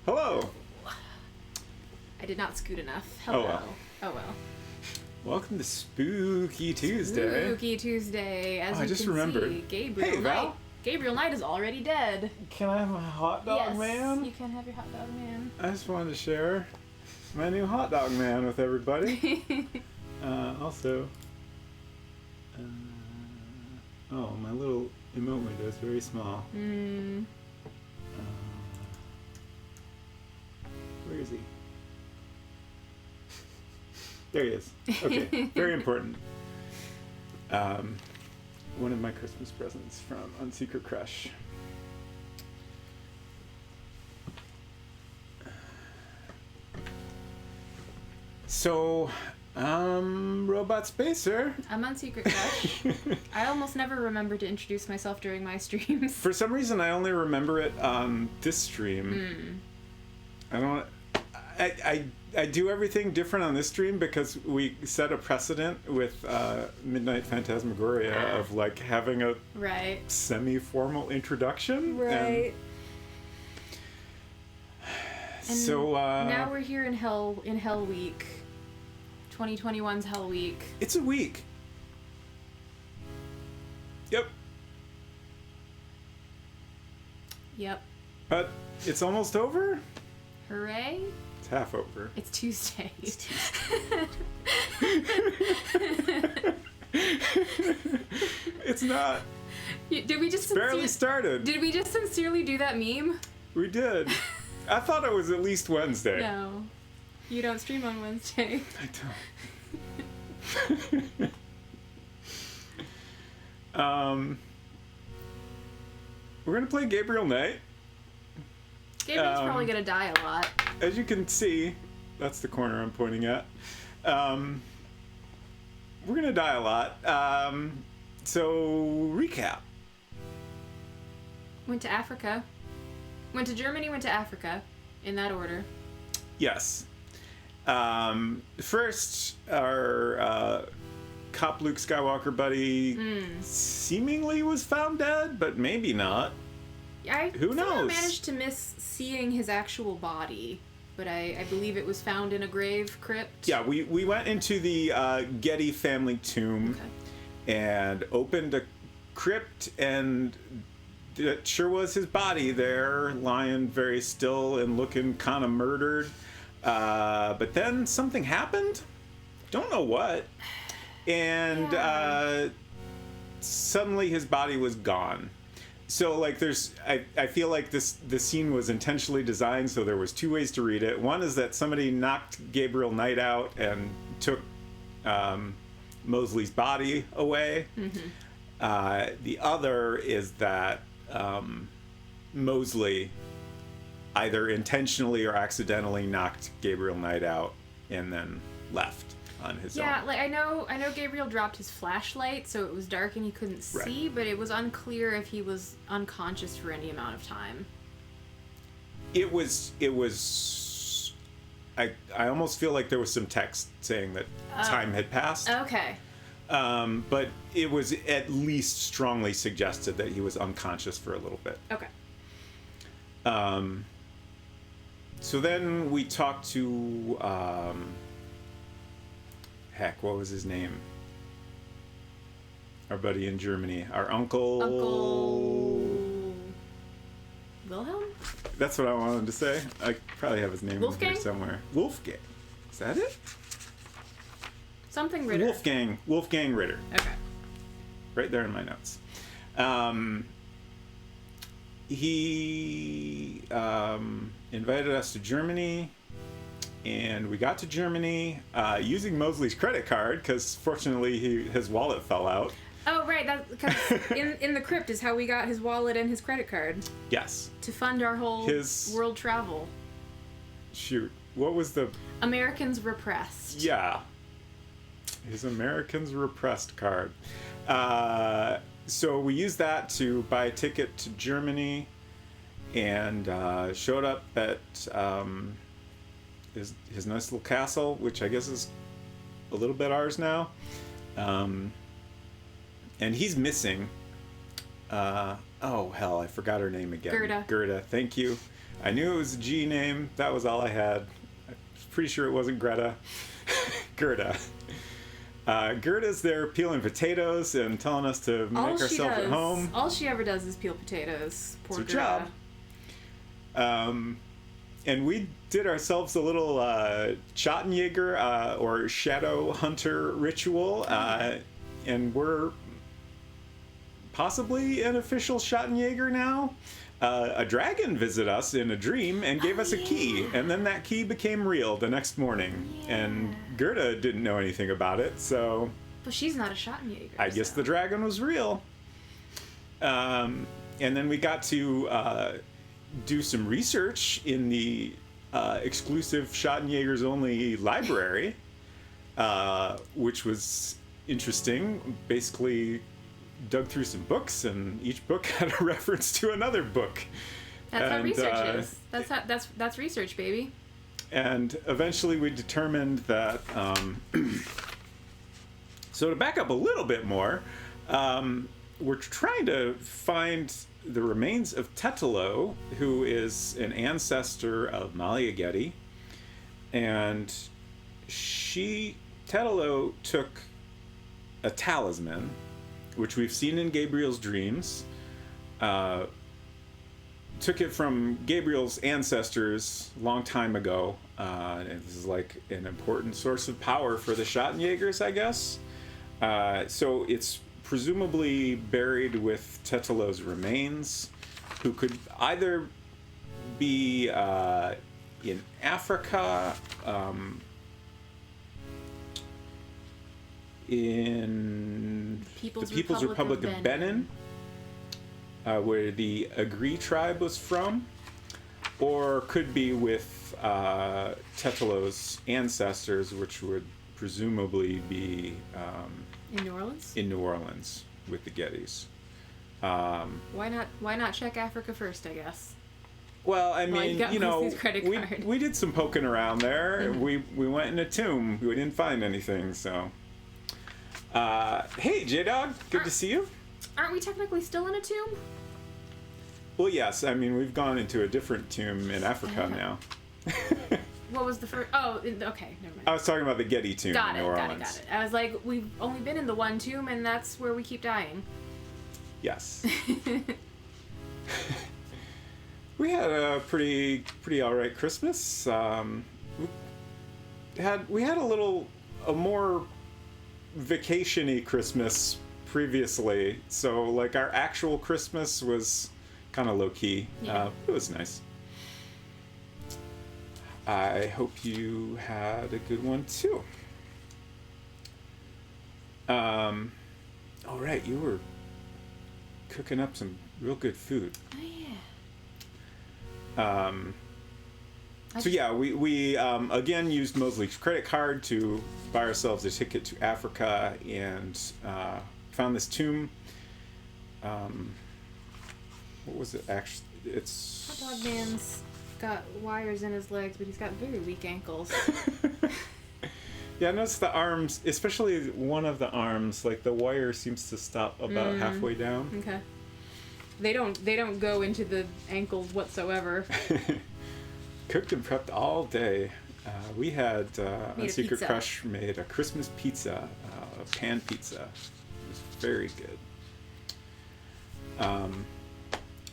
Hello. I did not scoot enough. Oh Hello. well. Oh well. Welcome to Spooky Tuesday. Spooky Tuesday. As I you just can remembered. see, Gabriel Hey, Val. Knight. Gabriel Knight is already dead. Can I have a hot dog, Yes, man? you can have your hot dog, man. I just wanted to share my new hot dog man with everybody. Also, oh, my little emote window is very small. Where is he? There he is. Okay, very important. One of my Christmas presents from Unsecret Crush. So, Robot Spacer. I'm on Secret Crush. I almost never remember to introduce myself during my streams. For some reason, I only remember it on this stream. I don't. I do everything different on this stream because we set a precedent with Midnight Phantasmagoria of like having a Right. semi-formal introduction. Right. And so now we're here in Hell Week. 2021's Hell Week. it's a week. Yep. Yep. But it's almost over. Hooray. It's half over. It's Tuesday. It's not. Did we just Barely started. Did we just sincerely do that meme? We did. I thought it was at least Wednesday. No. You don't stream on Wednesday. I don't. We're gonna play Gabriel Knight. Gabriel's probably gonna die a lot. As you can see, that's the corner I'm pointing at. We're gonna die a lot. So recap. Went to Africa. Went to Germany, went to Africa. In that order. Yes. First, our cop Luke Skywalker buddy seemingly was found dead, but maybe not. Who knows? I managed to miss seeing his actual body, but I believe it was found in a grave crypt. Yeah, we went into the Getty family tomb and opened a crypt, and it sure was his body there, lying very still and looking kind of murdered. But then something happened. Don't know what. And suddenly his body was gone. So like I feel like the scene was intentionally designed so there was two ways to read it. One is that somebody knocked Gabriel Knight out and took Mosley's body away. The other is that Mosley either intentionally or accidentally knocked Gabriel Knight out and then left on his own. Yeah, like I know Gabriel dropped his flashlight, so it was dark and he couldn't see, but it was unclear if he was unconscious for any amount of time. It was I almost feel like there was some text saying that time had passed. Okay. But it was at least strongly suggested that he was unconscious for a little bit. Okay. So then we talked to, what was his name? Our buddy in Germany. Our Uncle Wilhelm? That's what I wanted to say. I probably have his name in here Wolfgang? somewhere. Wolfgang. Is that it? Something Ritter. Wolfgang Ritter. Okay. Right there in my notes. He invited us to Germany, and we got to Germany using Mosley's credit card because fortunately his wallet fell out. Oh right, that's because in the crypt is how we got his wallet and his credit card. Yes. To fund our whole world travel. Shoot, what was the Americans Repressed? Yeah. His Americans Repressed card. So we used that to buy a ticket to Germany, and showed up at his nice little castle, which I guess is a little bit ours now. And he's missing. Oh hell, I forgot her name again. Gerda. Gerda, thank you. I knew it was a G name. That was all I had. I'm pretty sure it wasn't Greta. Gerda. Gerda's there peeling potatoes and telling us to make ourselves at home. All she ever does is peel potatoes. Poor it's her Gerda. job. And we did ourselves a little Schattenjäger or shadow hunter ritual. And we're possibly an official Schattenjäger now. A dragon visited us in a dream and gave us a key, and then that key became real the next morning. And Gerda didn't know anything about it, so... But she's not a Schattenjäger. I guess the dragon was real. And then we got to do some research in the exclusive Schattenjägers only library, which was interesting. Basically dug through some books, and each book had a reference to another book. That's how research is. That's research, baby. And eventually we determined that so to back up a little bit more, we're trying to find the remains of Tetelo, who is an ancestor of Malia Getty, and Tetelo took a talisman, which we've seen in Gabriel's dreams, took it from Gabriel's ancestors a long time ago, and this is like an important source of power for the Schattenjägers, I guess. So it's presumably buried with Tetelo's remains, who could either be in Africa, in the People's Republic of Benin, where the Agri tribe was from, or could be with Tetelo's ancestors, which would presumably be in New Orleans. In New Orleans with the Gettys. Why not check Africa first? I guess. Well, I mean, you know, we did some poking around there. Mm-hmm. We went in a tomb. We didn't find anything, so. Hey, J-Dog, good to see you. Aren't we technically still in a tomb? Well, yes. I mean, we've gone into a different tomb in Africa now. What was the first? Oh, okay, never mind. I was talking about the Getty tomb in New Orleans. Got it. I was like, we've only been in the one tomb, and that's where we keep dying. Yes. We had a pretty all right Christmas. We had a more vacation-y Christmas previously, so like our actual Christmas was kind of low-key. Yeah. It was nice. I hope you had a good one too. All right, you were cooking up some real good food. Oh yeah. So yeah, we again used Mosley's credit card to buy ourselves a ticket to Africa, and found this tomb. What was it actually? It's Hot dog man's got wires in his legs, but he's got very weak ankles. Yeah, I noticed the arms, especially one of the arms, like the wire seems to stop about halfway down. Okay. They don't go into the ankles whatsoever. Cooked and prepped all day. We had on Secret pizza. Crush made a Christmas pizza, a pan pizza. It was very good.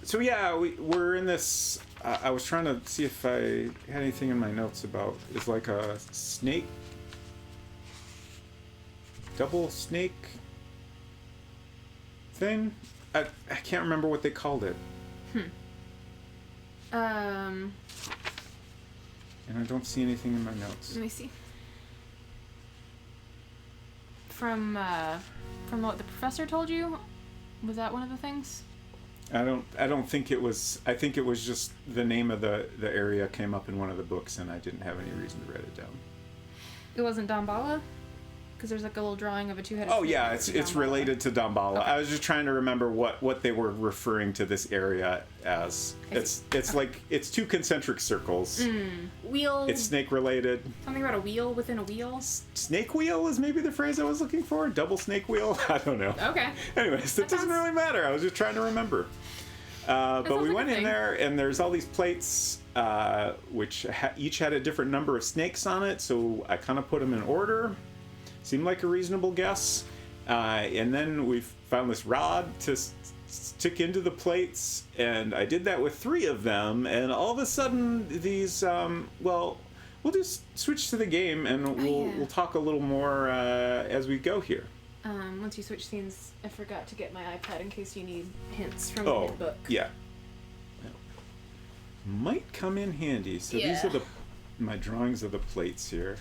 So yeah, we're in this. I was trying to see if I had anything in my notes about. It's like a snake, double snake thing. I can't remember what they called it. And I don't see anything in my notes. Let me see. From what the professor told you, was that one of the things? I don't think it was. I think it was just the name of the area came up in one of the books, and I didn't have any reason to write it down. It wasn't Damballa? Because there's like a little drawing of a two-headed snake. Oh yeah, it's related to Damballa. Okay. I was just trying to remember what they were referring to this area as. It's like it's two concentric circles. Wheel. It's snake related. Something about a wheel within a wheel. Snake wheel is maybe the phrase I was looking for. Double snake wheel. I don't know. Okay. Anyways, that doesn't really matter. I was just trying to remember. But we went in there, and there's all these plates, which each had a different number of snakes on it, so I kind of put them in order. Seemed like a reasonable guess. And then we found this rod to stick into the plates, and I did that with 3 of them, and all of a sudden these, well, we'll just switch to the game, and we'll talk a little more as we go here. Once you switch scenes, I forgot to get my iPad in case you need hints from the hint book. Yeah. Might come in handy. So these are my drawings of the plates here.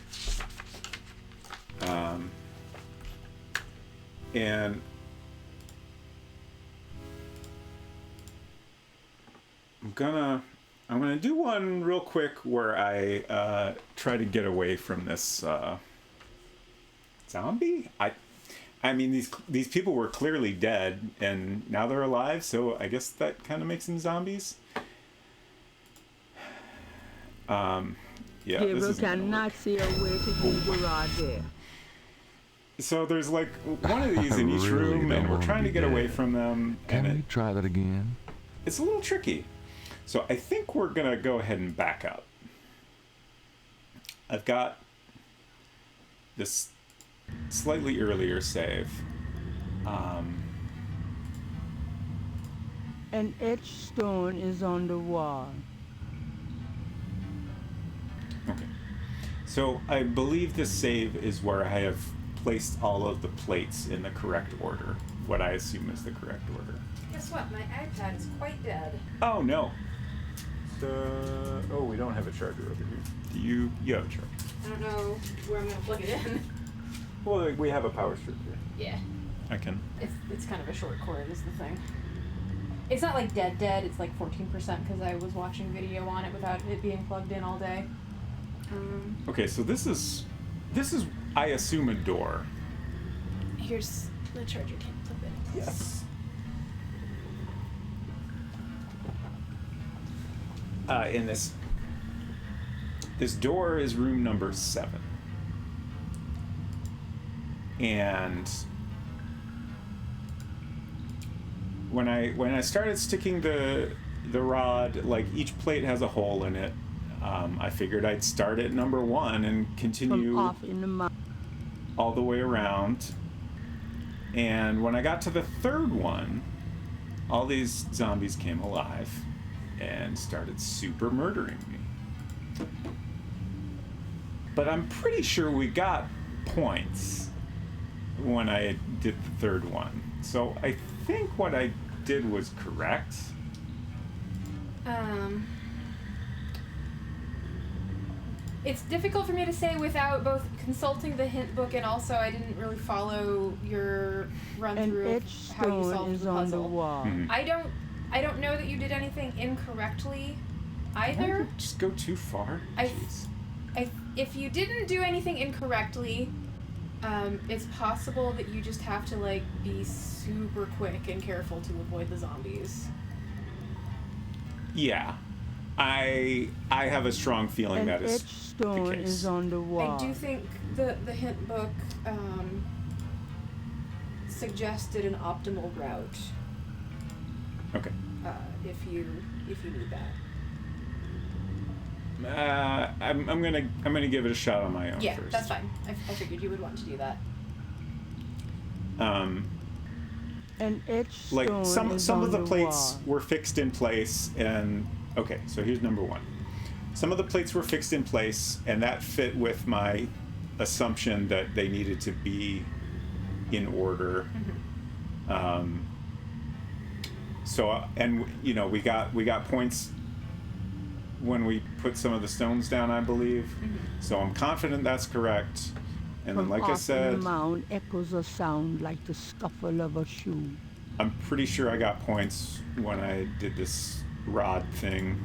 And I'm gonna do one real quick where I try to get away from this zombie. I mean these people were clearly dead and now they're alive, so I guess that kind of makes them zombies. Gabriel cannot see a way to keep the rod there. So there's like one of these in each room, and we're trying to get away from them. Can we try that again? It's a little tricky. So I think we're gonna go ahead and back up. I've got this slightly earlier save. An etched stone is on the wall. Okay. So I believe this save is where I have placed all of the plates in the correct order. What I assume is the correct order. Guess what? My iPad is quite dead. Oh no. So we don't have a charger over here. Do you have a charger? I don't know where I'm gonna plug it in. Well, we have a power strip here. Yeah. I can. It's kind of a short cord is the thing. It's not like dead. It's like 14% because I was watching video on it without it being plugged in all day. Okay, so this is I assume a door. Here's the charger cable. Plug it in. Yes. In this door is room number 7. And when I started sticking the rod, like each plate has a hole in it, I figured I'd start at number 1 and continue all the way around. And when I got to the 3rd one, all these zombies came alive and started super murdering me. But I'm pretty sure we got points when I did the 3rd one. So I think what I did was correct. It's difficult for me to say without both consulting the hint book and also I didn't really follow your run through of how you solved the puzzle. Mm-hmm. I don't know that you did anything incorrectly either. Don't just go too far. If you didn't do anything incorrectly, it's possible that you just have to like be super quick and careful to avoid the zombies. Yeah. I have a strong feeling that is stone the case. Is on the wall. I do think the hint book suggested an optimal route. Okay. If you need that. I'm gonna give it a shot on my own. Yeah, first. that's fine. I figured you would want to do that. An etched like stone some of the plates wall. were fixed in place, and okay, so here's number 1. Some of the plates were fixed in place, and that fit with my assumption that they needed to be in order. Mm-hmm. So, and you know, we got points when we put some of the stones down, I believe. Mm-hmm. So I'm confident that's correct. And then, like I said, the mound echoes a sound like the scuffle of a shoe. I'm pretty sure I got points when I did this rod thing.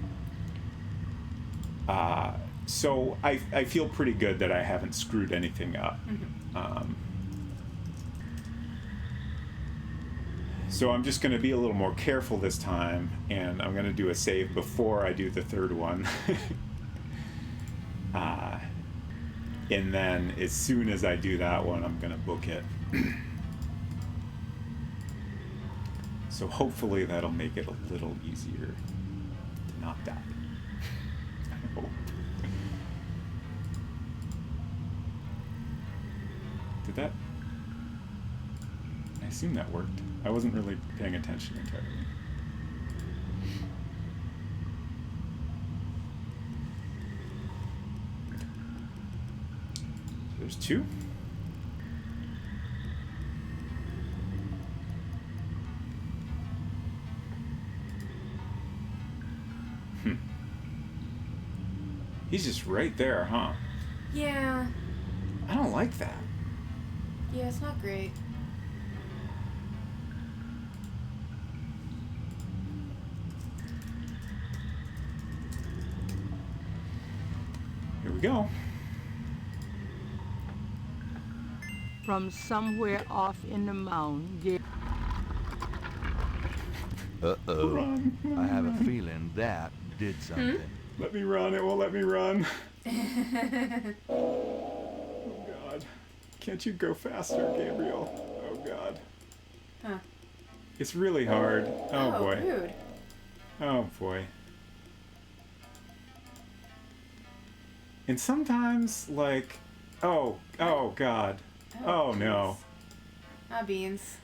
So I feel pretty good that I haven't screwed anything up. Mm-hmm. So I'm just going to be a little more careful this time, and I'm going to do a save before I do the 3rd one. And then as soon as I do that one, I'm going to book it. So hopefully that'll make it a little easier to not die. that... I assume that worked. I wasn't really paying attention entirely. There's 2. He's just right there, huh? Yeah. I don't like that. Yeah, it's not great. Here we go. From somewhere off in the mound, Uh-oh. Run. I have a feeling that did something. Let me run. It won't let me run. Oh, God. Can't you go faster, Gabriel? Oh, God. Huh. It's really hard. Oh, boy. Rude. Oh, boy. And sometimes, like... Oh, God. Oh, no. Ah, beans.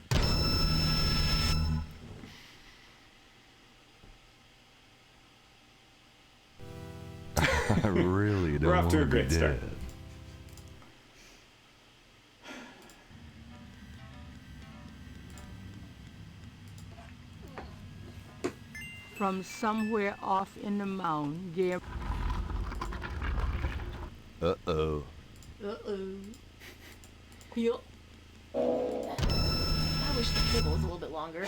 I really don't We're off to a want to be great start. dead. from somewhere off in the mound, Uh-oh. Uh-oh. Yup. I wish the cable was a little bit longer.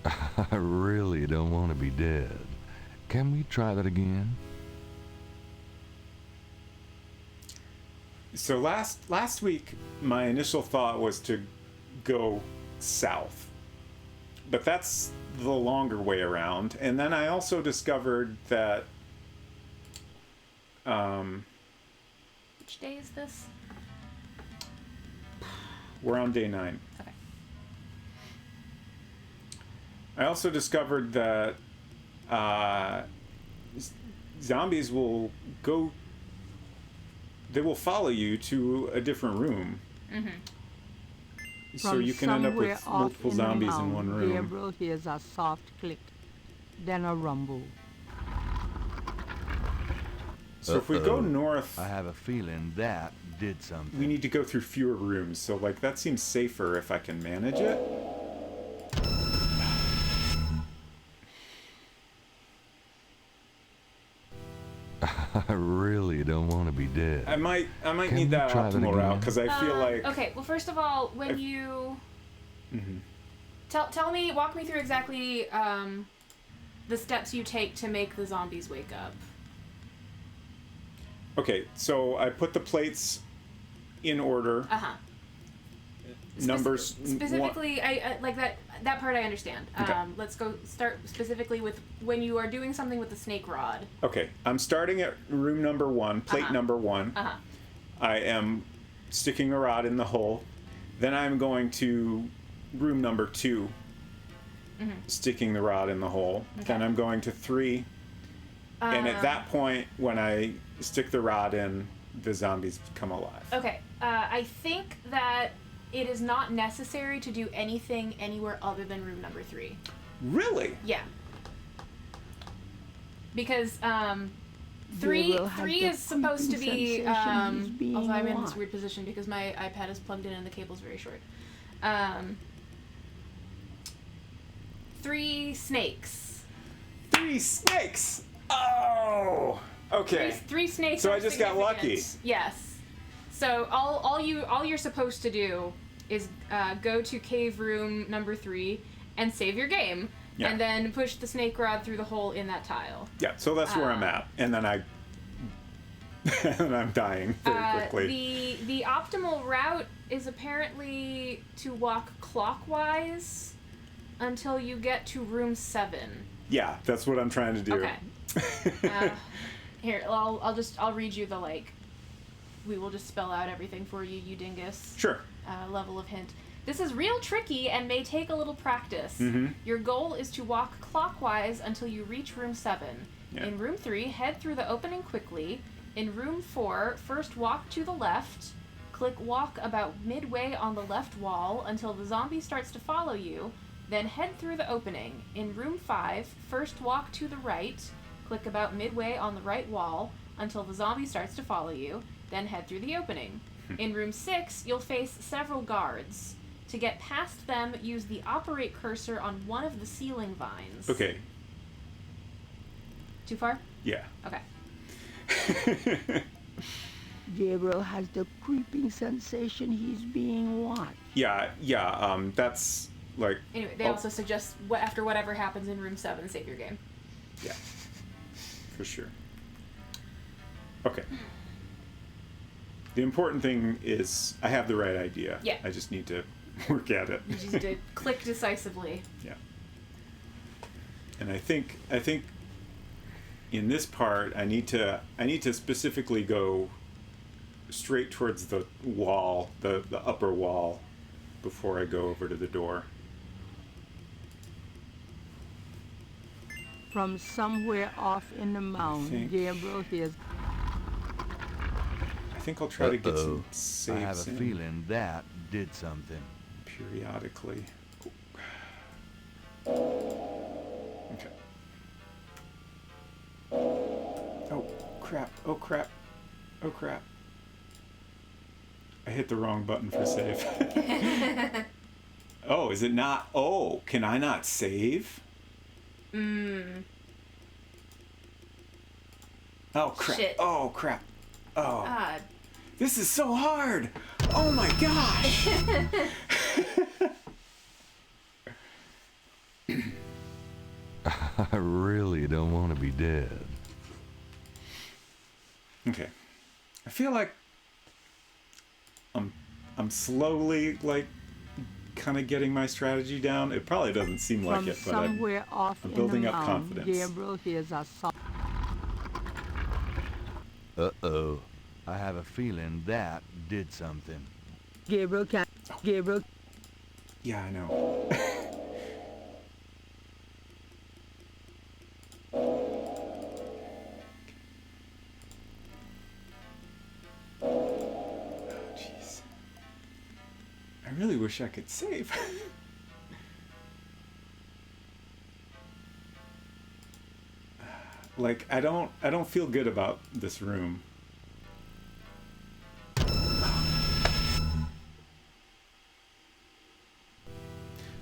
I really don't want to be dead. Can we try that again? So last week, my initial thought was to go south. But that's the longer way around. And then I also discovered that... Which day is this? we're on day 9. Okay. I also discovered that zombies will go... They will follow you to a different room. Mm-hmm. So you can end up with multiple zombies in one room. Gabriel hears a soft click, then a rumble. So if we go north, I have a feeling that did something. we need to go through fewer rooms. So like that seems safer if I can manage it. I really don't want to be dead. I might Can need we that try that optimal route again? because I feel like Okay, well, first of all, when you... Mhm. Walk me through exactly the steps you take to make the zombies wake up. Okay, so I put the plates in order. Uh-huh. Numbers Specifically, I like that part I understand. Okay. Let's start specifically with when you are doing something with the snake rod. Okay, I'm starting at room number 1, plate number 1. Uh-huh. I am sticking the rod in the hole. Then I'm going to room number 2, sticking the rod in the hole. Okay. Then I'm going to 3. And at that point, when I stick the rod in, the zombies come alive. Okay, I think that it is not necessary to do anything anywhere other than room number 3. Really? Yeah. Because three Gabriel has the is supposed to be sensation he's being although I'm in this watched. weird position because my iPad is plugged in and the cable's very short. 3 snakes. 3 snakes! Oh! Okay. Three snakes. So are I just got lucky. significant. Yes. So all you're supposed to do is go to cave room number 3 and save your game, Yeah. and then push the snake rod through the hole in that tile. Yeah, so that's where I'm at. And then and I'm dying very quickly. The optimal route is apparently to walk clockwise until you get to room 7. Yeah, that's what I'm trying to do. Okay. Here, I'll read you the we will just spell out everything for you, you dingus. Sure. Level of hint. This is real tricky and may take a little practice. Mm-hmm. Your goal is to walk clockwise until you reach room 7. Yeah. In room 3, head through the opening quickly. In room 4, first walk to the left. Click walk about midway on the left wall until the zombie starts to follow you. Then head through the opening. In room 5, first walk to the right. Click about midway on the right wall until the zombie starts to follow you. Then head through the opening. In room 6, you'll face several guards. To get past them, use the operate cursor on one of the ceiling vines. Okay. Too far? Yeah. Okay. Gabriel has the creeping sensation he's being watched. Yeah. That's like. Anyway, they also suggest after whatever happens in room 7, save your game. Yeah. For sure. Okay. The important thing is I have the right idea. Yeah. I just need to work at it. You just need to click decisively. Yeah. And I think in this part I need to specifically go straight towards the wall, the upper wall, before I go over to the door. From somewhere off in the mound, Gabriel hears. I think I'll try to get some saves I have a in feeling that did something. periodically. Okay. Oh crap. I hit the wrong button for save. Oh, is it not? Oh, can I not save? Oh crap. Shit. Oh crap. Oh. God. This is so hard. Oh my gosh. I really don't want to be dead. Okay. I feel like I'm slowly like kind of getting my strategy down. It probably doesn't seem like From it, but somewhere off I'm in building the up mound, confidence. Gabriel hears a soft. Uh-oh. I have a feeling that did something. Gabriel can. Gabriel. Yeah, I know. Oh, jeez. I really wish I could save. Like I don't feel good about this room.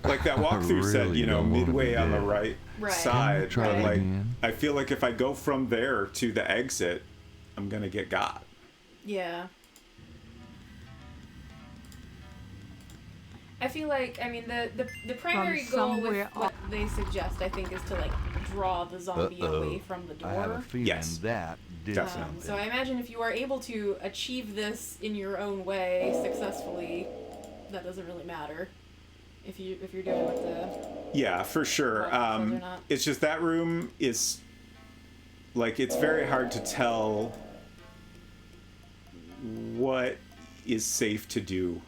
Like that walkthrough said, really you know, don't wanna be midway on the dead. right Right. side. Try But it like, again. I feel like if I go from there to the exit, I'm gonna get got. Yeah. I feel like, I mean, the primary goal with somewhere what they suggest, I think, is to, like, draw the zombie away from the I have a door. feeling Yes. that did Definitely. something. So I imagine if you are able to achieve this in your own way successfully, that doesn't really matter. If you're doing with the Yeah, for sure. Well, so they're not- It's just that room is like it's very hard to tell what is safe to do.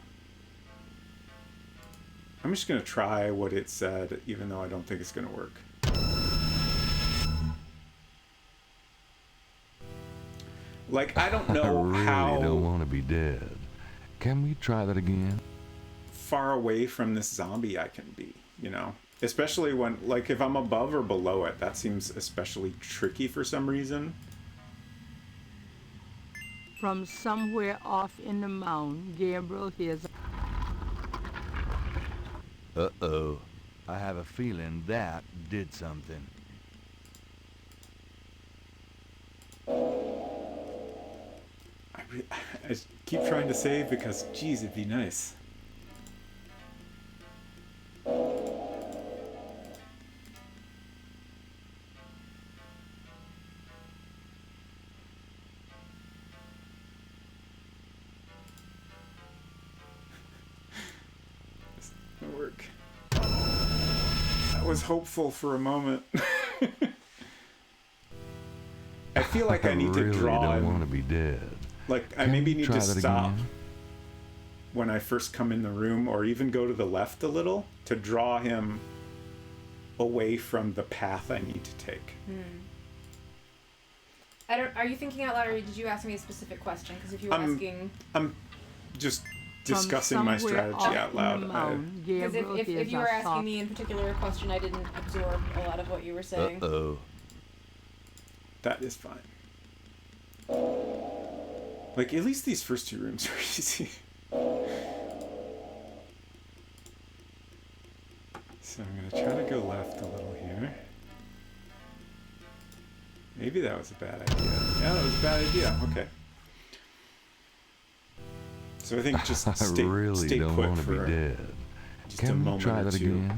I'm just gonna try what it said, even though I don't think it's gonna work. Like I don't I know really how don't want to be dead. Can we try that again? far away from this zombie I can be, you know? Especially when, like, if I'm above or below it, that seems especially tricky for some reason. From somewhere off in the mound, Gabriel hears. Uh-oh. I have a feeling that did something. I keep trying to save because, geez, it'd be nice. This doesn't work. That was hopeful for a moment. I feel like I need to really draw don't him. want to be dead. Like, I Can maybe we need try to that stop again? when I first come in the room, or even go to the left a little to draw him away from the path I need to take. I don't. Are you thinking out loud, or did you ask me a specific question? Because if you were asking, I'm just discussing my strategy out loud. Because if you were asking me in particular a question, I didn't absorb a lot of what you were saying. Uh-oh. That is fine. Like, at least these first 2 rooms are easy. So I'm gonna try to go left a little here. Maybe that was a bad idea. Yeah, that was a bad idea. Okay. So I think just I stay really don't put want to be for dead. just a Can we moment try or that two. again?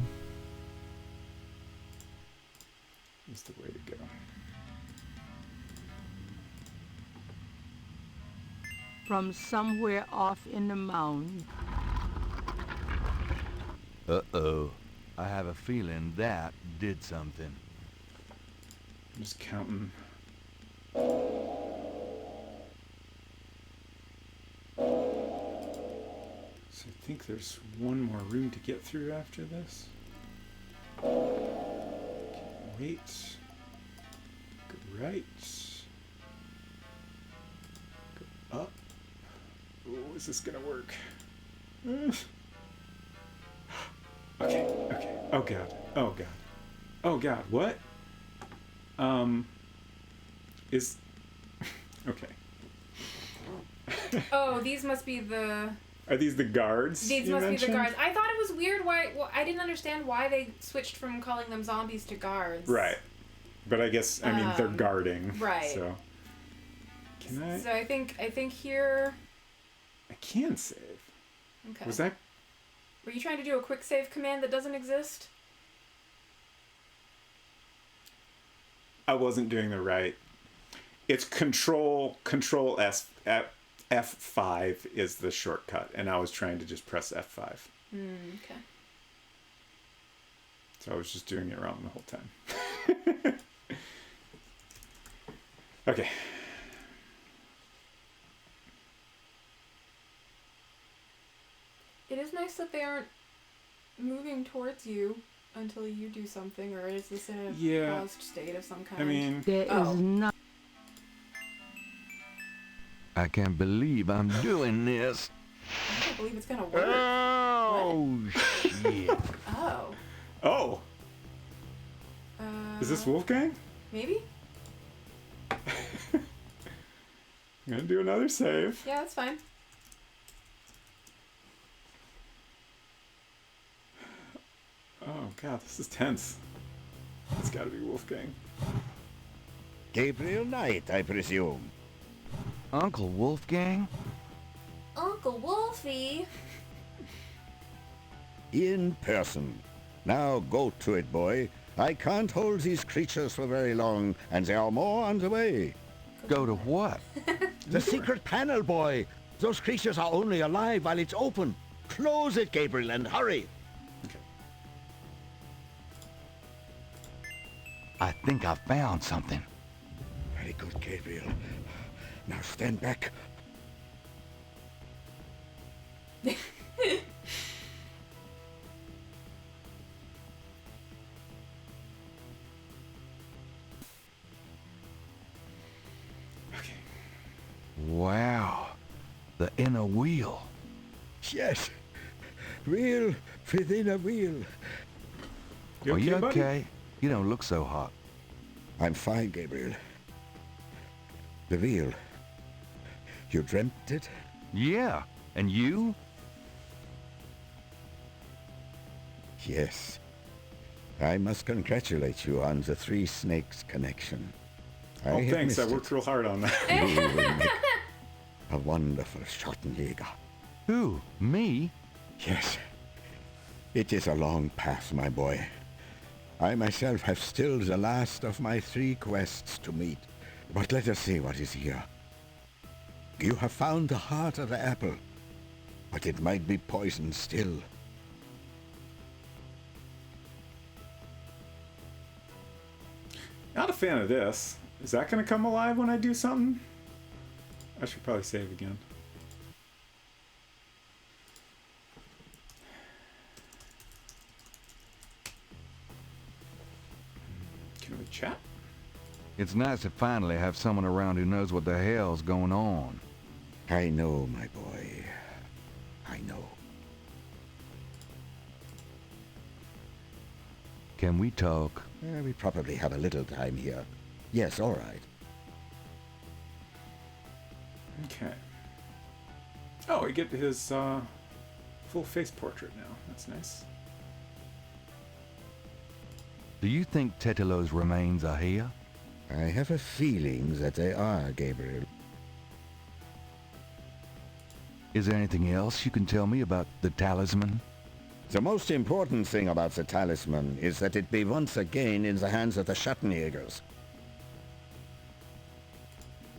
Is the way to go. From somewhere off in the mound. Uh-oh. I have a feeling that did something. I'm just counting. So I think there's one more room to get through after this. Okay, wait. Go right. Go up. Oh, is this gonna work? Okay, okay. Oh god. Oh god. Oh god, what? Is... Okay. Oh, these must be the... Are these the guards? These you must mentioned? be the guards. I thought it was weird why... Well, I didn't understand why they switched from calling them zombies to guards. Right. But I guess, I mean, they're guarding. Right. So... Can I... So I think here... I can save. Okay. Was that... Were you trying to do a quick save command that doesn't exist? I wasn't doing the right... It's Control S... F5 is the shortcut, and I was trying to just press F5. Okay. So I was just doing it wrong the whole time. Okay. It is nice that they aren't moving towards you until you do something, or is this in a paused state of some kind? I mean... There is not. I can't believe I'm doing this. I can't believe it's gonna work. Oh, shit. Oh. Oh! Is this Wolfgang? Maybe? I'm gonna do another save. Yeah, that's fine. Oh god, this is tense. It's gotta be Wolfgang. Gabriel Knight, I presume. Uncle Wolfgang? Uncle Wolfie! In person. Now go to it, boy. I can't hold these creatures for very long, and there are more on the way. Go to what? The secret panel, boy. Those creatures are only alive while it's open. Close it, Gabriel, and hurry. Okay. I think I found something. Very good, Gabriel. Now stand back. Okay. Wow. The inner wheel. Yes. Wheel within a wheel. Are you buddy? okay? You don't look so hot. I'm fine, Gabriel. The wheel. You dreamt it? Yeah. And you? Yes. I must congratulate you on the Three Snakes connection. Oh, have thanks. I missed worked it. real hard on that. You will make a wonderful Schottenjäger. Who? Me? Yes. It is a long path, my boy. I myself have still the last of my 3 quests to meet. But let us see what is here. You have found the heart of the apple, but it might be poison still. Not a fan of this. Is that gonna come alive when I do something? I should probably save again. Can we chat? It's nice to finally have someone around who knows what the hell's going on. I know, my boy. I know. Can we talk? We probably have a little time here. Yes, all right. Okay. Oh, we get his full face portrait now. That's nice. Do you think Tetelo's remains are here? I have a feeling that they are, Gabriel. Is there anything else you can tell me about the talisman? The most important thing about the talisman is that it be once again in the hands of the Schattenjägers.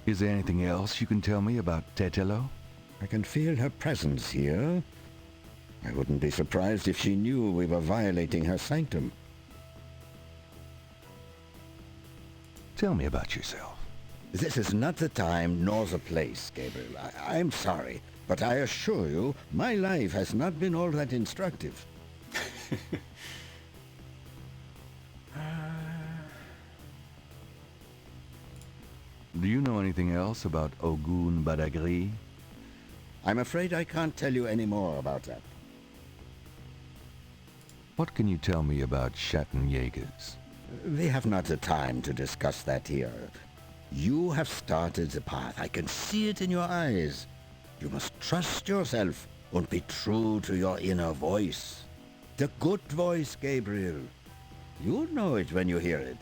Is there anything else you can tell me about Tetelo? I can feel her presence here. I wouldn't be surprised if she knew we were violating her sanctum. Tell me about yourself. This is not the time nor the place, Gabriel. I'm sorry, but I assure you, my life has not been all that instructive. Do you know anything else about Ogun Badagri? I'm afraid I can't tell you any more about that. What can you tell me about Schattenjägers? We have not the time to discuss that here. You have started the path. I can see it in your eyes. You must trust yourself and be true to your inner voice. The good voice, Gabriel. You'll know it when you hear it.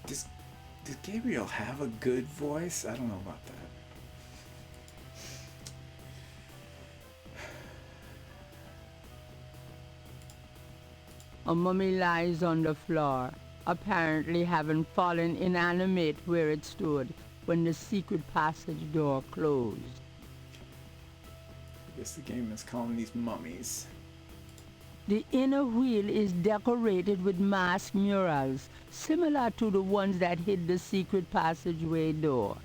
Does Gabriel have a good voice? I don't know about that. A mummy lies on the floor, apparently having fallen inanimate where it stood when the secret passage door closed. I guess the game is calling these mummies. The inner wheel is decorated with masked murals, similar to the ones that hid the secret passageway door.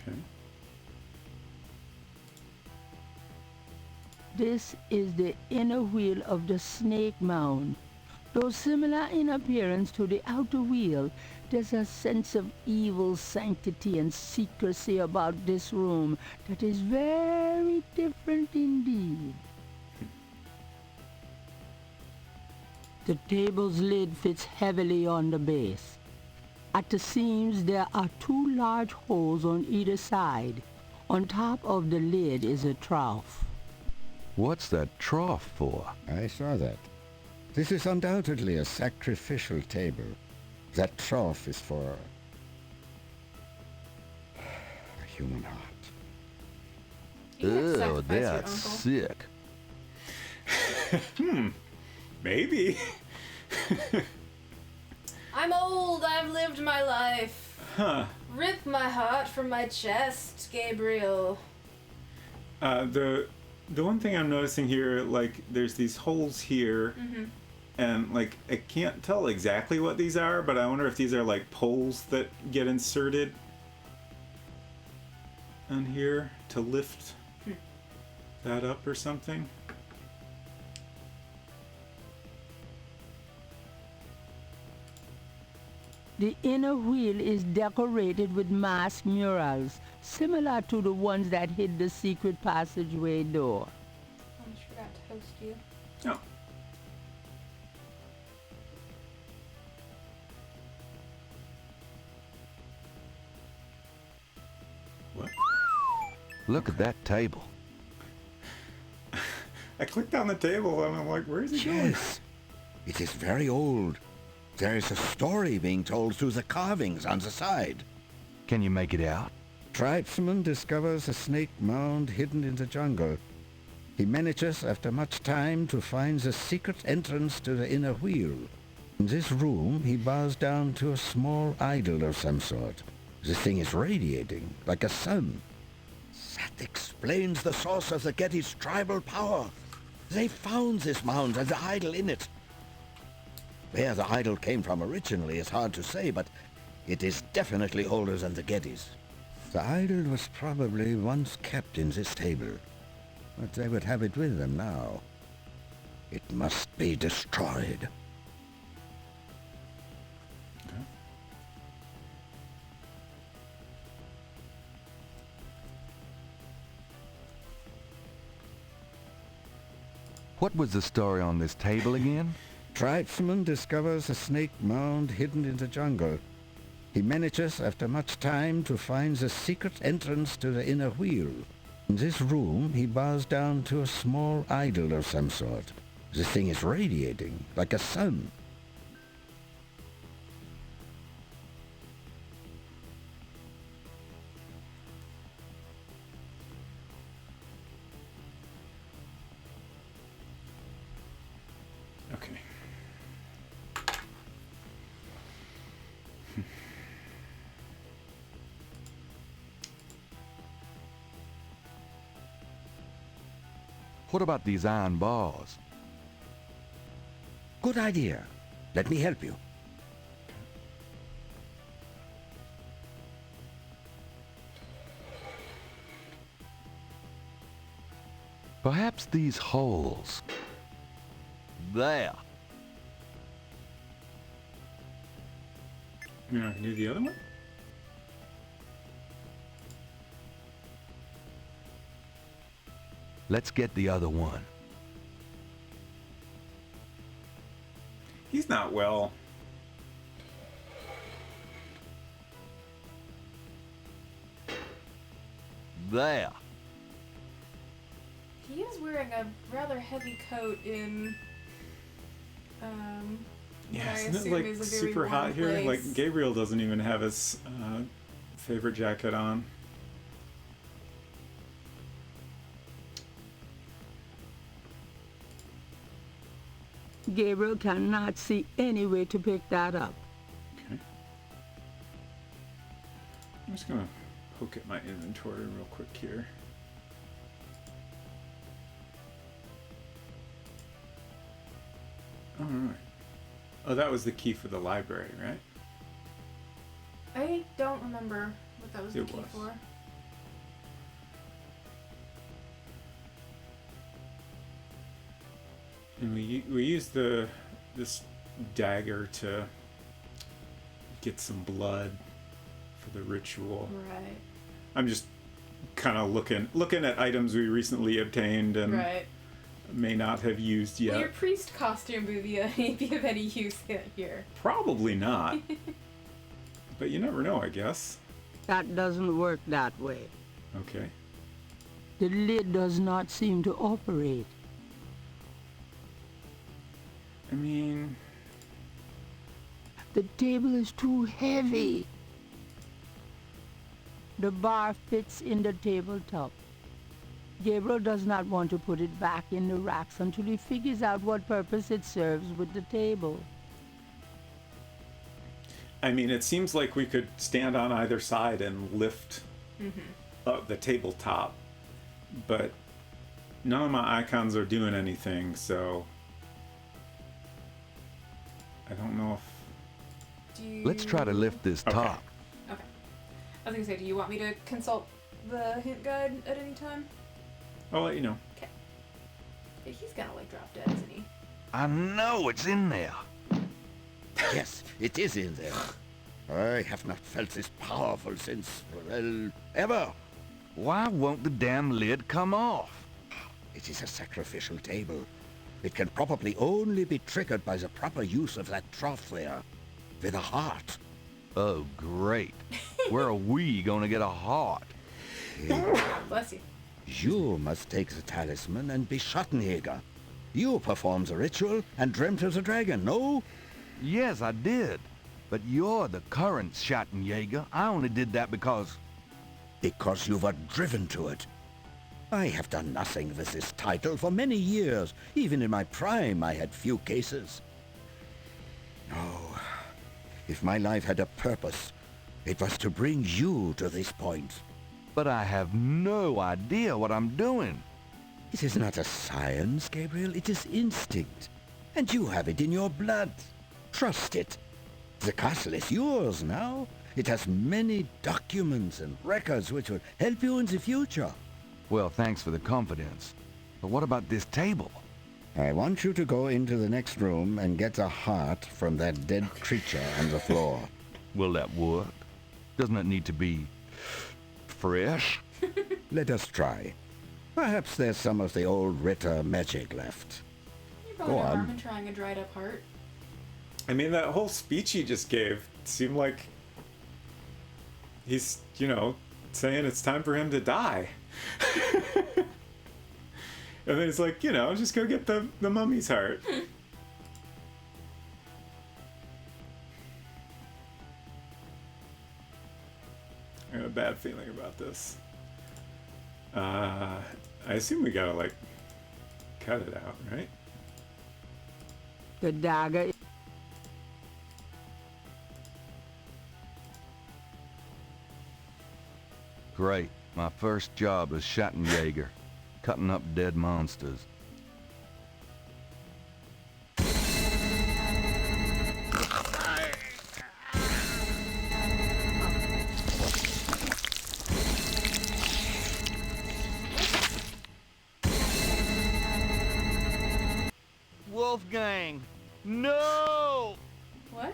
Okay. This is the inner wheel of the Snake Mound. Though similar in appearance to the outer wheel, there's a sense of evil sanctity and secrecy about this room that is very different indeed. The table's lid fits heavily on the base. At the seams, there are two large holes on either side. On top of the lid is a trough. What's that trough for? I saw that. This is undoubtedly a sacrificial table. That trough is for a human heart. You have Ew, sacrificed your that's uncle. sick. Maybe. I'm old. I've lived my life. Huh. Rip my heart from my chest, Gabriel. The one thing I'm noticing here, like, there's these holes here, and, like, I can't tell exactly what these are, but I wonder if these are, like, poles that get inserted on here to lift that up or something. The inner wheel is decorated with masked murals, similar to the ones that hid the secret passageway door. I just forgot to host you. Oh. What? Look at that table. I clicked on the table and I'm like, where is it going? Yes, it is very old. There is a story being told through the carvings on the side. Can you make it out? Tribesman discovers a snake mound hidden in the jungle. He manages, after much time, to find the secret entrance to the inner wheel. In this room, he bows down to a small idol of some sort. The thing is radiating, like a sun. That explains the source of the Getty's tribal power. They found this mound and the idol in it. Where the idol came from originally is hard to say, but It is definitely older than the Geddes. The idol was probably once kept in this table, but they would have it with them now. It must be destroyed. What was the story on this table again? Tribesman discovers a snake mound hidden in the jungle. He manages, after much time, to find the secret entrance to the inner wheel. In this room, he bows down to a small idol of some sort. The thing is radiating, like a sun. Okay. What about these iron bars? Good idea. Let me help you. Perhaps these holes. There. You know, I can do the other one? Let's get the other one. He's not well. There. He is wearing a rather heavy coat in, Yeah, what I isn't it assume like is a very super hot warm here? place. Like Gabriel doesn't even have his favorite jacket on. Gabriel cannot see any way to pick that up. Okay. I'm just gonna poke at my inventory real quick here. Alright. Oh, that was the key for the library, right? I don't remember what that was the It key was. for. And we used this dagger to get some blood for the ritual. Right. I'm just kind of looking at items we recently obtained and Right. may not have used yet. Will your priest costume be of any use here? Probably not. But you never know, I guess. That doesn't work that way. Okay. The lid does not seem to operate. I mean, The table is too heavy. The bar fits in the tabletop. Gabriel does not want to put it back in the racks until he figures out what purpose it serves with the table. it seems like we could stand on either side and lift up the tabletop, but none of my icons are doing anything, so I don't know if... Let's try to lift this Okay. top. Okay. I was gonna say, do you want me to consult the hint guide at any time? I'll let you know. Okay. Yeah, he's gonna like drop dead, isn't he? I know it's in there. Yes, it is in there. I have not felt this powerful since, well, ever. Why won't the damn lid come off? It is a sacrificial table. It can probably only be triggered by the proper use of that trough there, with a heart. Oh, great. Where are we gonna get a heart? Bless you. You must take the talisman and be Schattenjäger. You performed the ritual and dreamt of the dragon, no? Yes, I did. But you're the current Schattenjäger. I only did that because... Because you were driven to it. I have done nothing with this title for many years. Even in my prime, I had few cases. No. If my life had a purpose, it was to bring you to this point. But I have no idea what I'm doing. It is not a science, Gabriel. It is instinct. And you have it in your blood. Trust it. The castle is yours now, It has many documents and records which will help you in the future. Well, thanks for the confidence. But what about this table? I want you to go into the next room and get a heart from that dead creature on the floor. Will that work? Doesn't it need to be fresh? Let us try. Perhaps there's some of the old Ritter magic left. You probably Go no on. harm in trying a dried up heart. I mean, that whole speech he just gave seemed like he's, saying it's time for him to die. And then he's like, just go get the mummy's heart. I got a bad feeling about this. I assume we gotta, cut it out, right? The dagger. Great. My first job as Schattenjäger, cutting up dead monsters. Wolfgang! No! What?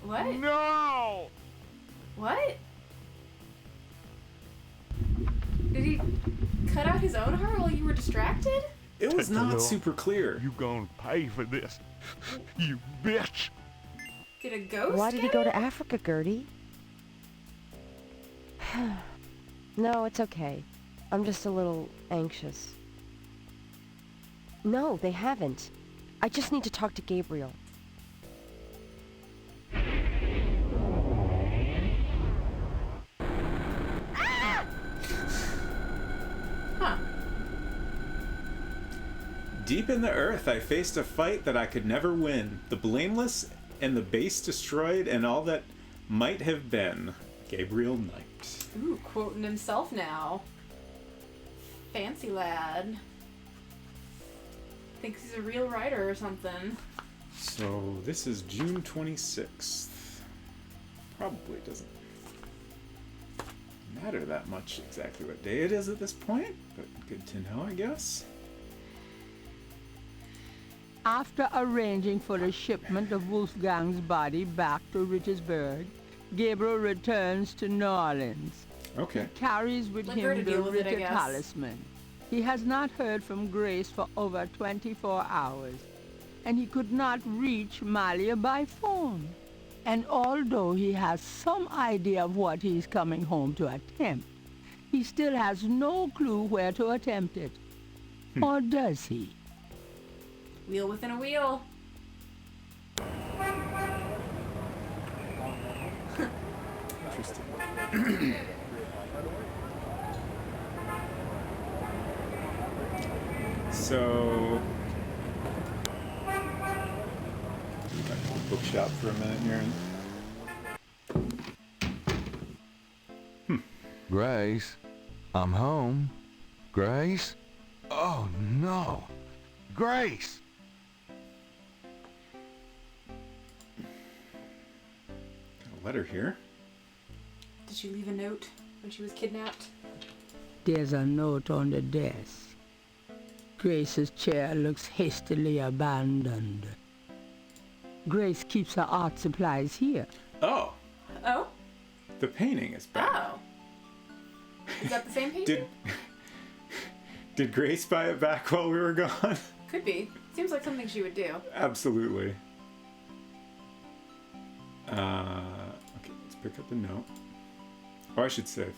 What? No! What? Did he cut out his own heart while you were distracted? It was not Hello? super clear. You gonna pay for this, you bitch! Did a ghost Why did he get go it? to Africa, Gertie? No, it's okay. I'm just a little anxious. No, they haven't. I just need to talk to Gabriel. Huh. Deep in the earth, I faced a fight that I could never win. The blameless and the base destroyed, and all that might have been. Gabriel Knight. Ooh, quoting himself now. Fancy lad. Thinks he's a real writer or something. So this is June 26th. Probably doesn't matter that much exactly what day it is at this point, but good to know, I guess. After arranging for the shipment of Wolfgang's body back to Richardsburg, Gabriel returns to New Orleans. Okay. He carries with Like her to him the deal with it, I Ritter guess. talisman. He has not heard from Grace for over 24 hours, and he could not reach Malia by phone. And although he has some idea of what he is coming home to attempt, he still has no clue where to attempt it. Or does he? Wheel within a wheel. Interesting. So, back to the bookshop for a minute here. Grace, I'm home. Grace? Oh no! Grace! Got a letter here. Did she leave a note when she was kidnapped? There's a note on the desk. Grace's chair looks hastily abandoned. Grace keeps her art supplies here. Oh, Oh? the painting is back. Oh. Is that the same painting? Did did Grace buy it back while we were gone? Could be. Seems like something she would do. Absolutely. Okay, let's pick up the note. Oh, I should save.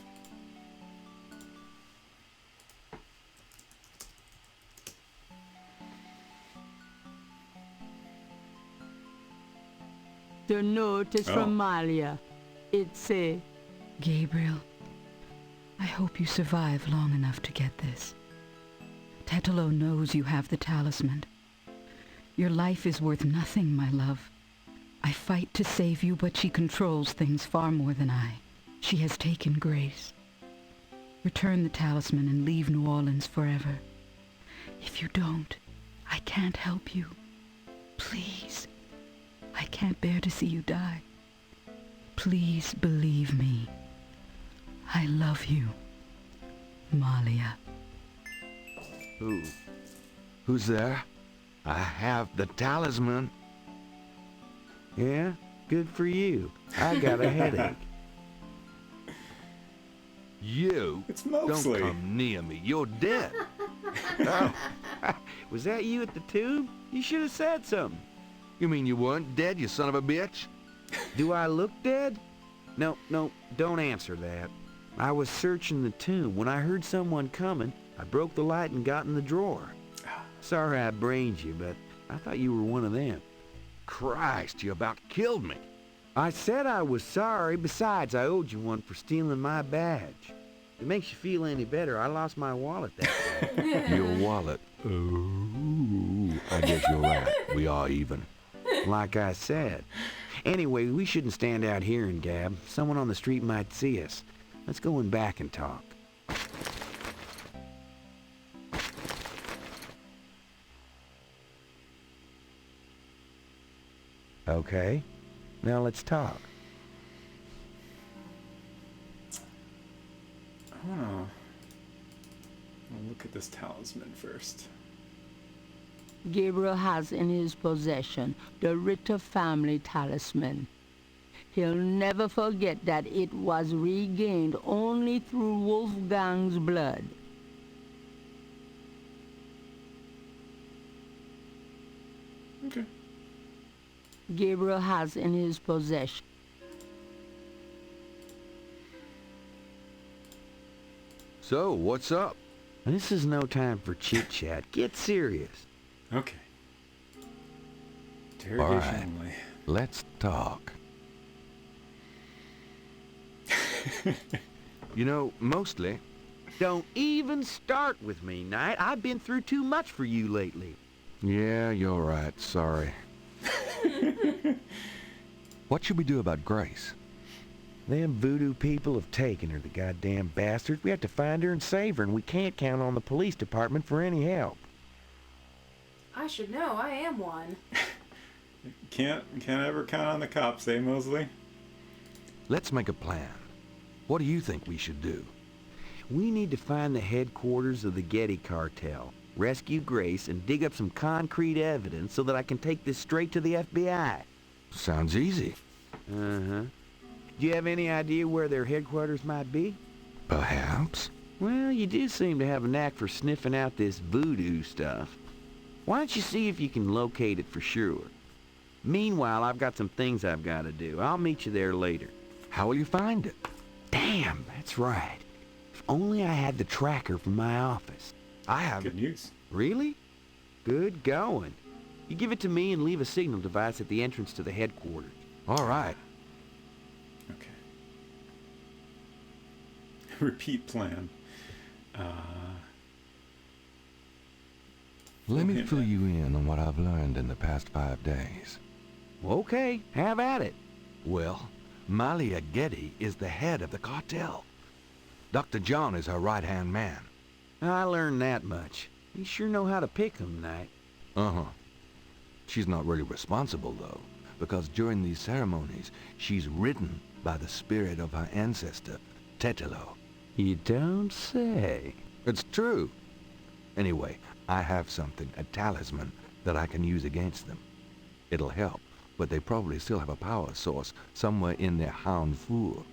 The note is Oh. from Malia. It says, Gabriel, I hope you survive long enough to get this. Tetelo knows you have the talisman. Your life is worth nothing, my love. I fight to save you, but she controls things far more than I. She has taken Grace. Return the talisman and leave New Orleans forever. If you don't, I can't help you. Please, I I can't bear to see you die. Please believe me. I love you, Malia. Who's there? I have the talisman. Yeah? Good for you. I got a headache. You It's Mosley. don't come near me. You're dead. Oh, was that you at the tube? You should have said something. You mean you weren't dead, you son of a bitch? Do I look dead? No, don't answer that. I was searching the tomb. When I heard someone coming, I broke the light and got in the drawer. Sorry I brained you, but I thought you were one of them. Christ, you about killed me. I said I was sorry. Besides, I owed you one for stealing my badge. If it makes you feel any better, I lost my wallet that day. Your wallet. Oh, I guess you're right. We are even. Like I said. Anyway, we shouldn't stand out here and gab. Someone on the street might see us. Let's go in back and talk. Okay, now let's talk. Oh. I'll look at this talisman first. Gabriel has in his possession the Ritter family talisman. He'll never forget that it was regained only through Wolfgang's blood. Okay. Gabriel has in his possession. So, what's up? This is no time for chit-chat. Get serious. Okay. All Interrogation right. only. Let's talk. You know, mostly, Don't even start with me, Knight. I've been through too much for you lately. yeah, you're right. Sorry. What should we do about Grace? Them voodoo people have taken her, the goddamn bastards. We have to find her and save her, and we can't count on the police department for any help. I should know. I am one. Can't ever count on the cops, eh, Mosley? Let's make a plan. What do you think we should do? We need to find the headquarters of the Getty cartel, rescue Grace, and dig up some concrete evidence so that I can take this straight to the FBI. Sounds easy. Uh-huh. Do you have any idea where their headquarters might be? Perhaps. Well, you do seem to have a knack for sniffing out this voodoo stuff. Why don't you see if you can locate it for sure? Meanwhile, I've got some things I've got to do. I'll meet you there later. How will you find it? Damn, that's right. If only I had the tracker from my office. I have Good news. Really? Good going. You give it to me and leave a signal device at the entrance to the headquarters. All right. Okay. Repeat plan. Let me fill you in on what I've learned in the past 5 days. Okay, have at it. Well, Malia Getty is the head of the cartel. Dr. John is her right-hand man. I learned that much. You sure know how to pick 'em, Knight. Uh-huh. She's not really responsible, though, because during these ceremonies, she's ridden by the spirit of her ancestor, Tetelo. You don't say. It's true. Anyway, I have something, a talisman, that I can use against them. It'll help, but they probably still have a power source somewhere in their hound fool.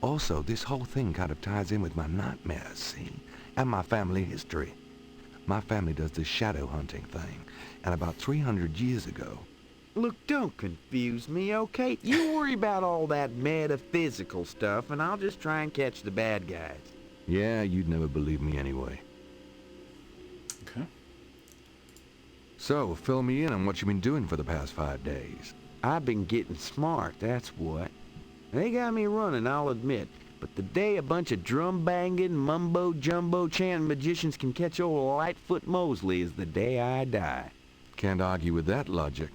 Also, this whole thing kind of ties in with my nightmares, see? And my family history. My family does this shadow hunting thing, and about 300 years ago... Look, don't confuse me, okay? You worry about all that metaphysical stuff, and I'll just try and catch the bad guys. Yeah, you'd never believe me anyway. Okay. So, fill me in on what you've been doing for the past 5 days. I've been getting smart, that's what. They got me running, I'll admit. But the day a bunch of drum-banging, mumbo-jumbo chanting magicians can catch old Lightfoot Mosley is the day I die. Can't argue with that logic.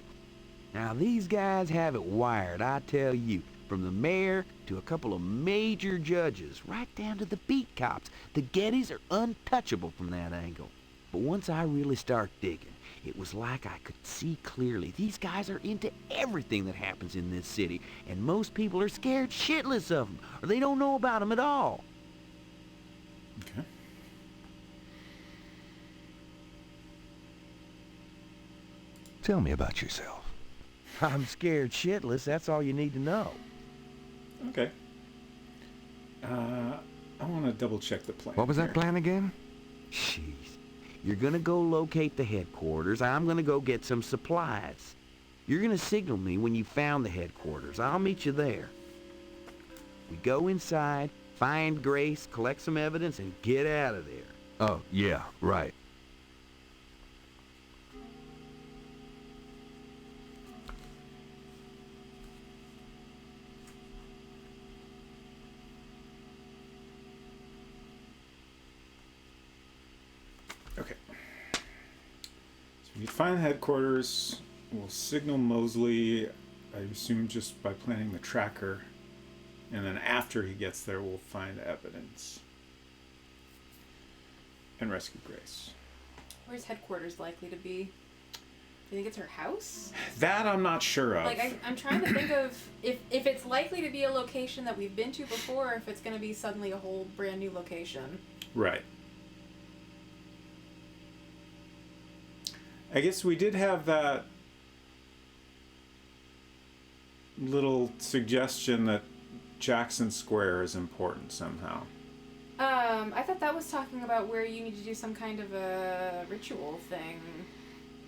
Now, these guys have it wired, I tell you. From the mayor to a couple of major judges, right down to the beat cops. The Gettys are untouchable from that angle. But once I really start digging, It was like I could see clearly. These guys are into everything that happens in this city, and most people are scared shitless of them, or they don't know about them at all. Okay. Tell me about yourself. I'm scared shitless, that's all you need to know. Okay. I want to double check the plan. What was that here. plan again? Jeez. You're gonna go locate the headquarters. I'm gonna go get some supplies. You're gonna signal me when you found the headquarters. I'll meet you there. We go inside, find Grace, collect some evidence, and get out of there. Oh, yeah, right. Okay. So we find the headquarters. We'll signal Mosley, I assume just by planting the tracker. And then after he gets there, we'll find evidence. And rescue Grace. Where's headquarters likely to be? Do you think it's her house? That I'm not sure of. Like, I'm trying to think of if it's likely to be a location that we've been to before, or if it's going to be suddenly a whole brand new location. Right. I guess we did have that little suggestion that Jackson Square is important somehow. I thought that was talking about where you need to do some kind of a ritual thing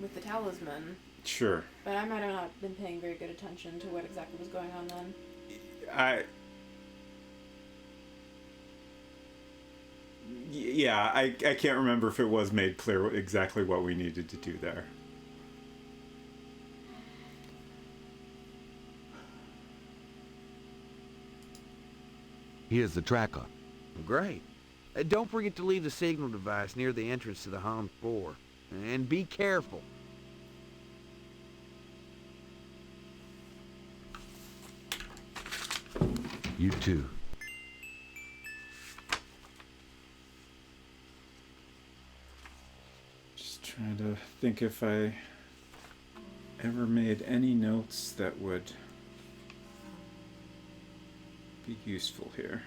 with the talisman. Sure. But I might have not been paying very good attention to what exactly was going on then. I can't remember if it was made clear exactly what we needed to do there. Here's the tracker. Great. Don't forget to leave the signal device near the entrance to the home floor. And be careful. You too. Just trying to think if I ever made any notes that would be useful here.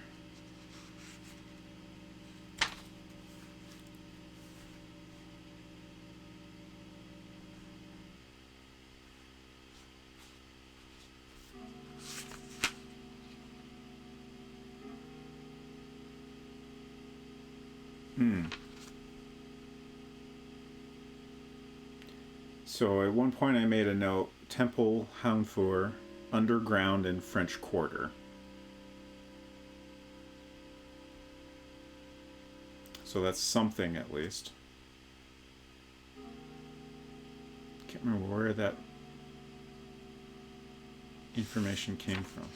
So at one point I made a note, Temple Houndfour, underground in French Quarter. So that's something at least. Can't remember where that information came from.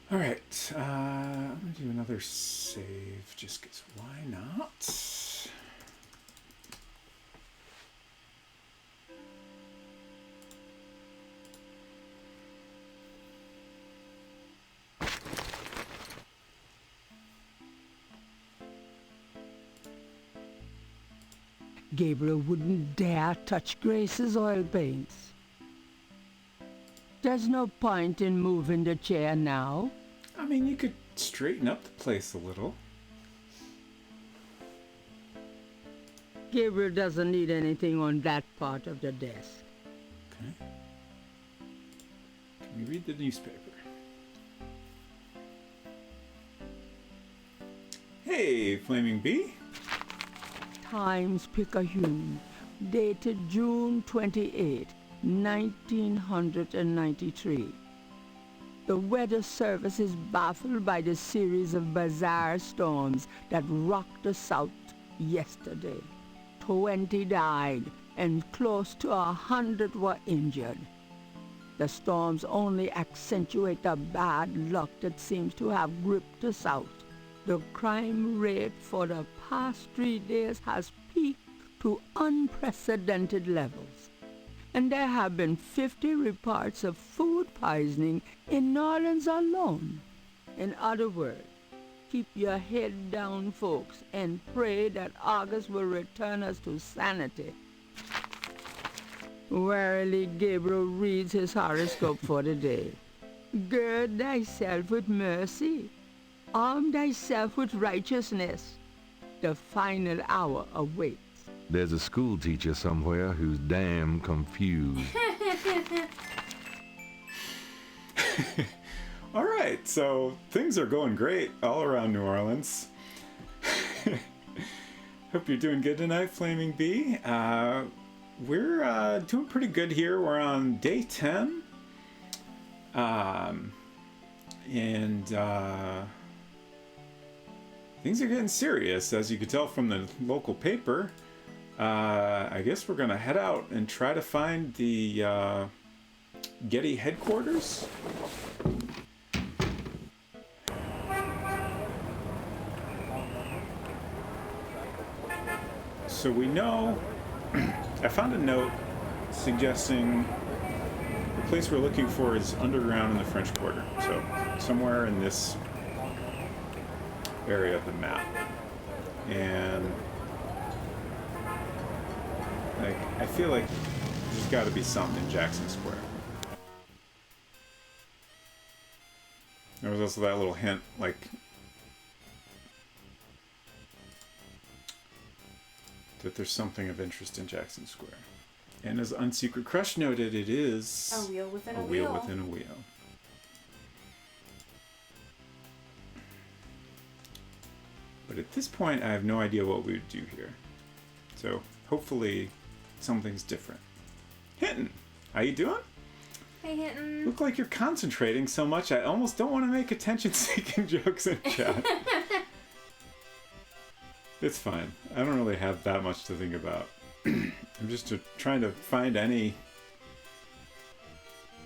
All right, I'm gonna do another save just because why not? Gabriel wouldn't dare touch Grace's oil paints. There's no point in moving the chair now. I mean, you could straighten up the place a little. Gabriel doesn't need anything on that part of the desk. Okay. Can we read the newspaper? Hey, Flaming Bee. Times-Picayune, dated June 28, 1993. The Weather Service is baffled by the series of bizarre storms that rocked the South yesterday. 20 died and close to 100 were injured. The storms only accentuate the bad luck that seems to have gripped the South. The crime rate for the past 3 days has peaked to unprecedented levels. And there have been 50 reports of food poisoning in New Orleans alone. In other words, keep your head down, folks, and pray that August will return us to sanity. Warily, Gabriel reads his horoscope for the day. Gird thyself with mercy. Arm thyself with righteousness. The final hour awaits. There's a school teacher somewhere who's damn confused. All right, so things are going great all around New Orleans. Hope you're doing good tonight, Flaming Bee. We're doing pretty good here. We're on day 10. And things are getting serious, as you could tell from the local paper. I guess we're gonna head out and try to find the Getty headquarters. So we know, I found a note suggesting the place we're looking for is underground in the French Quarter. So somewhere in this area of the map. And like, I feel like there's got to be something in Jackson Square. There was also that little hint, like, that there's something of interest in Jackson Square. And as Unsecret Crush noted, it is A wheel within a wheel wheel. within a wheel. But at this point, I have no idea what we would do here. So hopefully something's different. Hinton, how you doing? Hey, Hinton. Look like you're concentrating so much, I almost don't want to make attention-seeking jokes in chat. It's fine. I don't really have that much to think about. I'm just trying to find any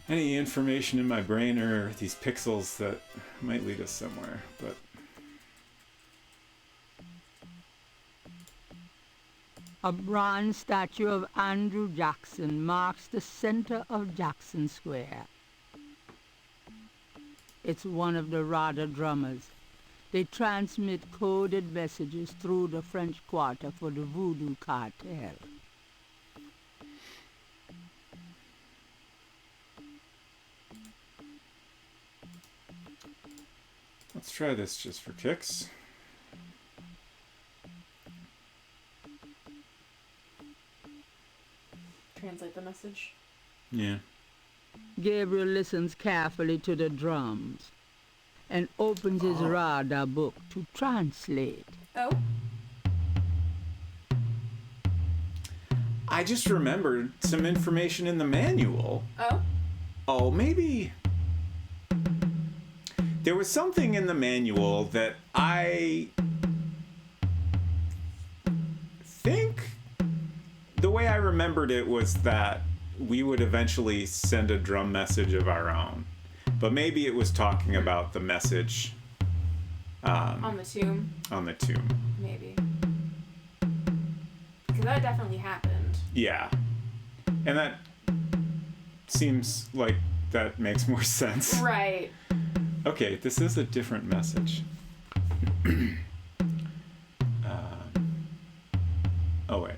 information in my brain or these pixels that might lead us somewhere, but A bronze statue of Andrew Jackson marks the center of Jackson Square. It's one of the Rada drummers. They transmit coded messages through the French Quarter for the Voodoo Cartel. let's try this just for kicks. Translate the message. Yeah. Gabriel listens carefully to the drums and opens his Rada book to translate. Oh? I just remembered some information in the manual. Oh? Oh, maybe there was something in the manual that I think the way I remembered it was that we would eventually send a drum message of our own. But maybe it was talking about the message On the tomb? on the tomb. Maybe. Because that definitely happened. Yeah. And that seems like that makes more sense. Right. Okay, this is a different message. Oh, wait.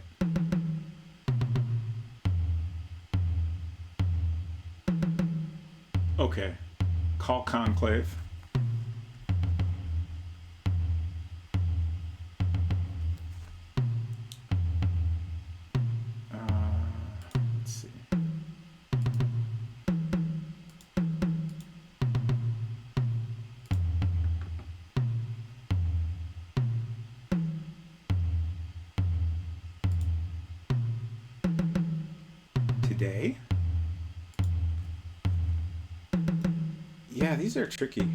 Okay. Call Conclave. Let's see. today. Yeah, these are tricky.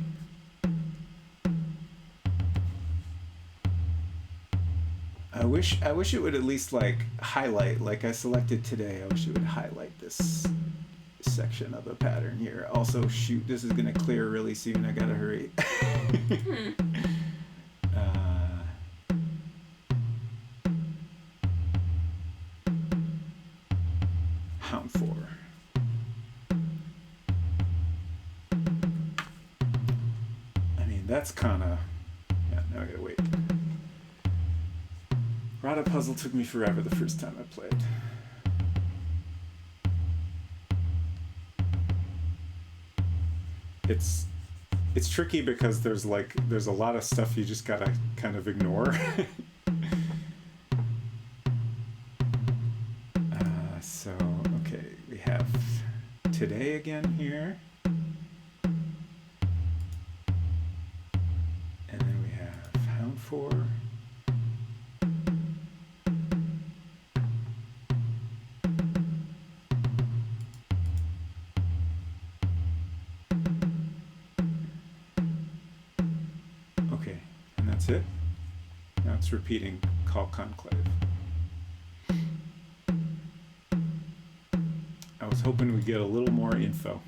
I wish it would at least like highlight, like I selected today, I wish it would highlight this section of the pattern here. Also, shoot, this is gonna clear really soon. I gotta hurry. Hound 4. I mean, that's kind of... Yeah, now I gotta wait. Rada Puzzle took me forever the first time I played. It's tricky because there's a lot of stuff you just gotta kind of ignore. So okay, we have today again here, and then we have Hound 4. Okay, and that's it. Now it's repeating Call Conclave. I was hoping we'd get a little more info.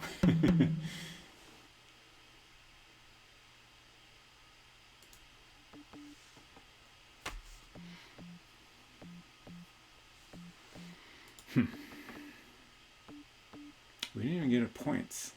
We didn't even get a points.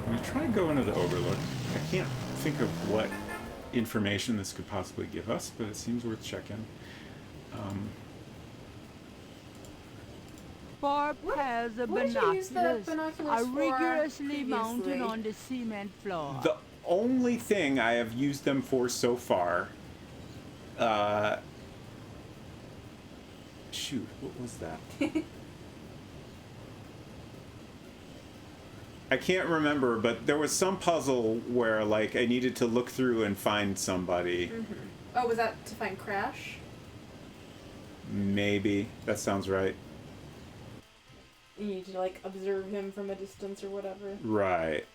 I'm gonna try and go into the Overlook. I can't think of what information this could possibly give us, but it seems worth checking. Four pairs of What did you use the binoculars binoculars are for rigorously mounted previously? on the cement floor. The only thing I have used them for so far, shoot, what was that? I can't remember, but there was some puzzle where like I needed to look through and find somebody. Mm-hmm. Oh, was that to find Crash? Maybe. That sounds right. You need to like observe him from a distance or whatever. Right.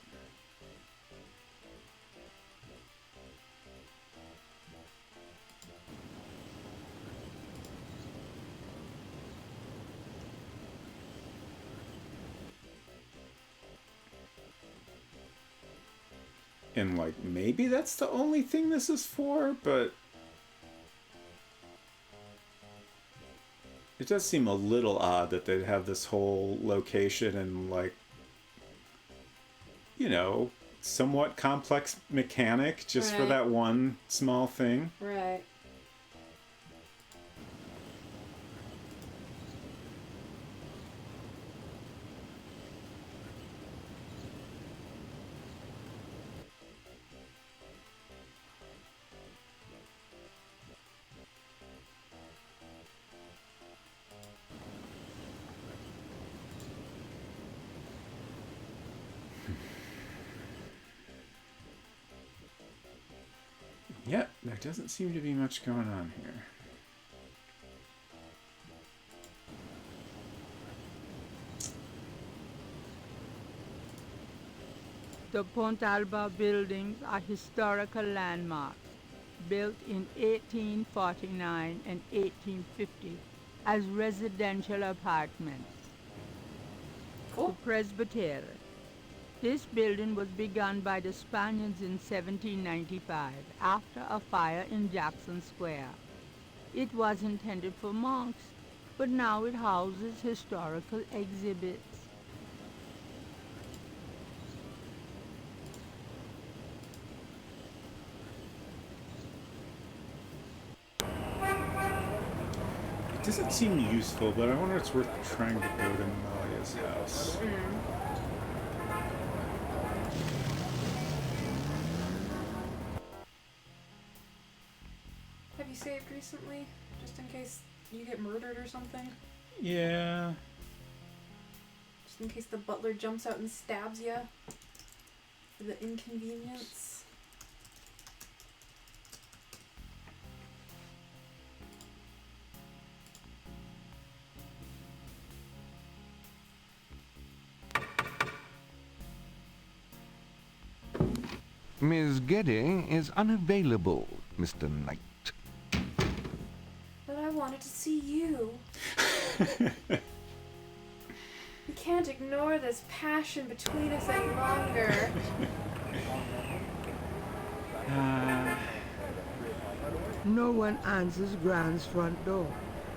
And like maybe that's the only thing this is for, but it does seem a little odd that they'd have this whole location and like, you know, somewhat complex mechanic just for Right. that one small thing. Right. Yep, there doesn't seem to be much going on here. The Pontalba buildings are historical landmarks built in 1849 and 1850 as residential apartments. Cool. The Presbytery. This building was begun by the Spaniards in 1795 after a fire in Jackson Square. It was intended for monks, but now it houses historical exhibits. doesn't seem useful, but I wonder if it's worth trying to go to Malia's house. Have you saved recently? Just in case you get murdered or something? Yeah. Just in case the butler jumps out and stabs you? For the inconvenience? Miss Getty is unavailable, Mr. Knight. But I wanted to see you. We can't ignore this passion between us any longer. No one answers Gran's front door,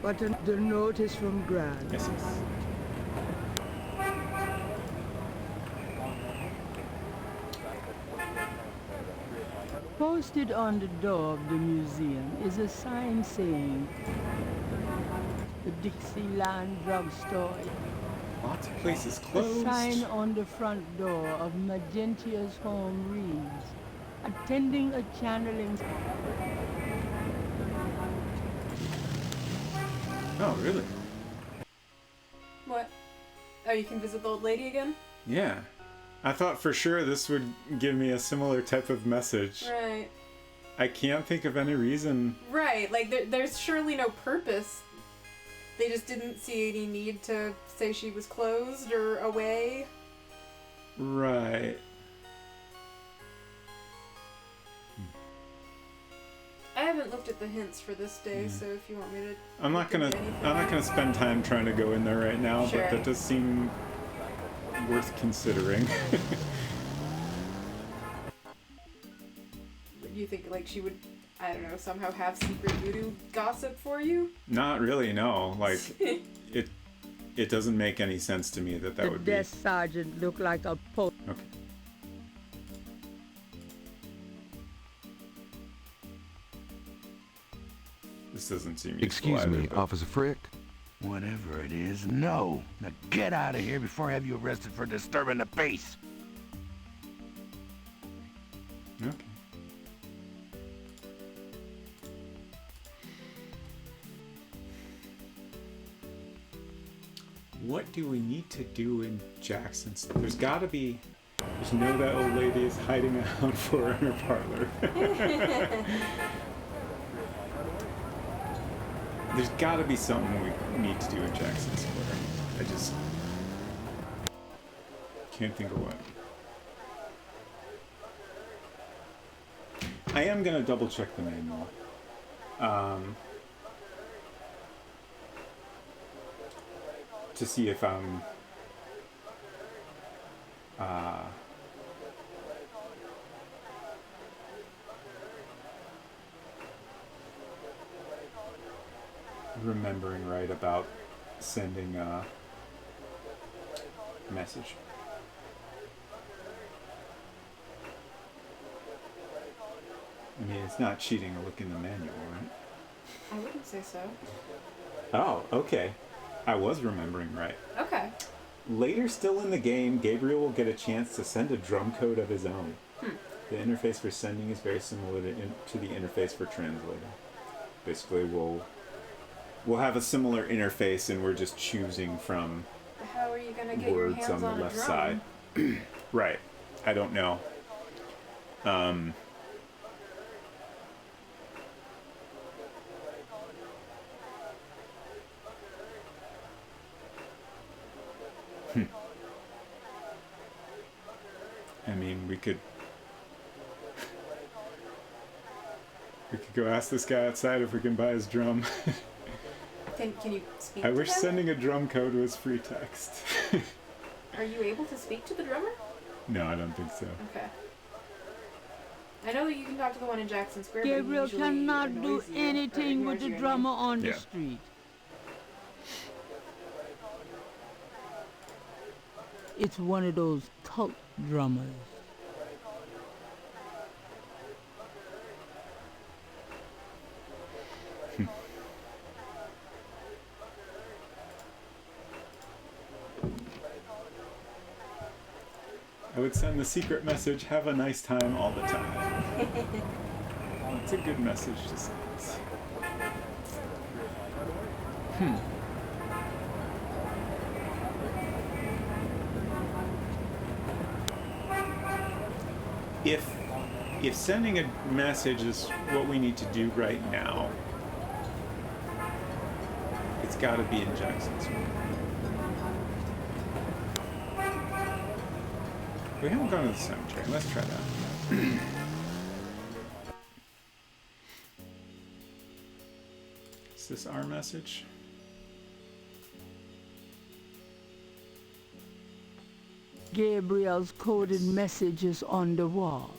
but the note is from Gran. Yes, yes. Posted on the door of the museum is a sign saying, "The Dixieland Drugstore." Lots of places A closed. sign on the front door of Magentia's home reads, "Attending a channeling." Oh, really? What? Oh, you can visit the old lady again? Yeah. I thought for sure this would give me a similar type of message. Right. I can't think of any reason. Right, like there's surely no purpose. They just didn't see any need to say she was closed or away. Right. I haven't looked at the hints for this day, so if you want me to I'm not gonna spend time trying to go in there right now, Sure. but that does seem worth considering. Do you think like she would, I don't know, somehow have secret voodoo gossip for you? Not really, no. Like it doesn't make any sense to me that The would be. desk sergeant looked like a post. Okay. This doesn't seem useful Excuse either, me, but- Officer Frick. Whatever it is, no. Now get out of here before I have you arrested for disturbing the peace. Okay. What do we need to do in Jackson? There's gotta be. Just know that old lady is hiding out for her in her parlor. There's gotta be something we need to do in Jackson Square. I just can't think of what. I am gonna double check the manual. To see if I'm remembering right about sending a message. I mean, it's not cheating to look in the manual, right? I wouldn't say so. Oh, okay. I was remembering right. Okay. Later, still in the game, Gabriel will get a chance to send a drum code of his own. The interface for sending is very similar to the interface for translating. Basically, we'll have a similar interface, and we're just choosing from How are you gonna get your words hands on the on a left drum? side. Right. I don't know. I mean, we could go ask this guy outside if we can buy his drum. Can you speak I to wish him? sending a drum code was free text. Are you able to speak to the drummer? No, I don't think so. Okay. I know that you can talk to the one in Jackson Square, but he Gabriel usually cannot do annoys you or anything with ignores the you drummer on the Yeah. street. It's one of those cult drummers. I would send the secret message, have a nice time all the time. It's a good message to send. If sending a message is what we need to do right now, it's got to be in Jackson's room. We haven't gone to the cemetery. Let's try that. Is this our message? Gabriel's coded messages on the wall.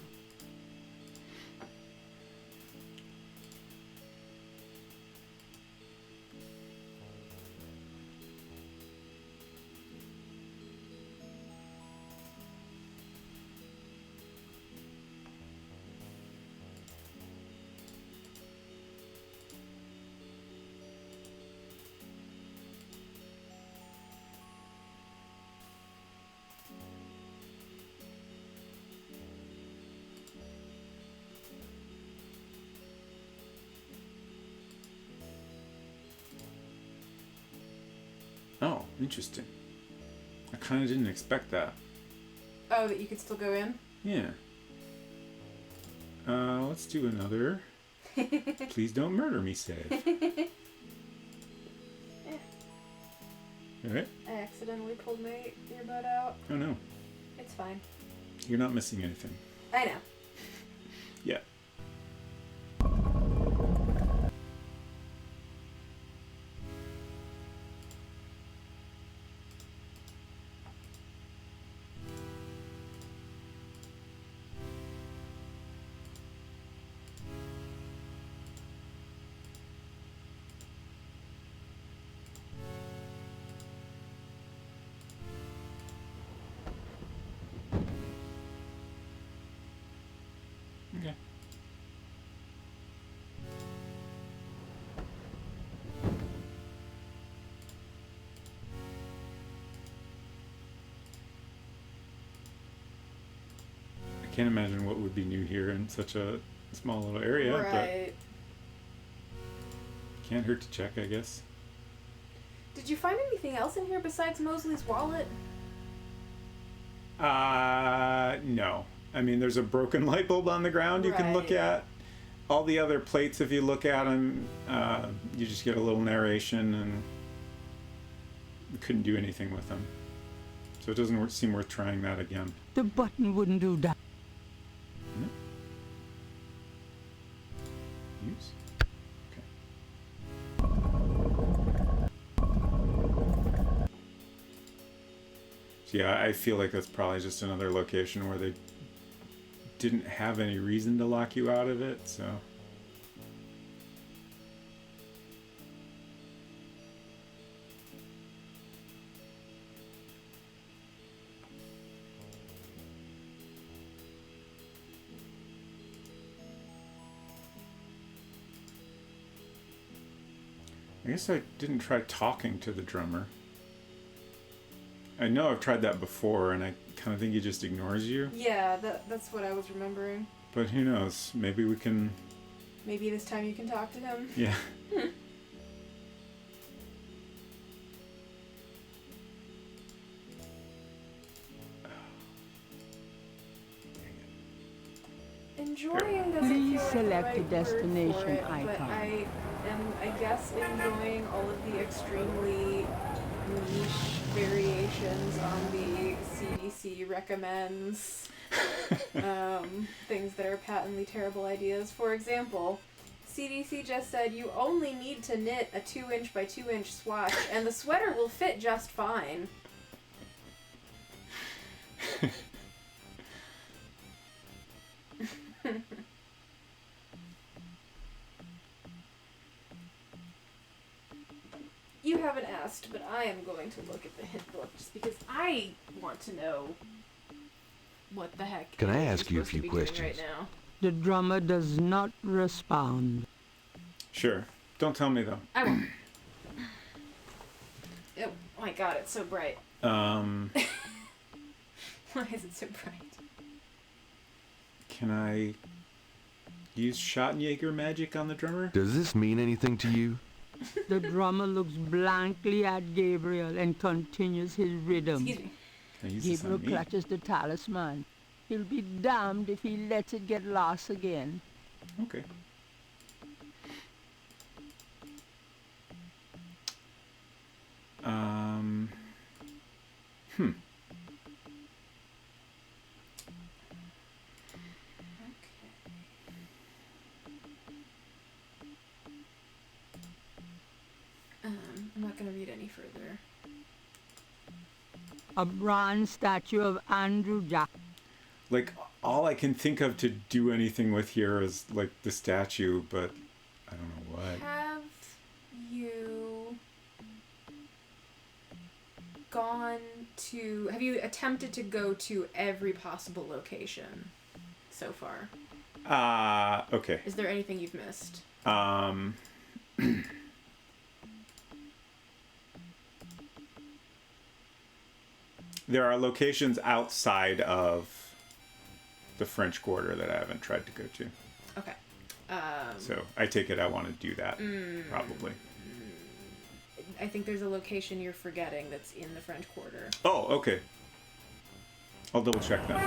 Oh, interesting. I kind of didn't expect that. Oh, that you could still go in? Yeah. Let's do another. Please don't murder me save. Alright. I accidentally pulled my earbud out. Oh no. It's fine. You're not missing anything. I know. Yeah. Okay. I can't imagine what would be new here in such a small little area, Right. but can't hurt to check, I guess. Did you find anything else in here besides Mosley's wallet? No. I mean, there's a broken light bulb on the ground you can look Right. at. All the other plates, if you look at them, you just get a little narration, and you couldn't do anything with them. So it doesn't seem worth trying that again. The button wouldn't do that. No? Use? Okay. So yeah, I feel like that's probably just another location where they didn't have any reason to lock you out of it, so. I guess I didn't try talking to the drummer. I know I've tried that before, and I kind of think he just ignores you. Yeah, that's what I was remembering. But who knows? Maybe we can... Maybe this time you can talk to him. Yeah. Enjoying doesn't Please feel like select the a right destination word for it, but icon. I am, I guess, enjoying all of the extremely niche variations on the CDC recommends things that are patently terrible ideas. For example, CDC just said you only need to knit a 2-inch by 2-inch swatch and the sweater will fit just fine. You haven't asked, but I am going to look at the hint book just because I want to know what the heck. Can I it is ask you a you're supposed few to be doing questions? right now. The drummer does not respond. Sure. Don't tell me, though. I won't. Oh my god, it's so bright. Why is it so bright? Can I use Schottenjäger magic on the drummer? Does this mean anything to you? The drummer looks blankly at Gabriel and continues his rhythm. Excuse me. Can I use this Gabriel on me? clutches the talisman. He'll be damned if he lets it get lost again. Okay. Hmm. I'm not going to read any further. A bronze statue of Andrew Jack. Like, all I can think of to do anything with here is, like, the statue, but I don't know what. Have you attempted to go to every possible location so far? Okay. Is there anything you've missed? There are locations outside of the French Quarter that I haven't tried to go to. Okay. So I take it I want to do that, probably. I think there's a location you're forgetting that's in the French Quarter. Oh, okay. I'll double check that.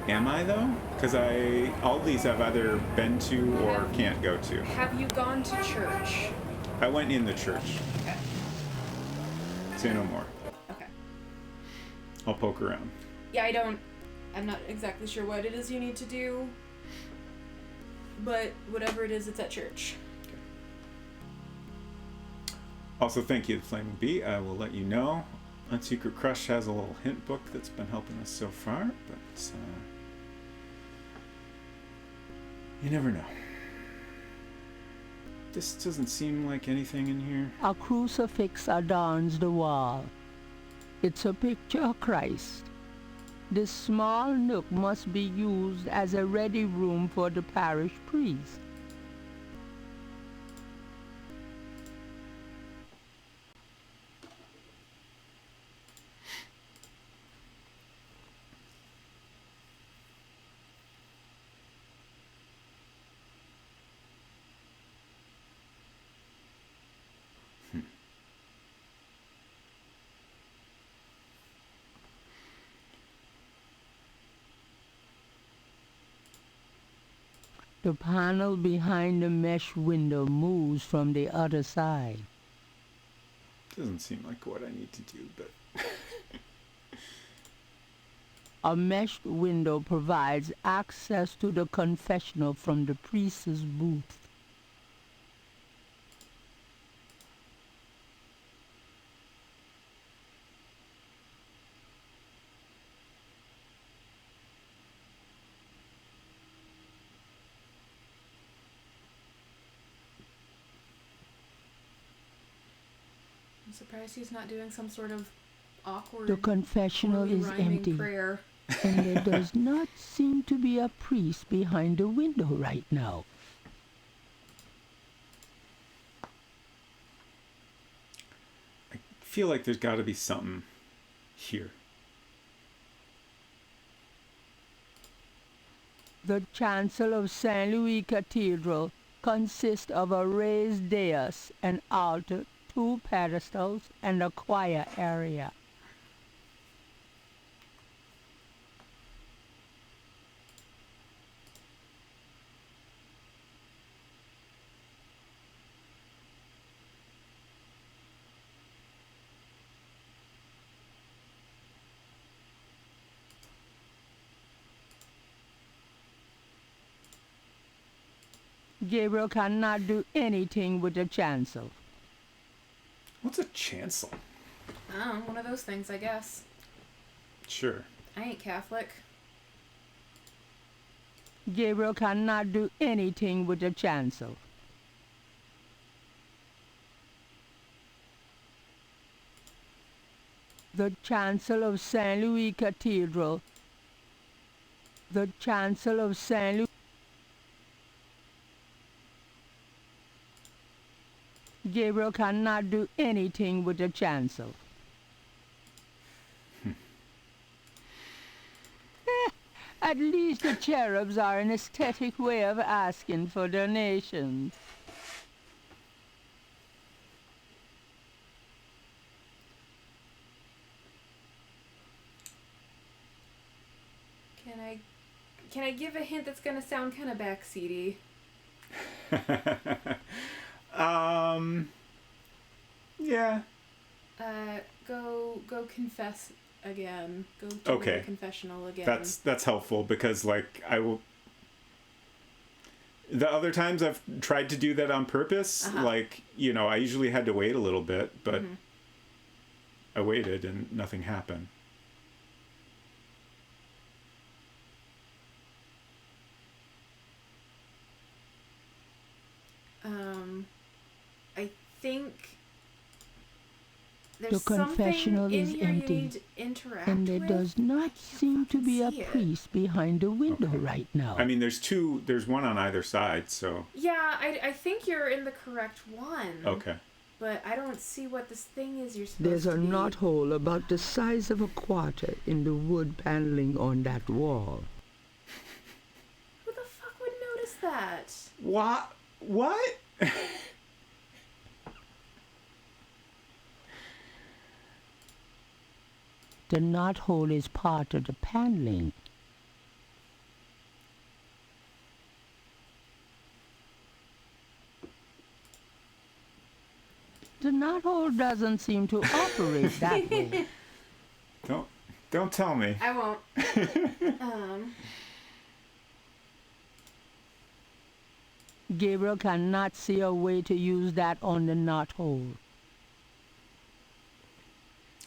Am I though? Because all these I've either been to or can't go to. Have you gone to church? I went in the church. Okay. Say no more. Okay. I'll poke around. Yeah, I'm not exactly sure what it is you need to do, but whatever it is, it's at church. Also, thank you to Flaming Bee. I will let you know. Unsecret Crush has a little hint book that's been helping us so far, but you never know. This doesn't seem like anything in here. A crucifix adorns the wall. It's a picture of Christ. This small nook must be used as a ready room for the parish priest. The panel behind the mesh window moves from the other side. Doesn't seem like what I need to do, but... A meshed window provides access to the confessional from the priest's booth. I'm surprised he's not doing some sort of awkward, The confessional poorly is rhyming empty, prayer. and there does not seem to be a priest behind the window right now. I feel like there's got to be something here. The chancel of St. Louis Cathedral consists of a raised dais, an altar, 2 pedestals, and a choir area. Gabriel cannot do anything with the chancel. What's a chancel? Oh, one of those things, I guess. Sure. I ain't Catholic. Gabriel cannot do anything with the chancel. The chancel of St. Louis Cathedral. The chancel of St. Louis. Gabriel cannot do anything with the chancel. At least the cherubs are an aesthetic way of asking for donations. Can I give a hint that's gonna sound kind of backseaty? Yeah. Go confess again. Go to Okay. the confessional again. That's helpful because like I will. The other times I've tried to do that on purpose, like I usually had to wait a little bit, but I waited and nothing happened. I think The there's confessional something is in here empty, you need to interact and there with. does not seem to be a see it. priest behind the window right now. I mean, there's one on either side, so. Yeah, I think you're in the correct one. Okay. But I don't see what this thing is you're supposed There's to a be. knothole about the size of a quarter in the wood paneling on that wall. Who the fuck would notice that? What? What? The knothole is part of the paneling. The knothole doesn't seem to operate that way. Don't tell me. I won't. Gabriel cannot see a way to use that on the knothole.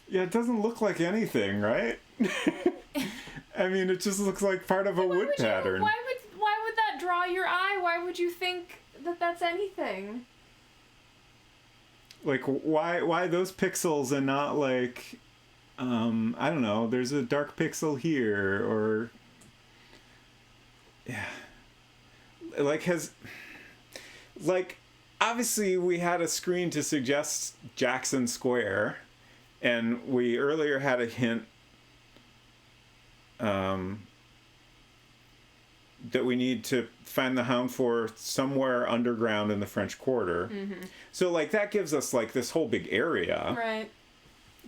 Yeah, it doesn't look like anything, right? I mean, it just looks like part of a wood pattern. Why would that draw your eye? Why would you think that that's anything? Like, why those pixels and not like, I don't know, there's a dark pixel here, or... Yeah. Like, obviously we had a screen to suggest Jackson Square, and we earlier had a hint that we need to find the Hound for somewhere underground in the French Quarter. Mm-hmm. So, like, that gives us, like, this whole big area. Right.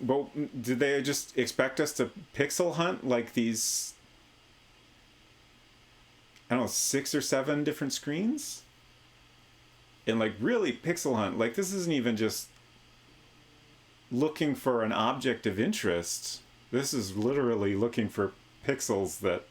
But did they just expect us to pixel hunt, like, these, I don't know, 6 or 7 different screens? And, like, really pixel hunt. Like, this isn't even just looking for an object of interest. This is literally looking for pixels that...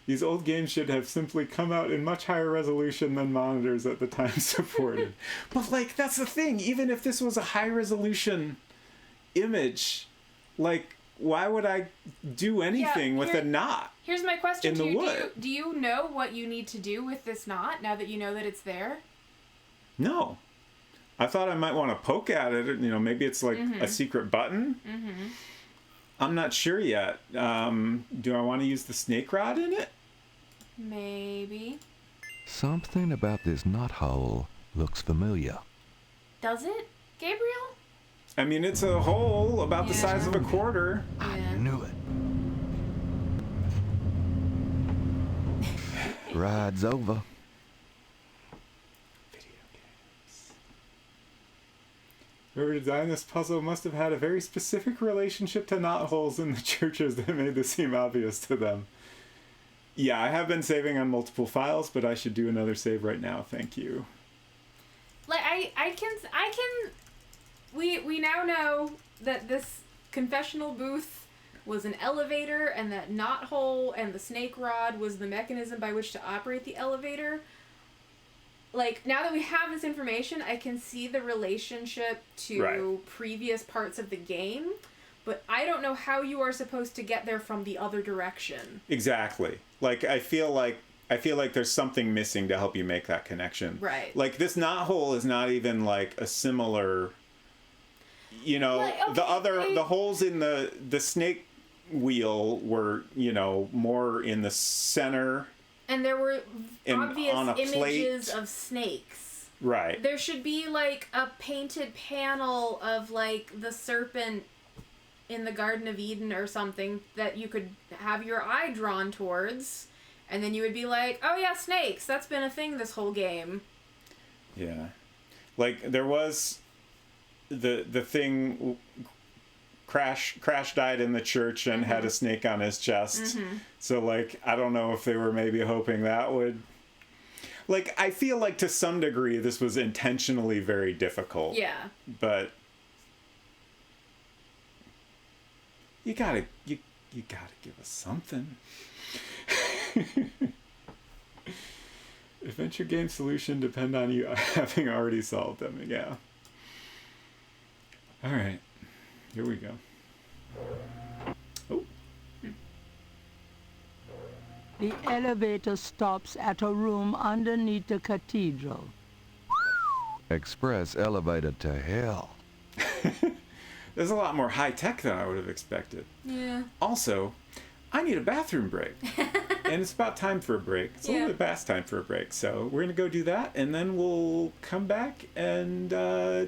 These old games should have simply come out in much higher resolution than monitors at the time supported. But, like, that's the thing. Even if this was a high-resolution image, like, why would I do anything with a knot? Here's my question in to the you. wood? Do you know what you need to do with this knot now that you know that it's there? No. I thought I might want to poke at it. Maybe it's like a secret button. Mm-hmm. I'm not sure yet. Do I want to use the snake rod in it? Maybe. Something about this knothole looks familiar. Does it, Gabriel? I mean, it's a hole about the size of a quarter. I knew it. Ride's over. Whoever designed this puzzle must have had a very specific relationship to knotholes in the churches that made this seem obvious to them. Yeah, I have been saving on multiple files, but I should do another save right now. Thank you. Like I can. We now know that this confessional booth was an elevator, and that knothole and the snake rod was the mechanism by which to operate the elevator. Like, now that we have this information, I can see the relationship to previous parts of the game, but I don't know how you are supposed to get there from the other direction. Exactly. Like, I feel like there's something missing to help you make that connection. Right. Like, this knothole is not even like a similar, the holes in the snake wheel were, more in the center And there were obvious on a images plate. of snakes. Right. There should be, like, a painted panel of, like, the serpent in the Garden of Eden or something that you could have your eye drawn towards. And then you would be like, oh yeah, snakes. That's been a thing this whole game. Yeah. Like, there was the thing... Crash died in the church and had a snake on his chest. So, like, I don't know if they were maybe hoping that would... Like, I feel like to some degree this was intentionally very difficult. Yeah. But... You gotta give us something. Adventure game solution depend on you having already solved them. Yeah. All right. Here we go. Oh. The elevator stops at a room underneath the cathedral. Express elevator to hell. There's a lot more high tech than I would have expected. Yeah. Also, I need a bathroom break. And it's about time for a break. It's a little bit past time for a break. So we're going to go do that, and then we'll come back and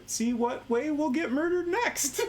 see what way we'll get murdered next.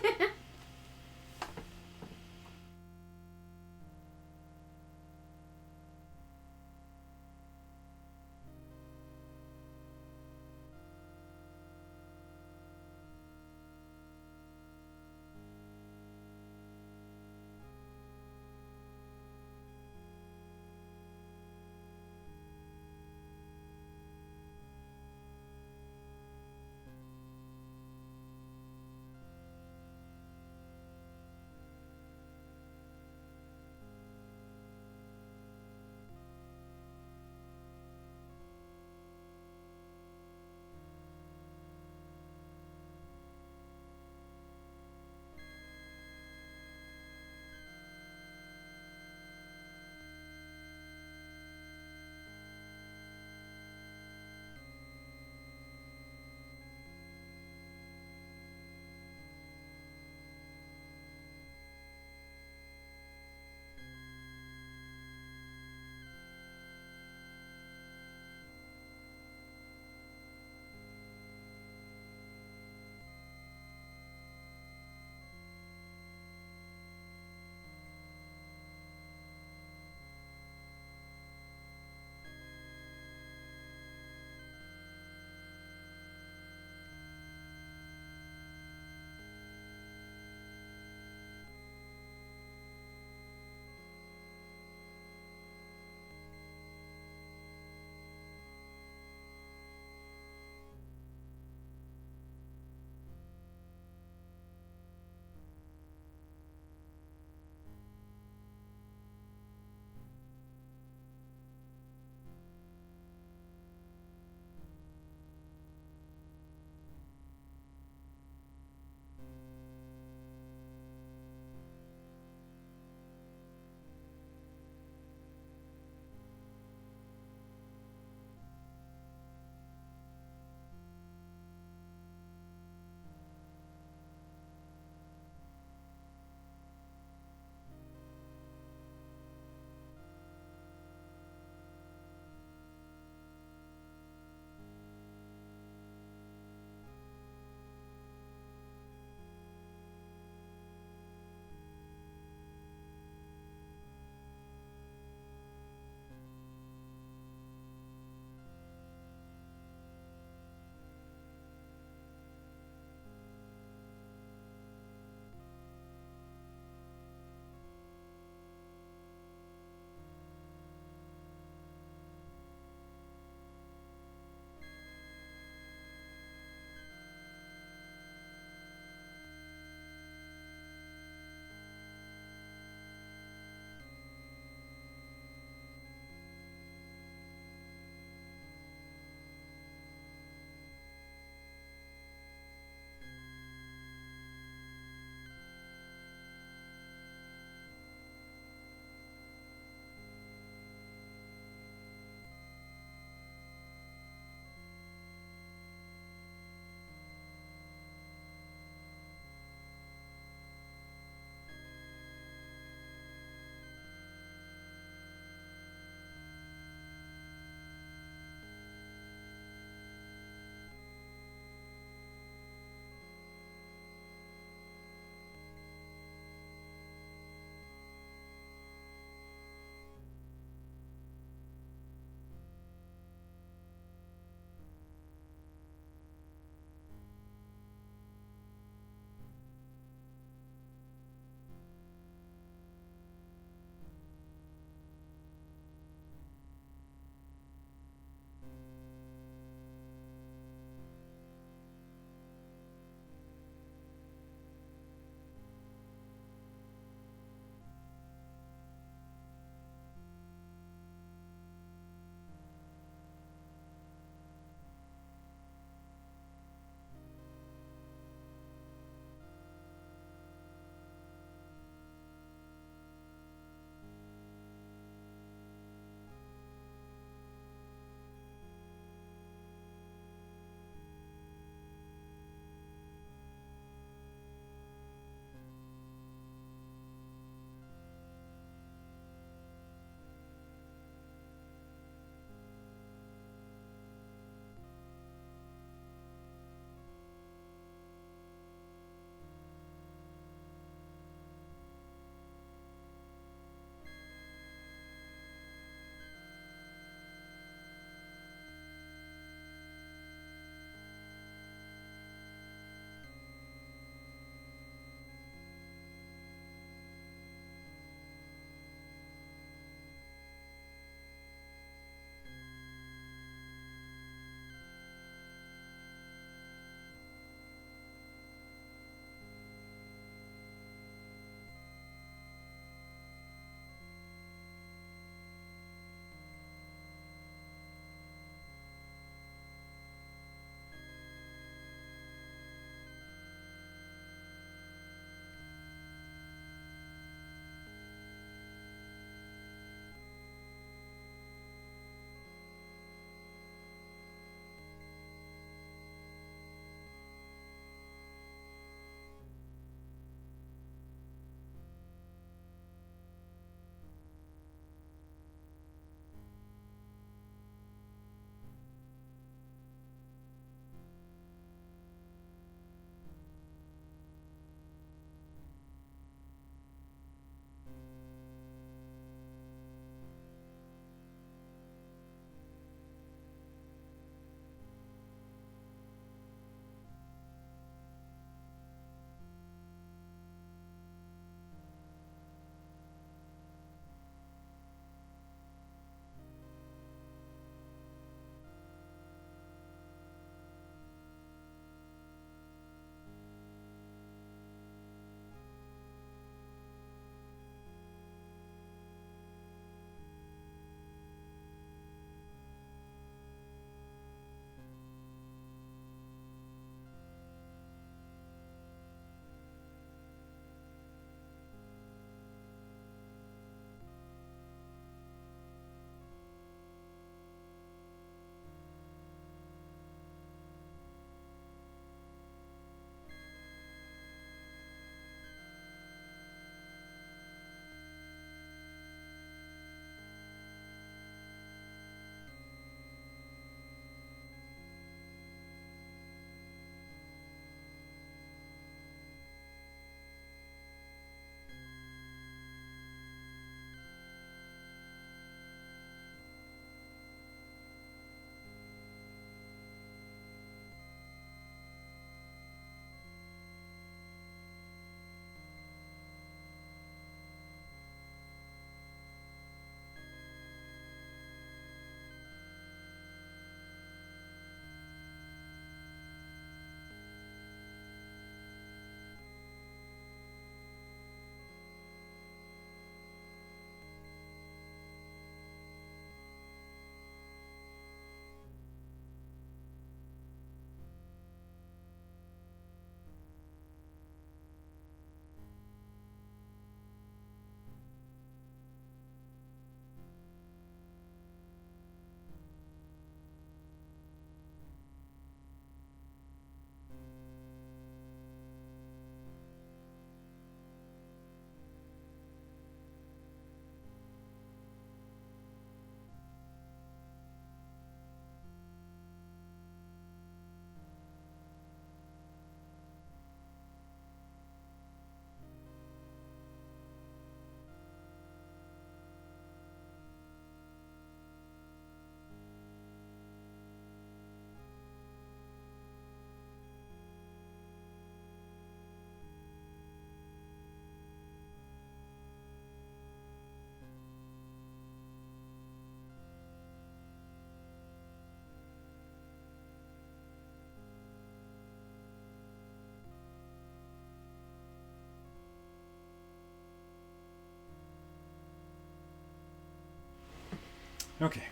Okay.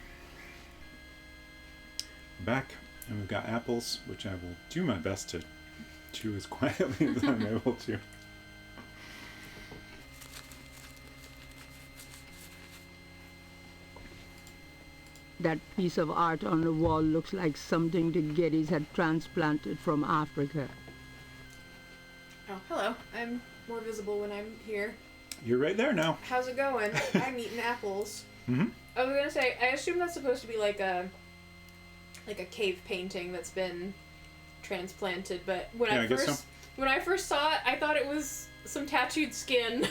Back, and we've got apples, which I will do my best to chew as quietly as I'm able to. That piece of art on the wall looks like something the Gettys had transplanted from Africa. Oh, hello. I'm more visible when I'm here. You're right there now. How's it going? I'm eating apples. Mm-hmm. I was gonna say, I assume that's supposed to be like a cave painting that's been transplanted, but when Yeah, I guess so. when I first saw it, I thought it was some tattooed skin.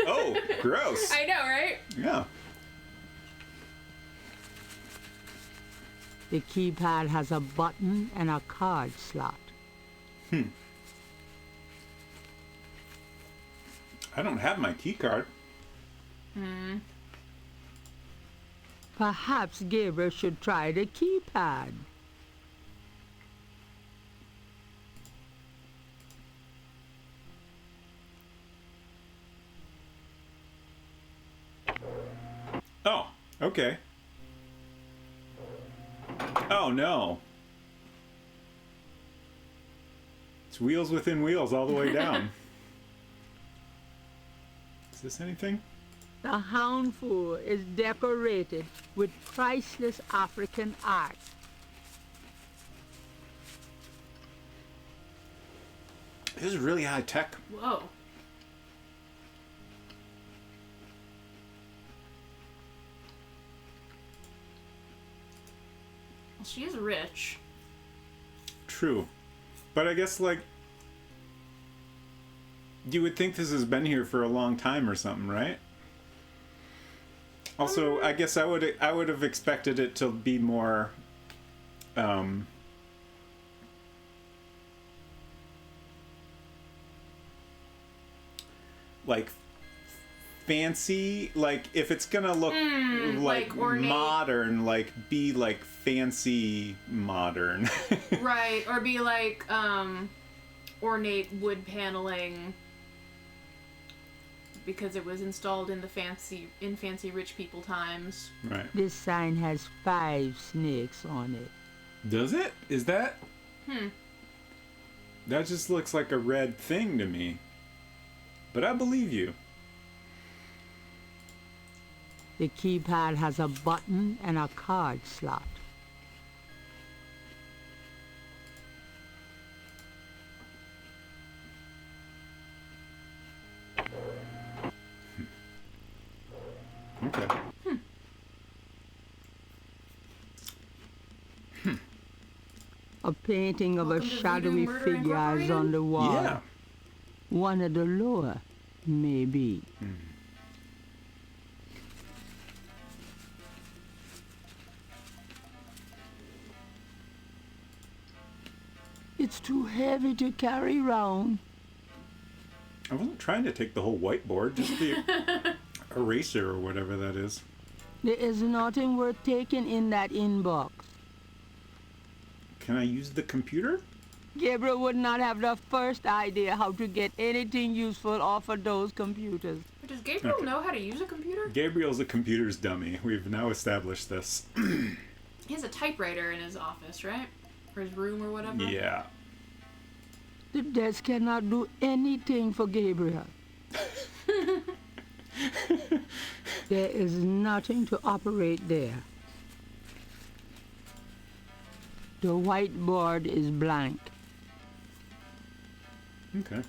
Oh, gross. I know, right? Yeah. The keypad has a button and a card slot. I don't have my key card. Perhaps Gabriel should try the keypad. Oh, okay. Oh no. It's wheels within wheels all the way down. Is this anything? The houndful is decorated with priceless African art. This is really high tech. Whoa. Well, she is rich. True. But I guess, like, you would think this has been here for a long time or something, right? Also, I guess I would have expected it to be more like fancy, like if it's gonna look like ornate. modern, like be like fancy modern. Right, or be like ornate wood paneling because it was installed in the fancy rich people times. Right. This sign has 5 snakes on it. Does it? Is that? That just looks like a red thing to me. But I believe you. The keypad has a button and a card slot. Okay. A painting of Welcome a to shadowy Voodoo Murder figure is Incorporated? on the wall. Yeah. One of the lower, maybe. It's too heavy to carry round. I wasn't trying to take the whole whiteboard, just the eraser or whatever that is. There is nothing worth taking in that inbox. Can I use the computer? Gabriel would not have the first idea how to get anything useful off of those computers. But does Gabriel know how to use a computer? Gabriel's a computer's dummy. We've now established this. He has a typewriter in his office, right? Or his room or whatever? Yeah. The desk cannot do anything for Gabriel. There is nothing to operate there. The whiteboard is blank. Okay.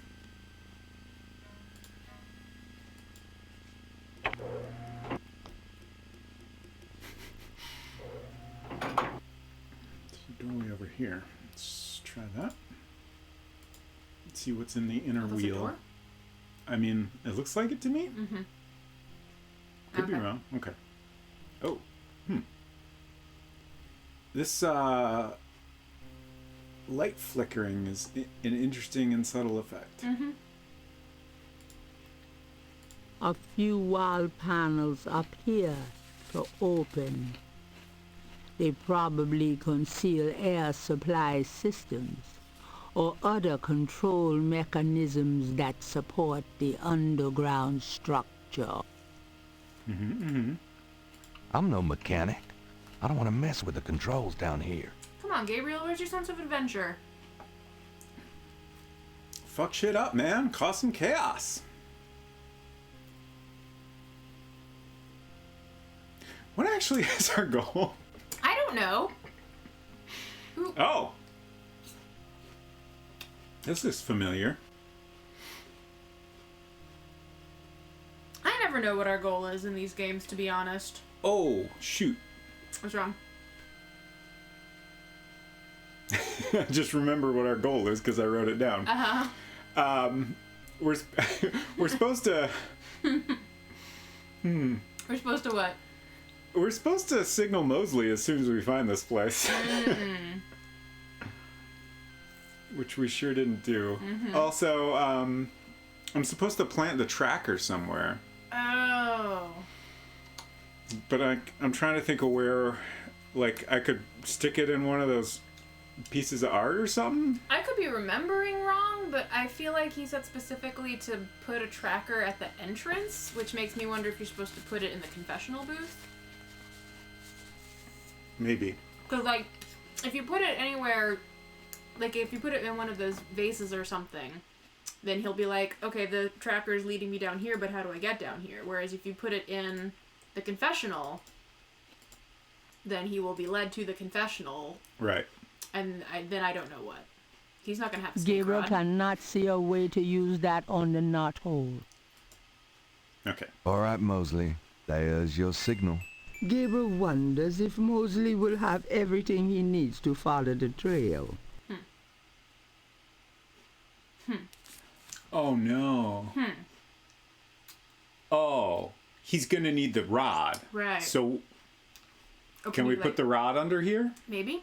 Doorway over here. Let's try that. Let's see what's in the inner That's a wheel. door? I mean, it looks like it to me. Mm-hmm. Could be Okay. wrong. Okay. Oh. This light flickering is an interesting and subtle effect. Mm-hmm. A few wall panels up here to open. They probably conceal air supply systems or other control mechanisms that support the underground structure. I'm no mechanic. I don't want to mess with the controls down here. Come on, Gabriel, where's your sense of adventure? Fuck shit up, man. Cause some chaos. What actually is our goal? I don't know. Oh. This is familiar. I never know what our goal is in these games, to be honest. Oh, shoot. What's wrong? I just remember what our goal is because I wrote it down. Uh-huh. We're supposed to... We're supposed to what? We're supposed to signal Mosley as soon as we find this place. Which we sure didn't do. Also, I'm supposed to plant the tracker somewhere. Oh. But I'm trying to think of where, like, I could stick it in one of those pieces of art or something? I could be remembering wrong, but I feel like he said specifically to put a tracker at the entrance, which makes me wonder if you're supposed to put it in the confessional booth. Maybe. Because, like, if you put it anywhere, like, if you put it in one of those vases or something, then he'll be like, okay, the tracker is leading me down here, but how do I get down here? Whereas if you put it in the confessional, then he will be led to the confessional. Right. And then I don't know what. He's not going to have a snake Gabriel rod. cannot see a way to use that on the knot hole. Okay. All right, Mosley. There's your signal. Gabriel wonders if Mosley will have everything he needs to follow the trail. Oh, no. Oh, he's going to need the rod. Right. So, Oh, can we you, put like, the rod under here? Maybe?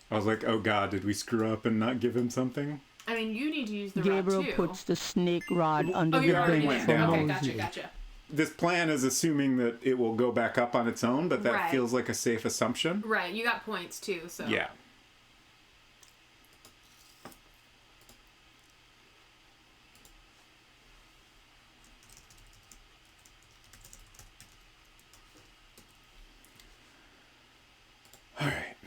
I was like, oh, God, did we screw up and not give him something? I mean, you need to use the Gabriel rod, too. puts the snake rod under Oh, the you already bench went for there. Okay, Mosley. gotcha. This plan is assuming that it will go back up on its own, but that Right. feels like a safe assumption. Right, you got points, too, so. Yeah. All right.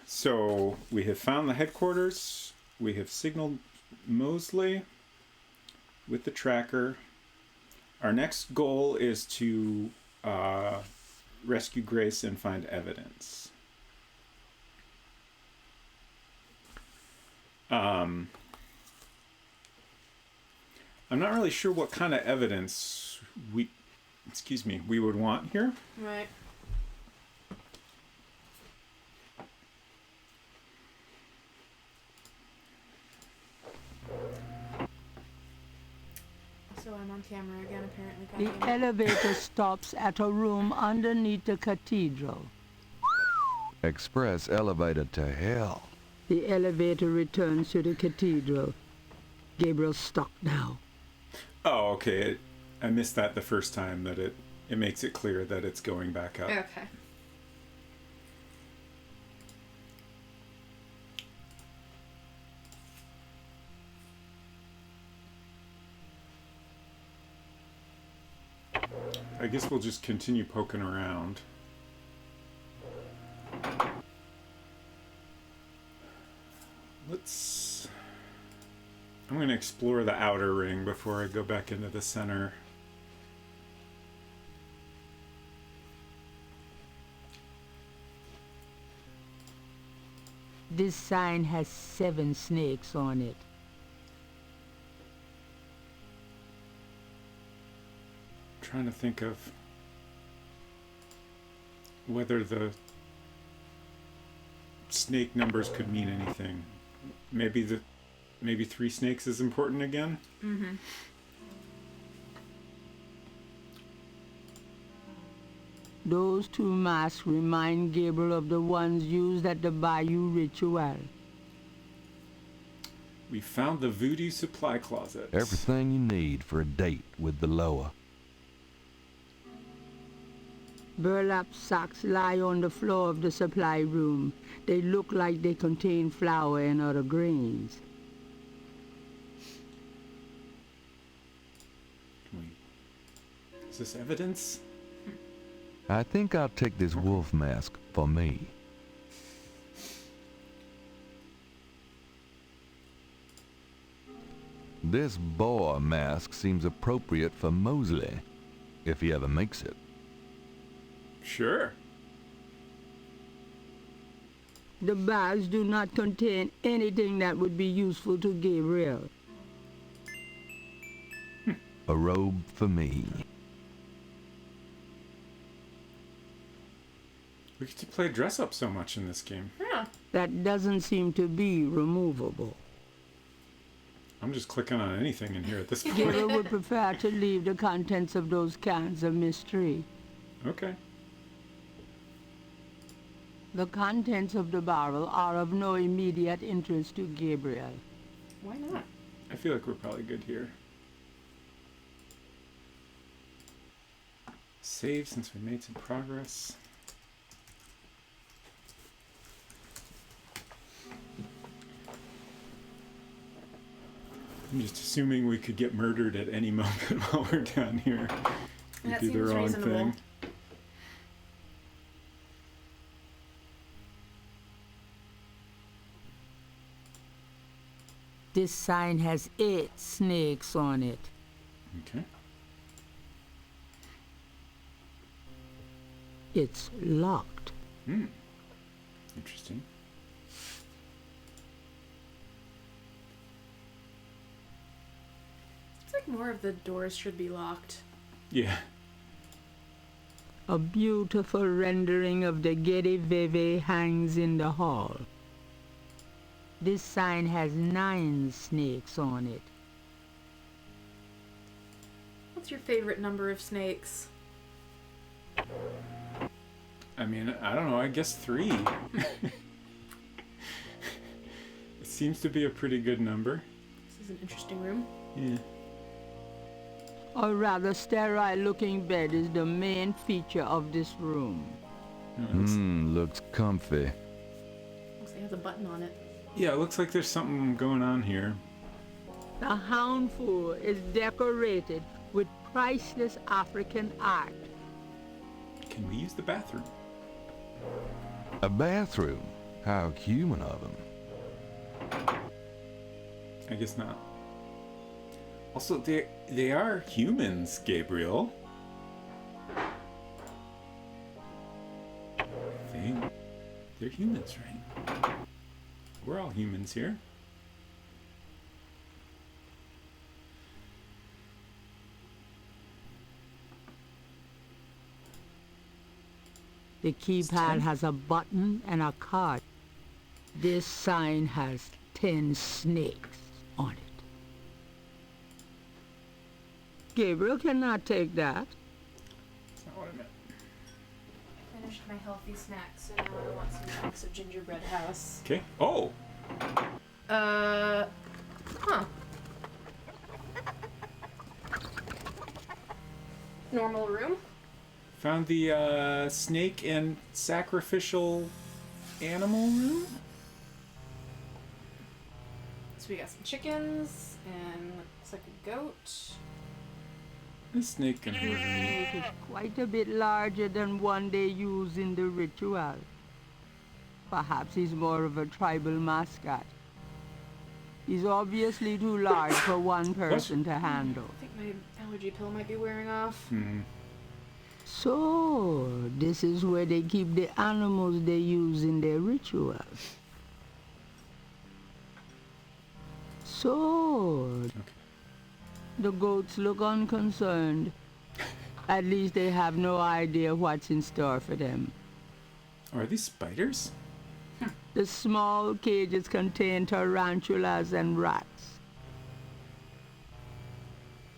So we have found the headquarters. We have signaled Mosley with the tracker. Our next goal is to rescue Grace and find evidence. I'm not really sure what kind of evidence we would want here. Right. So I'm on camera again, apparently. The goddamn it. elevator stops at a room underneath the cathedral. Express elevator to hell. The elevator returns to the cathedral. Gabriel's stuck now. Oh, okay. I missed that the first time, that it makes it clear that it's going back up. Okay. I guess we'll just continue poking around. I'm going to explore the outer ring before I go back into the center. This sign has 7 snakes on it. Trying to think of whether the snake numbers could mean anything. Maybe 3 snakes is important again. Mm-hmm. Those 2 masks remind Gabriel of the ones used at the Bayou ritual. We found the voodoo supply closet. Everything you need for a date with the Loa. Burlap sacks lie on the floor of the supply room. They look like they contain flour and other grains. Is this evidence? I think I'll take this wolf mask for me. This boar mask seems appropriate for Mosley, if he ever makes it. Sure. The bags do not contain anything that would be useful to Gabriel. A robe for me. We get to play dress up so much in this game. Yeah. That doesn't seem to be removable. I'm just clicking on anything in here at this point. Gabriel would prefer to leave the contents of those cans a mystery. Okay. The contents of the barrel are of no immediate interest to Gabriel. Why not? I feel like we're probably good here. Save since we made some progress. I'm just assuming we could get murdered at any moment while we're down here. We'd That do the seems wrong reasonable. thing. This sign has 8 snakes on it. Okay. It's locked. Interesting. It's like more of the doors should be locked. Yeah. A beautiful rendering of the Getty Veve hangs in the hall. This sign has 9 snakes on it. What's your favorite number of snakes? I mean, I don't know, I guess 3. It seems to be a pretty good number. This is an interesting room. Yeah. A rather sterile-looking bed is the main feature of this room. Looks comfy. Looks like it has a button on it. Yeah, it looks like there's something going on here. The houndful is decorated with priceless African art. Can we use the bathroom? A bathroom? How human of him. I guess not. Also, they are humans, Gabriel. They're humans, right? We're all humans here. The keypad has a button and a card. This sign has 10 snakes on it. Gabriel cannot take that. That's not what I meant. I finished my healthy snacks, so now I want some chunks of gingerbread house. Okay. Oh! Huh. Normal room? Found the snake and sacrificial animal room? So we got some chickens, and looks like a goat. This snake can hurt me. It is quite a bit larger than one they use in the ritual. Perhaps he's more of a tribal mascot. He's obviously too large for one person to handle. I think my allergy pill might be wearing off. So, this is where they keep the animals they use in their rituals. So, the goats look unconcerned. At least they have no idea what's in store for them. Are these spiders? The small cages contain tarantulas and rats.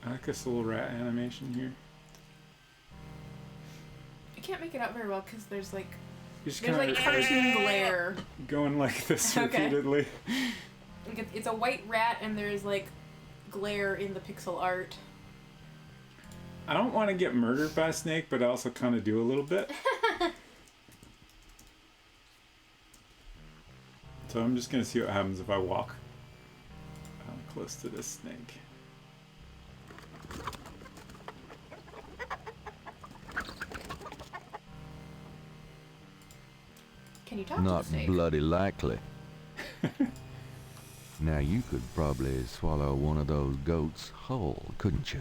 I like this little rat animation here. I can't make it out very well because there's like You just there's like cartoon glare. going like this Okay. repeatedly. Like it's a white rat and there's like glare in the pixel art. I don't want to get murdered by a snake, but I also kind of do a little bit. So I'm just going to see what happens if I walk close to this snake. Can you talk to Not the snake? bloody likely. Now you could probably swallow one of those goats whole, couldn't you?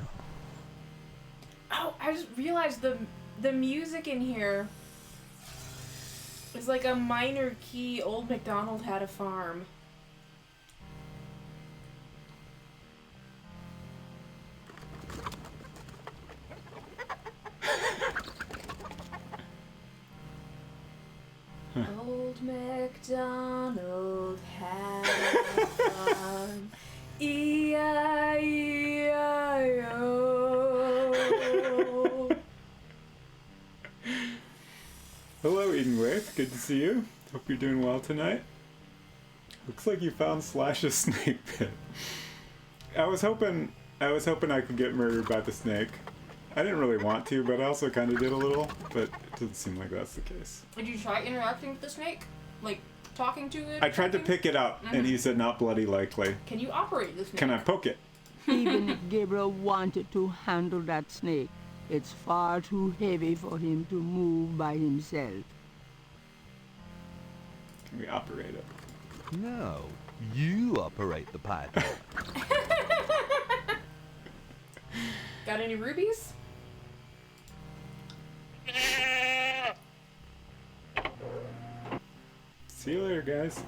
Oh, I just realized the music in here is like a minor key. Old MacDonald had a farm. Old MacDonald had a farm. E-I-E-I-O. Hello, Edenwith. Good to see you. Hope you're doing well tonight. Looks like you found Slash's snake pit. I was hoping I could get murdered by the snake. I didn't really want to, but I also kind of did a little. But it doesn't seem like that's the case. Did you try interacting with the snake? Like, talking to it? I tried to pick it up, and he said not bloody likely. Can you operate the snake? Can I poke it? Even if Gabriel wanted to handle that snake, it's far too heavy for him to move by himself. Can we operate it? No, you operate the python. Got any rubies? See you later, guys.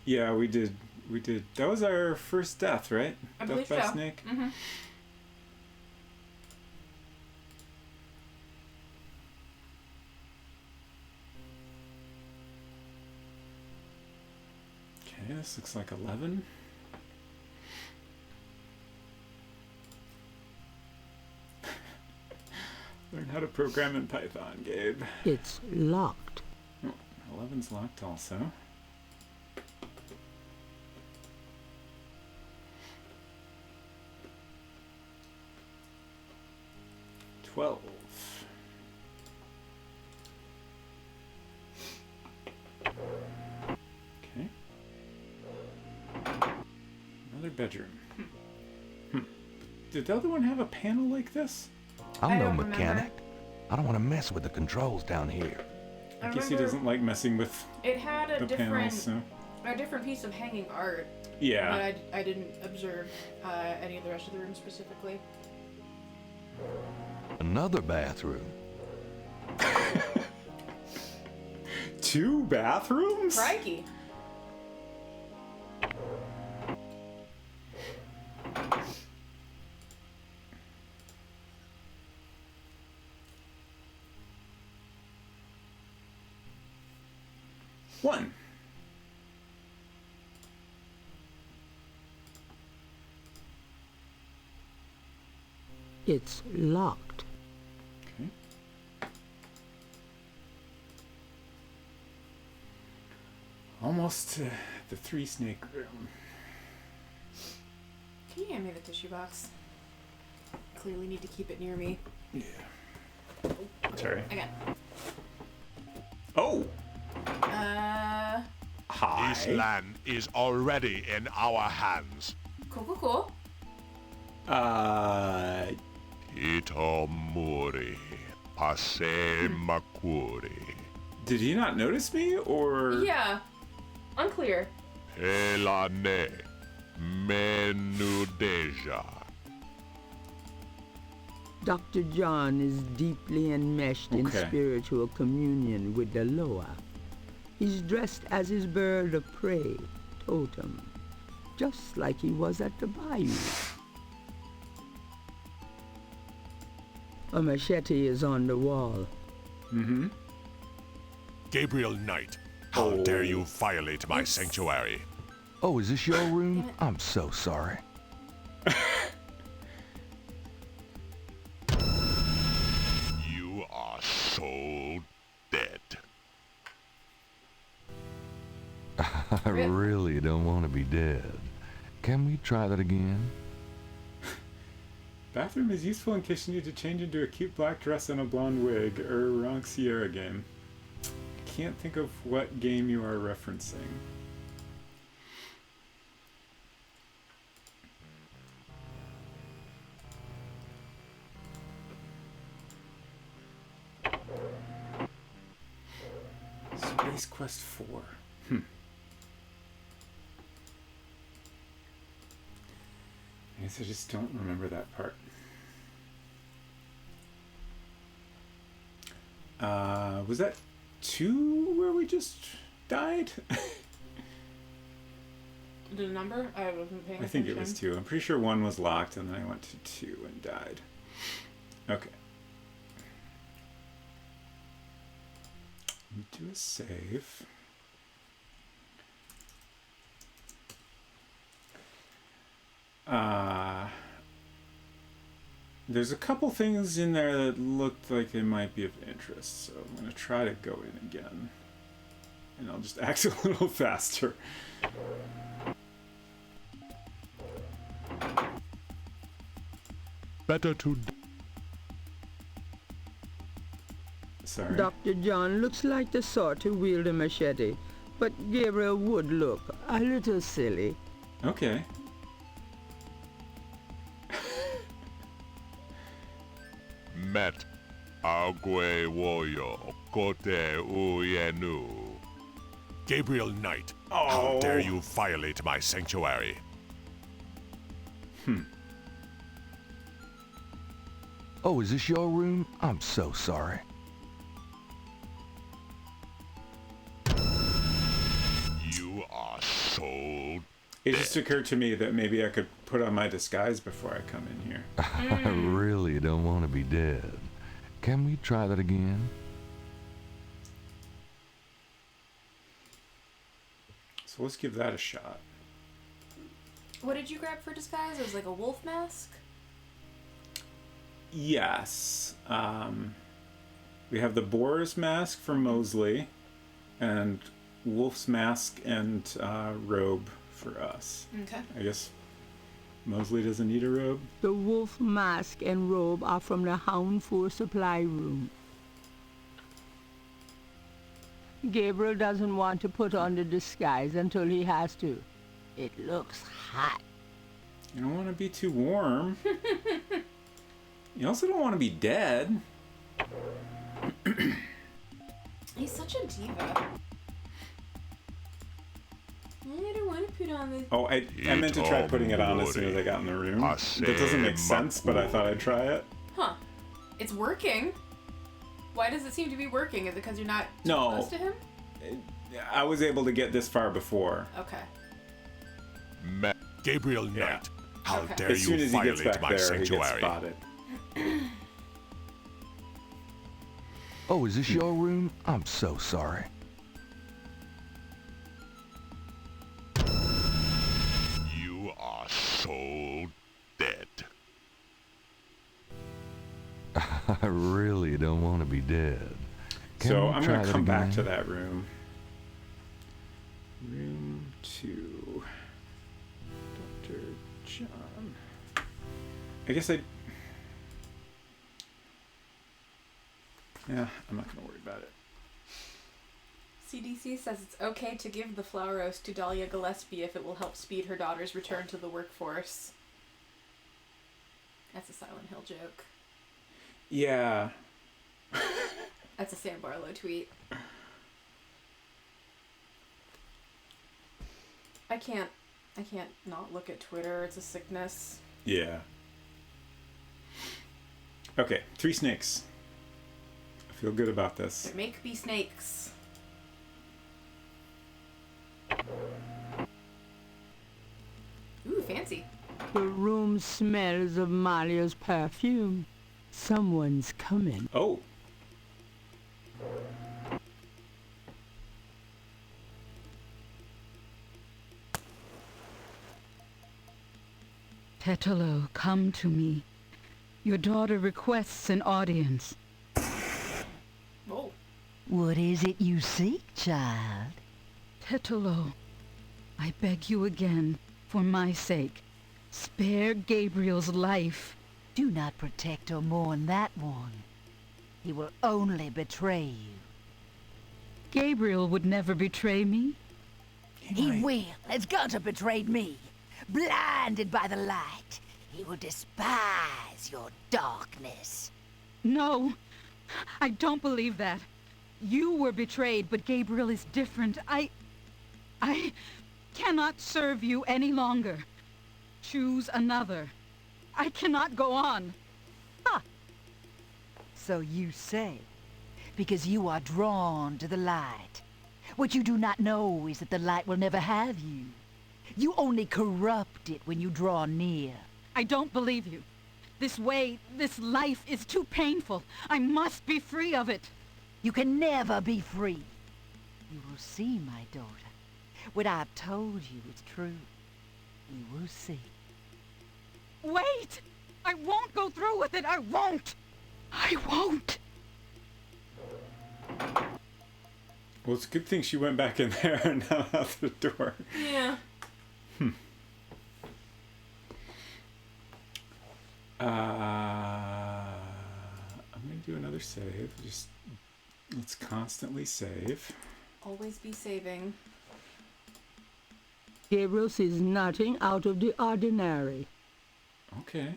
Yeah, we did. That was our first death, right? I Death believe by so. snake? Mm-hmm. Okay, this looks like 11. Learn how to program in Python, Gabe. It's locked. Oh, 11's locked also. $12. Okay. Another bedroom. Did the other one have a panel like this? I'm I no don't remember. mechanic. I don't want to mess with the controls down here. I guess he doesn't like messing with It had a the different, panels, so. a different piece of hanging art, Yeah. but I didn't observe any of the rest of the room specifically. Another bathroom. 2 bathrooms? Crikey. One. It's locked. Okay. Almost to the 3 snake room. Can you hand me the tissue box? Clearly need to keep it near me. Yeah. Sorry. Again. Oh! Hi. This land is already in our hands. Cool. Itomuri, passe makuri. Did he not notice me, or? Yeah. Unclear. Elane, menu deja. Dr. John is deeply enmeshed in Okay. spiritual communion with the Loa. He's dressed as his bird of prey, Totem, just like he was at the bayou. A machete is on the wall. Mm-hmm. Gabriel Knight, how dare you violate my sanctuary? Oh, is this your room? I'm so sorry. You are so dead. I really don't want to be dead. Can we try that again? Bathroom is useful in case you need to change into a cute black dress and a blonde wig, or wrong Sierra game. Can't think of what game you are referencing. Base Quest 4. I guess I just don't remember that part. Was that 2 where we just died? The number? I wasn't paying attention. I think it was 2. I'm pretty sure 1 was locked, and then I went to 2 and died. Okay. Do a save. There's a couple things in there that looked like they might be of interest, so I'm going to try to go in again. And I'll just act a little faster. Better to... Sorry. Dr. John looks like the sort to wield a machete, but Gabriel would look a little silly. Okay. Met Agwe Woyo Kote Uyenu. Gabriel Knight, how dare you violate my sanctuary? Oh, is this your room? I'm so sorry. You are so... It just occurred to me that maybe I could put on my disguise before I come in here. I really don't want to be dead. Can we try that again? So let's give that a shot. What did you grab for disguise? It was like a wolf mask? Yes. We have the boar's mask for Mosley, and wolf's mask and robe for us. Okay. I guess Mosley doesn't need a robe. The wolf mask and robe are from the Hound 4 supply room. Gabriel doesn't want to put on the disguise until he has to. It looks hot. You don't want to be too warm. You also don't want to be dead. He's such a diva. I don't want to put on the... Oh, I meant to try putting it on as soon as I got in the room. That doesn't make sense, but I thought I'd try it. Huh. It's working. Why does it seem to be working? Is it because you're not too No. close to him? I was able to get this far before. Okay. Met Gabriel Knight, how Okay. dare As soon you as he gets violate back my there, he gets sanctuary? spotted. Oh, is this your room? I'm so sorry. You are so dead. I really don't want to be dead. Can So we I'm try going to that come back again? to that room. Room 2. Dr. John. I guess Yeah, I'm not going to worry about it. CDC says it's okay to give the flower rose to Dahlia Gillespie if it will help speed her daughter's return to the workforce. That's a Silent Hill joke. Yeah. That's a Sam Barlow tweet. I can't not look at Twitter. It's a sickness. Yeah. Okay, 3 snakes. I feel good about this. There make be snakes. Ooh, fancy. The room smells of Malia's perfume. Someone's coming. Oh. Tetelo, come to me. Your daughter requests an audience. Oh. What is it you seek, child? Tetelo, I beg you again, for my sake, spare Gabriel's life. Do not protect or mourn that one. He will only betray you. Gabriel would never betray me. He will, as Gunter betrayed me. Blinded by the light, he will despise your darkness. No, I don't believe that. You were betrayed, but Gabriel is different. I cannot serve you any longer. Choose another. I cannot go on. Ha! So you say, because you are drawn to the light. What you do not know is that the light will never have you. You only corrupt it when you draw near. I don't believe you. This way, this life is too painful. I must be free of it. You can never be free. You will see, my daughter. What I've told you is true. You will see. Wait! I won't go through with it! I won't! I won't! Well, it's a good thing she went back in there and not out the door. Yeah. I'm gonna do another save. Just let's constantly save. Always be saving. Gabriel sees nothing out of the ordinary. Okay.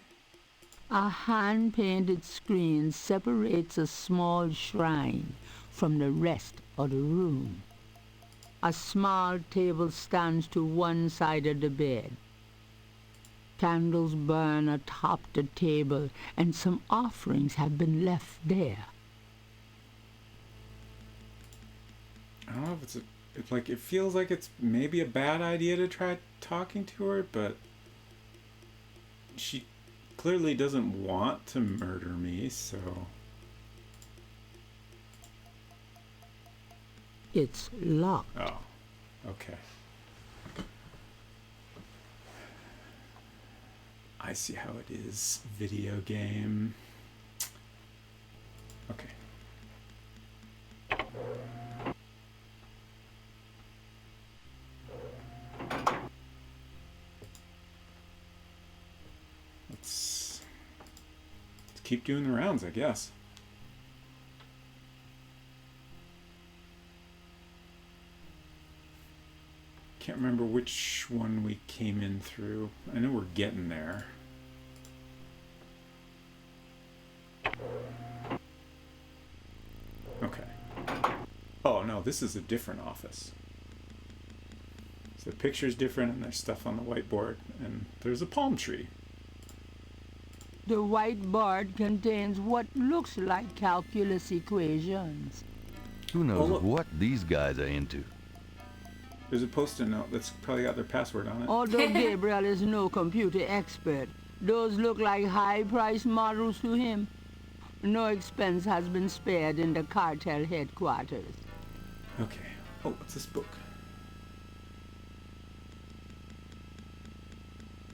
A hand-painted screen separates a small shrine from the rest of the room. A small table stands to one side of the bed. Candles burn atop the table, and some offerings have been left there. I don't know if it's like it feels like it's maybe a bad idea to try talking to her, but she clearly doesn't want to murder me, so It's locked. oh, okay. I see how it is. Video game. Okay. Let's keep doing the rounds, I guess. Can't remember which one we came in through. I know we're getting there. Okay. Oh no, this is a different office. So the picture's different and there's stuff on the whiteboard and there's a palm tree. The whiteboard contains what looks like calculus equations. Who knows look. what these guys are into? There's a post-it note that's probably got their password on it. Although Gabriel is no computer expert, those look like high-priced models to him. No expense has been spared in the cartel headquarters. Okay. Oh, what's this book?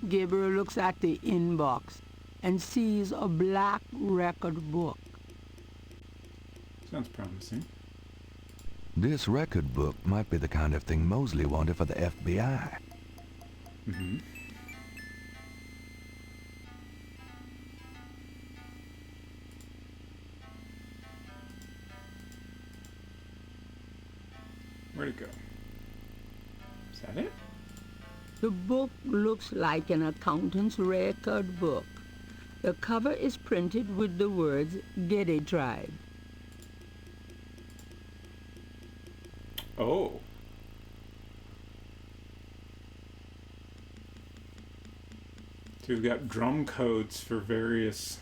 Gabriel looks at the inbox and sees a black record book. Sounds promising. This record book might be the kind of thing Mosley wanted for the FBI. Mm-hmm. Where'd it go? Is that it? The book looks like an accountant's record book. The cover is printed with the words Getty Tribe. Oh. So we've got drum codes for various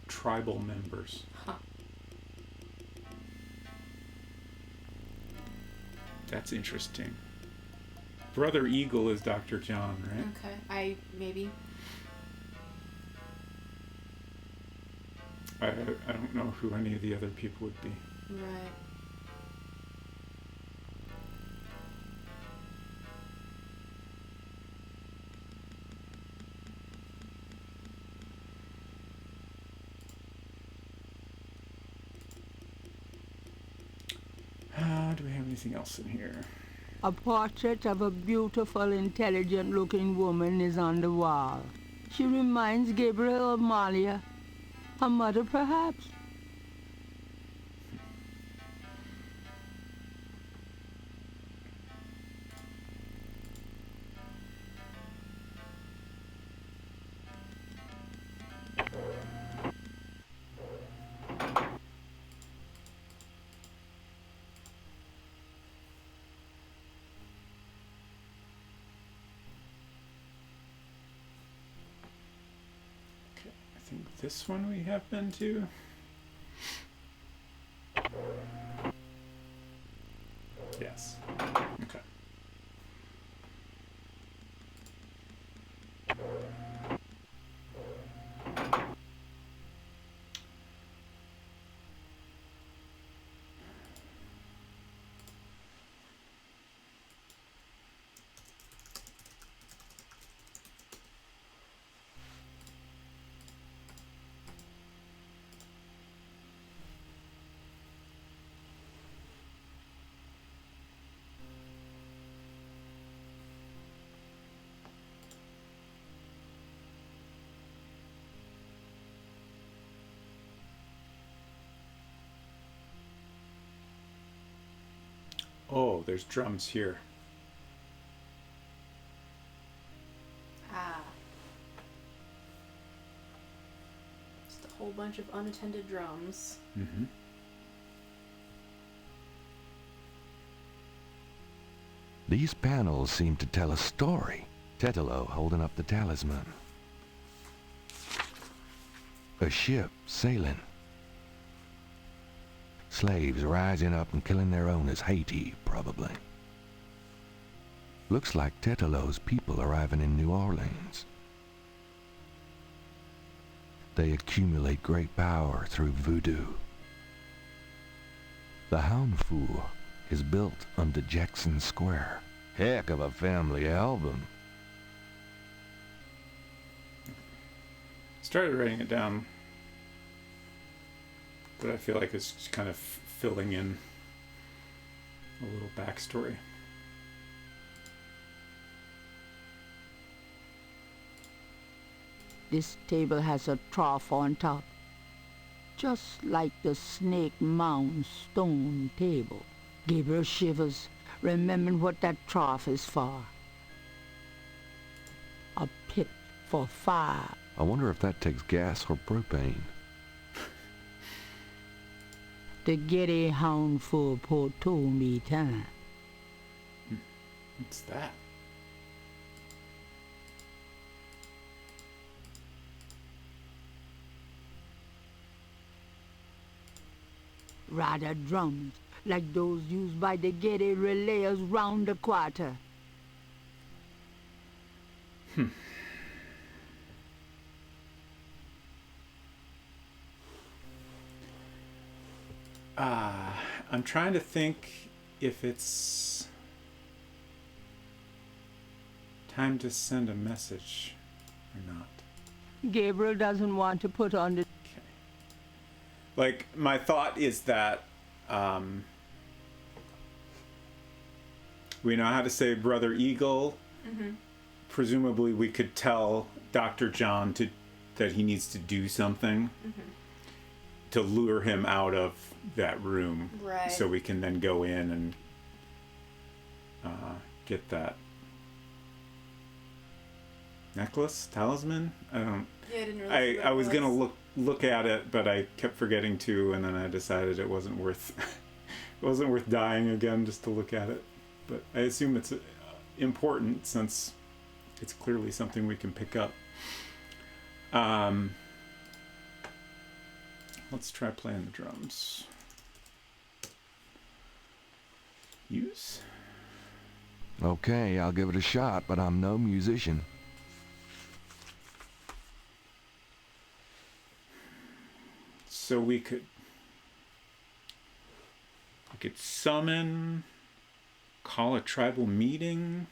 tribal members. Huh. That's interesting. Brother Eagle is Dr. John, right? Okay. Maybe. I don't know who any of the other people would be. Right. Do we have anything else in here? A portrait of a beautiful, intelligent-looking woman is on the wall. She reminds Gabriel of Malia. Her mother, perhaps? think this one we have been to. Yes. Okay. Oh, there's drums here. Ah. Just a whole bunch of unattended drums. Mm-hmm. These panels seem to tell a story. Tetelo holding up the talisman. A ship sailing. Slaves rising up and killing their owners. Haiti, probably. Looks like Tetelo's people arriving in New Orleans. They accumulate great power through voodoo. The Hound Fool is built under Jackson Square. Heck of a family album. Started writing it down, but I feel like it's just kind of filling in a little backstory. This table has a trough on top, just like the Snake Mound stone table. Gabriel shivers, remembering what that trough is for. A pit for fire. I wonder if that takes gas or propane. The Getty Hound for told me time. What's that? Rather drums, like those used by the Getty relayers round the quarter. I'm trying to think if it's time to send a message or not. Gabriel doesn't want to put on the... Okay. Like, my thought is that we know how to say Brother Eagle. Mm-hmm. Presumably we could tell Dr. John that he needs to do something to lure him out of that room. Right. So we can then go in and get that necklace, talisman. I don't. Yeah, I didn't really. I was gonna look at it, but I kept forgetting to, and then I decided it wasn't worth it wasn't worth dying again just to look at it. But I assume it's important since it's clearly something we can pick up. Let's try playing the drums. Use. Okay, I'll give it a shot, but I'm no musician. So we could summon, call a tribal meeting.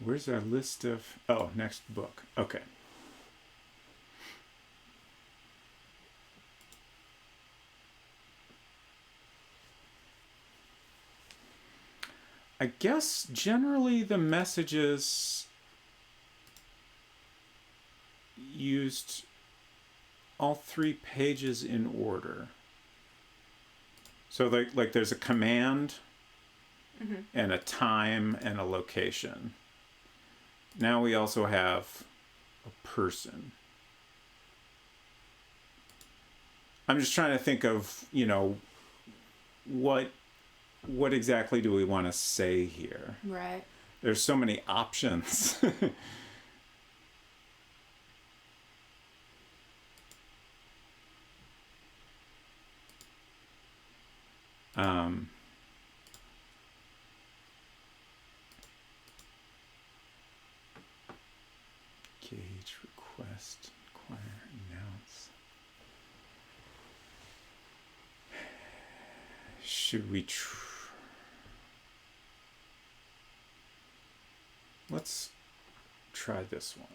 Where's our list of... Oh, next book. Okay. I guess generally the messages used all 3 pages in order. So like there's a command and a time and a location. now we also have a person. I'm just trying to think of, you know, what exactly do we want to say here? Right. There's so many options. Gauge, request, inquire, announce. Should we let's try this one.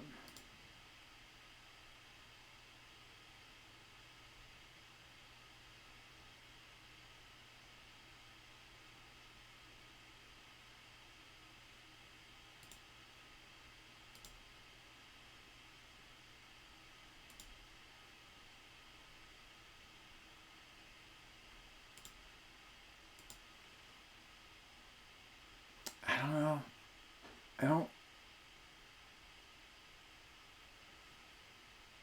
I don't know. I don't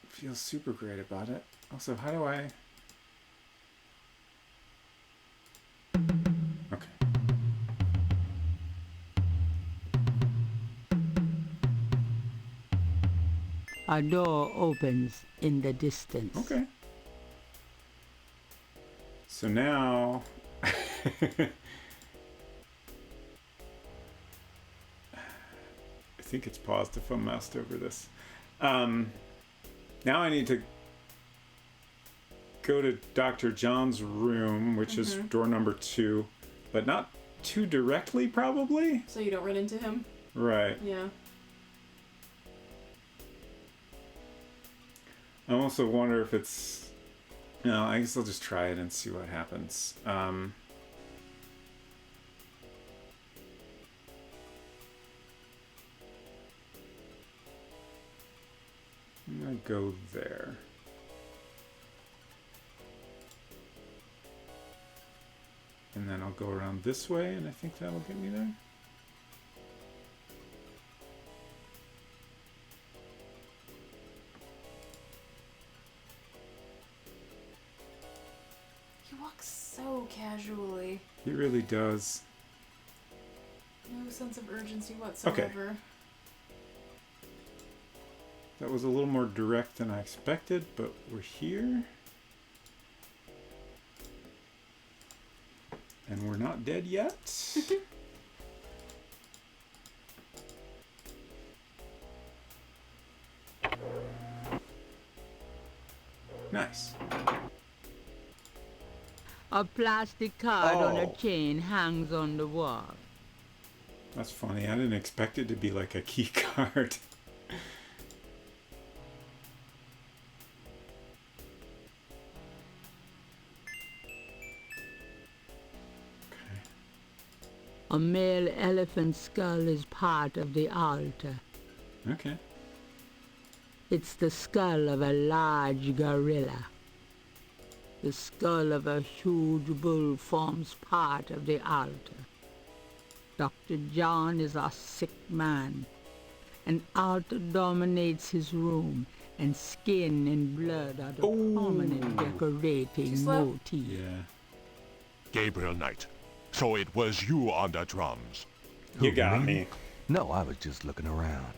feel super great about it. Also, how do I... Okay. A door opens in the distance. Okay. So now... I think it's paused if I'm moused over this. Now I need to go to Dr. John's room, which is door number 2, but not too directly, probably? So you don't run into him? Right. Yeah. I also wonder if it's... No, I guess I'll just try it and see what happens. I'm gonna go there. And then I'll go around this way, and I think that'll get me there. He walks so casually. He really does. No sense of urgency whatsoever. That was a little more direct than I expected, but we're here. And we're not dead yet. Nice. A plastic card on a Oh. chain hangs on the wall. That's funny. I didn't expect it to be like a key card. A male elephant skull is part of the altar. Okay. It's the skull of a large gorilla. The skull of a huge bull forms part of the altar. Dr. John is a sick man. An altar dominates his room, and skin and blood are the prominent decorating motif. Yeah. Gabriel Knight. So it was you on the drums. You got me. No, I was just looking around.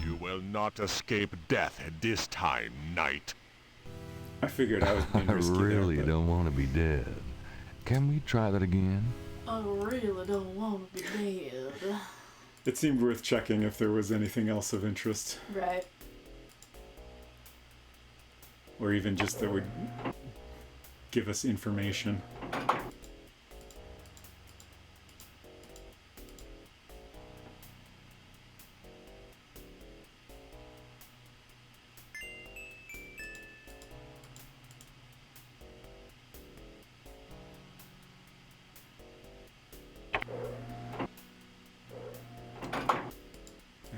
You will not escape death this time, Knight. I figured I was being I risky really there, but... don't want to be dead. Can we try that again? I really don't want to be dead. It seemed worth checking if there was anything else of interest. Right. Or even just that would give us information.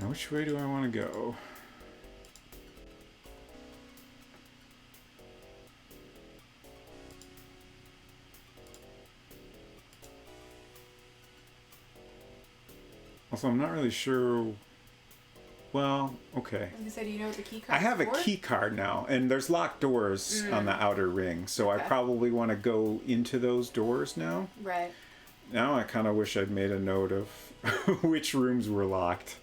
Now, which way do I want to go? Also, I'm not really sure. Well, okay. I was gonna say, do you know what the key card I have a is for? key card now, and there's locked doors on the outer ring, so I Okay. probably want to go into those doors now. Right. Now I kind of wish I'd made a note of which rooms were locked.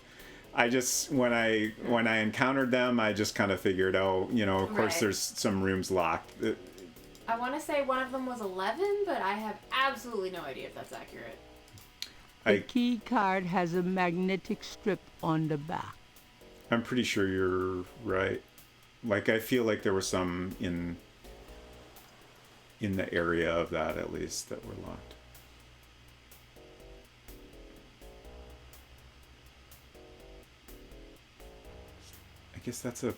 I just when I encountered them, I just kind of figured, oh, you know, of course Right. there's some rooms locked. I want to say one of them was 11, but I have absolutely no idea if that's accurate. The I key card has a magnetic strip on the back. I'm pretty sure you're right. Like I feel like there were some in the area of that at least that were locked. I guess that's a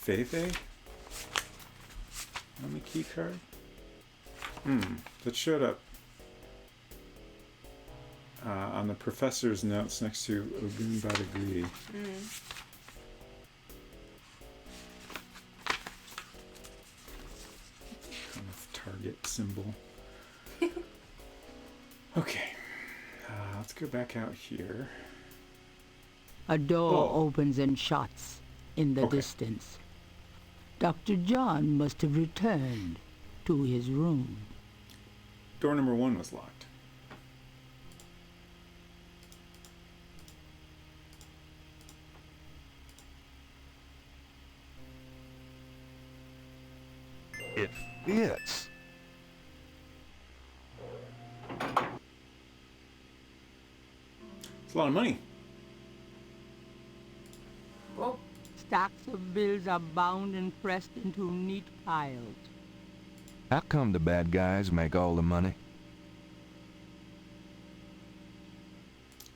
Feve on the key card. That showed up on the professor's notes next to Ogun Badagri. Kind of target symbol. Okay, let's go back out here. A door Oh. opens and shuts in the Okay. distance. Dr. John must have returned to his room. Door number 1 was locked. It fits. It's a lot of money. Whoa. Stacks of bills are bound and pressed into neat piles. How come the bad guys make all the money?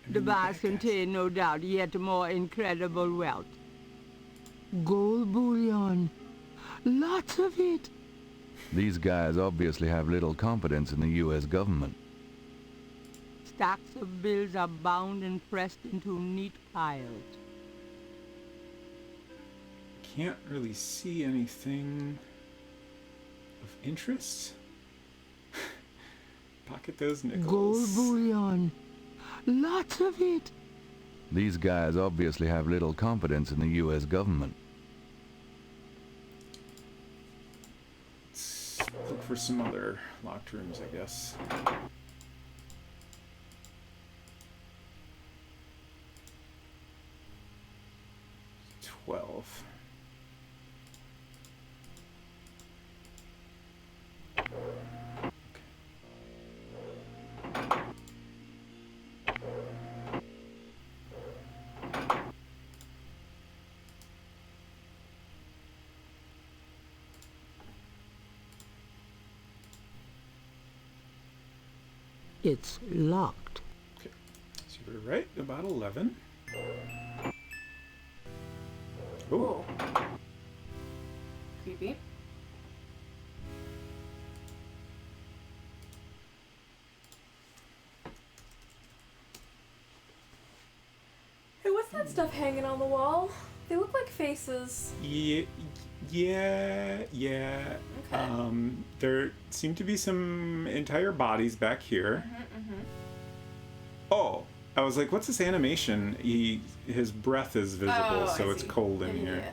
The bars contain, no doubt, yet more incredible wealth. Gold bullion. Lots of it. These guys obviously have little confidence in the U.S. government. Stacks of bills are bound and pressed into neat piles. Can't really see anything of interest. Pocket those nickels. Gold bullion. Lots of it. These guys obviously have little confidence in the U.S. government. Let's look for some other locked rooms, I guess. $12. It's locked. Okay, so we're right about 11. Oh, Whoa. Creepy. Hey, what's that stuff hanging on the wall? They look like faces. yeah. Okay. There seem to be some entire bodies back here. Oh, I was like, what's this animation? His breath is visible, Oh, so I it's see. cold in Yeah, here.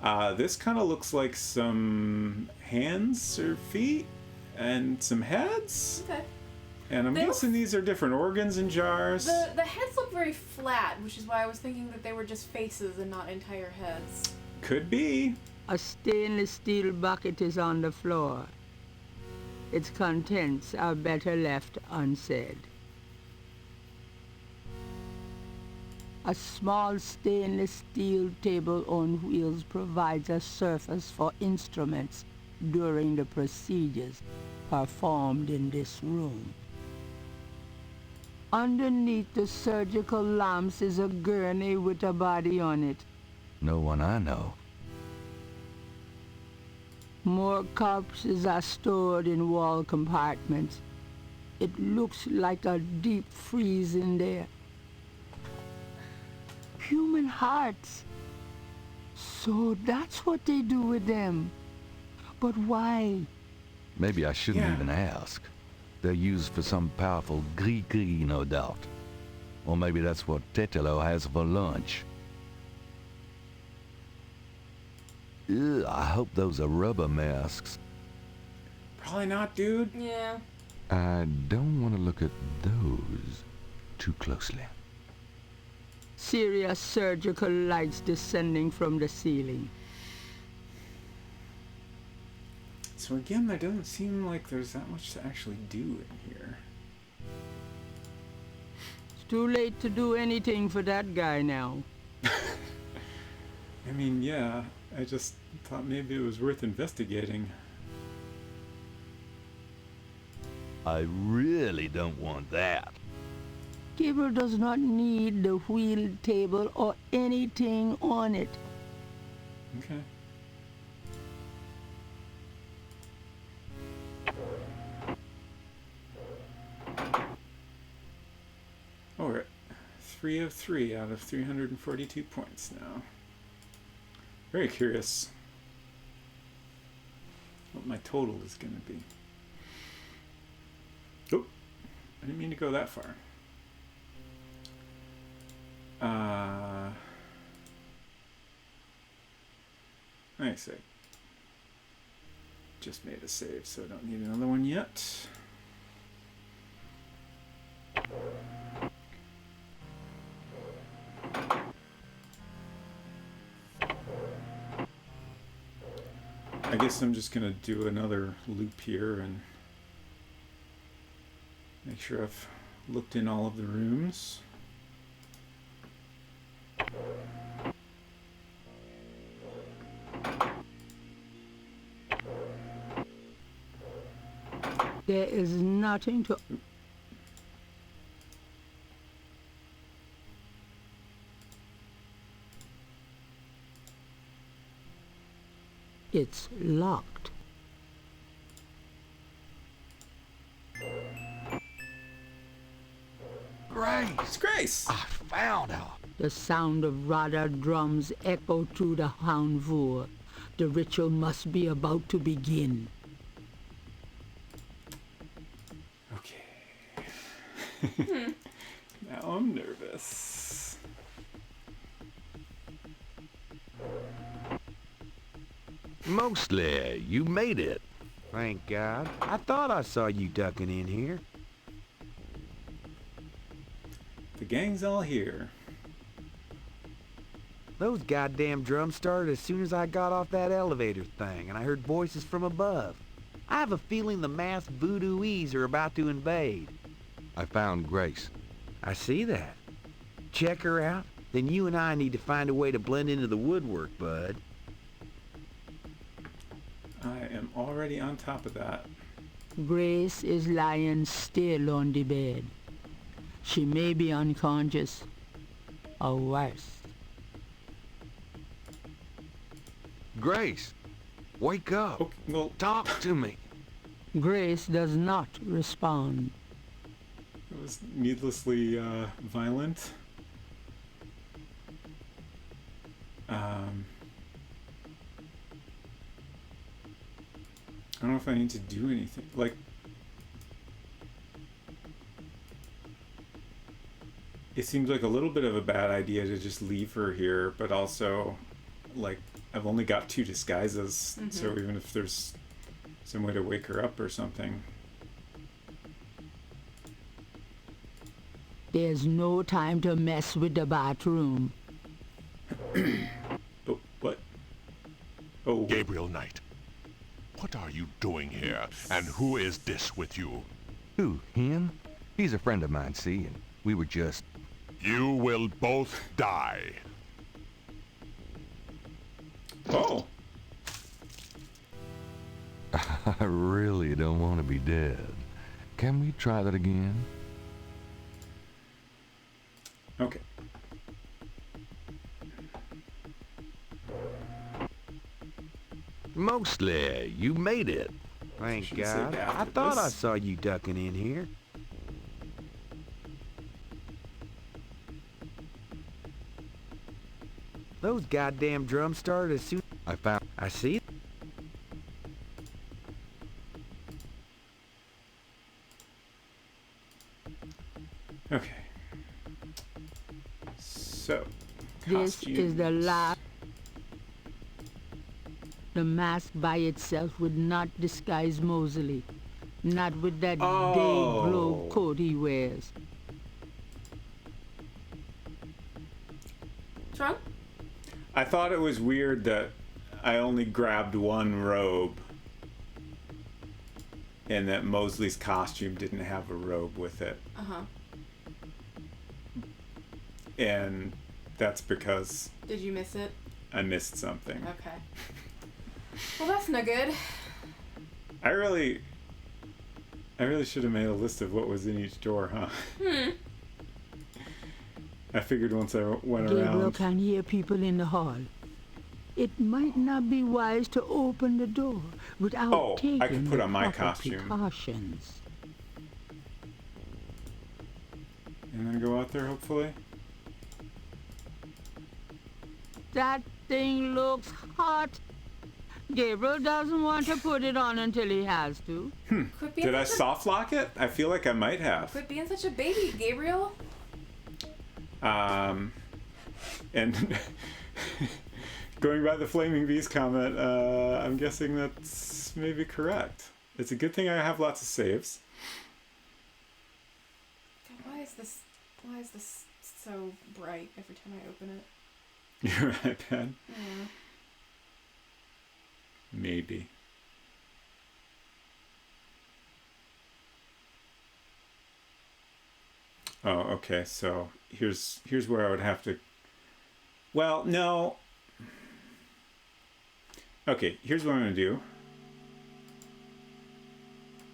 yeah. This kind of looks like some hands or feet and some heads. Okay. And I'm They look- guessing these are different organs and jars. The heads look very flat, which is why I was thinking that they were just faces and not entire heads. Could be. A stainless steel bucket is on the floor. Its contents are better left unsaid. A small stainless steel table on wheels provides a surface for instruments during the procedures performed in this room. Underneath the surgical lamps is a gurney with a body on it. No one I know. More corpses are stored in wall compartments. It looks like a deep freeze in there. Human hearts. So that's what they do with them. But why? Maybe I shouldn't Yeah. even ask. They're used for some powerful gris-gris, no doubt. Or maybe that's what Tetelo has for lunch. Ew, I hope those are rubber masks. Probably not, dude. Yeah. I don't want to look at those too closely. Serious surgical lights descending from the ceiling. So again, there doesn't seem like there's that much to actually do in here. It's too late to do anything for that guy now. I mean, yeah, I just thought maybe it was worth investigating. I really don't want that. Gabriel does not need the wheeled table or anything on it. Okay. Oh, we're at 303 out of 342 points now. Very curious what my total is going to be. Oh, I didn't mean to go that far. Nice. I just made a save, so I don't need another one yet. I guess I'm just gonna do another loop here and make sure I've looked in all of the rooms. There is nothing to... It's locked. Grace! It's Grace! I found her! The sound of Radha drums echo through the Houndvoor. The ritual must be about to begin. Okay. Now I'm nervous. Mostly, you made it. Thank God. I thought I saw you ducking in here. The gang's all here. Those goddamn drums started as soon as I got off that elevator thing, and I heard voices from above. I have a feeling the masked voodooies are about to invade. I found Grace. I see that. Check her out, then you and I need to find a way to blend into the woodwork, bud. I am already on top of that. Grace is lying still on the bed. She may be unconscious, or worse. Grace! Wake up! Okay, well, Talk to me! Grace does not respond. it was needlessly violent. I don't know if I need to do anything. Like, it seems like a little bit of a bad idea to just leave her here, but also, like, I've only got 2 disguises, so even if there's some way to wake her up or something. There's no time to mess with the bathroom. Oh, what? Oh, Gabriel Knight, what are you doing here, and who is this with you? Who, him? He's a friend of mine, see, and we were just... You will both die. oh. I really don't want to be dead. Can we try that again? Okay. Mostly, you made it. Thank Should've God. saved I after thought I this. saw you ducking in here. Those goddamn drums started as soon... I found... I see. Okay. So, This is the costumes. last. The mask by itself would not disguise Mosley. Not with that day-glow coat he wears. What's wrong? I thought it was weird that I only grabbed one robe. And that Mosley's costume didn't have a robe with it. Uh-huh. And that's because Did you miss it? I missed something. Okay. Well, that's no good. I really should have made a list of what was in each door, huh? I figured once I went Gabriel around. can hear people in the hall. It might not be wise to open the door without taking I could put the on my proper costume. precautions. And then go out there, hopefully. That thing looks hot. Gabriel doesn't want to put it on until he has to. Quit being Did I such a- soft lock it? I feel like I might have. Quit being such a baby, Gabriel. And going by the Flaming Beast comment, I'm guessing that's maybe correct. It's a good thing I have lots of saves. God, why is this so bright every time I open it? Your iPad? Yeah. Maybe. Oh, okay. So here's where I would have to. Well, no. Okay, here's what I'm gonna do.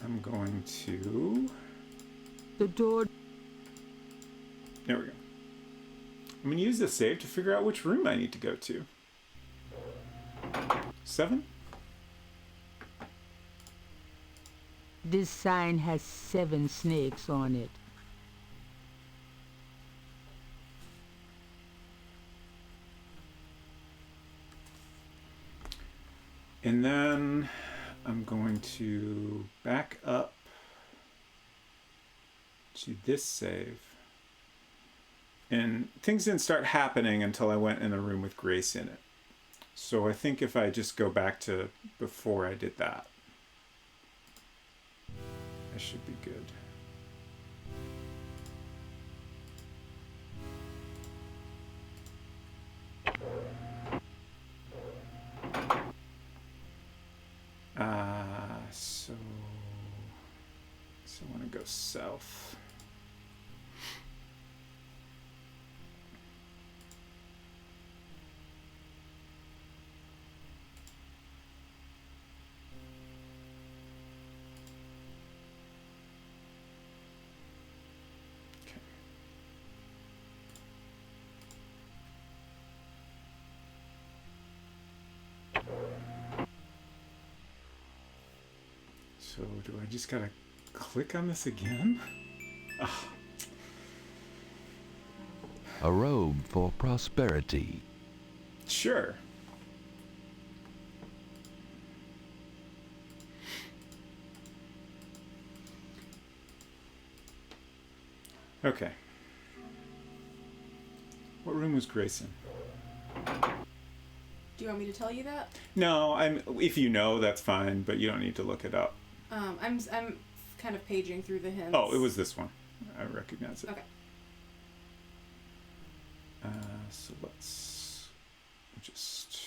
I'm going to. The door. There we go. I'm gonna use this save to figure out which room I need to go to. 7? This sign has 7 snakes on it. And then I'm going to back up to this save. And things didn't start happening until I went in a room with Grace in it. So I think if I just go back to before I did that, I should be good. So I want to go south. So do I just gotta click on this again? Ah. A robe for prosperity. Sure. Okay. What room was Grace in? Do you want me to tell you that? No, if you know, that's fine, but you don't need to look it up. I'm kind of paging through the hints. Oh, it was this one. I recognize it. Okay. So let's just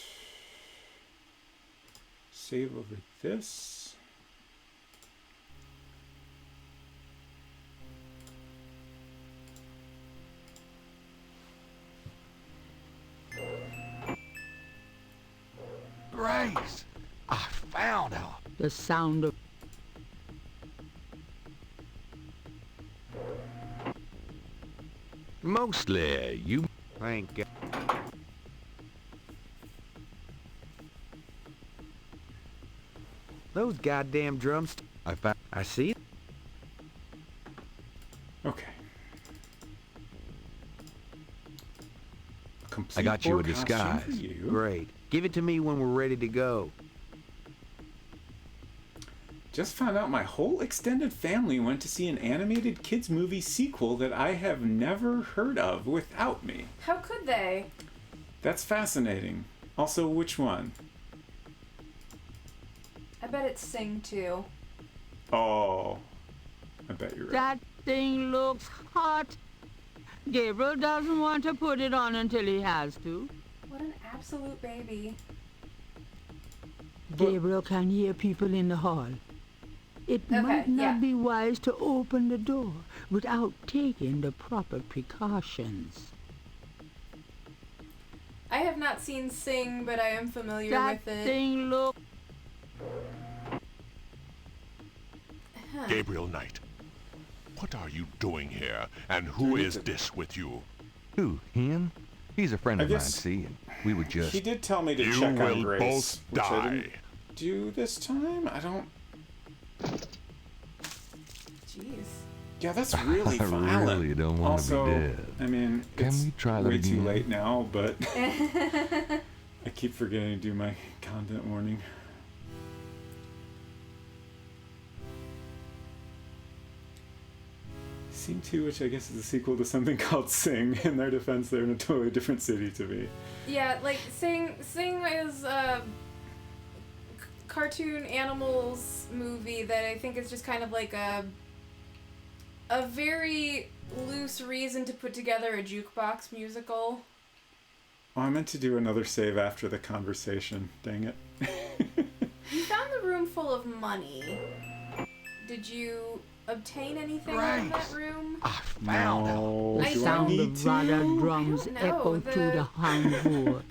save over this. Grace, I found her. The sound of Mostly, you. Thank God. Those goddamn drums. I see. Okay. I got you a Complete disguise. costume for you. Great. Give it to me when we're ready to go. Just found out my whole extended family went to see an animated kids movie sequel that I have never heard of without me. How could they? That's fascinating. Also, which one? I bet it's Sing too. Oh, I bet you're right. That thing looks hot. Gabriel doesn't want to put it on until he has to. What an absolute baby. Gabriel can hear people in the hall. It might not be wise to open the door without taking the proper precautions. I have not seen Sing, but I am familiar with it. That thing look... Gabriel Knight, what are you doing here, and who is this with you? Who, him? He's a friend of mine, guess see, and we were just... He did tell me to You check on will Grace, both which I die. didn't do this time. I don't... Jeez. Yeah, that's really I violent. really don't want also, to be dead. I mean, Can it's we try that way too again? late now, but I keep forgetting to do my content warning. Sing 2, which I guess is a sequel to something called Sing. In their defense, they're in a totally different city to me. Yeah, like Sing is a cartoon animals movie that I think is just kind of like a very loose reason to put together a jukebox musical. Oh, I meant to do another save after the conversation. Dang it. You found the room full of money. Did you obtain anything from that room? No. The I sound don't- of Rada drums I don't know, echo through the Hamburg.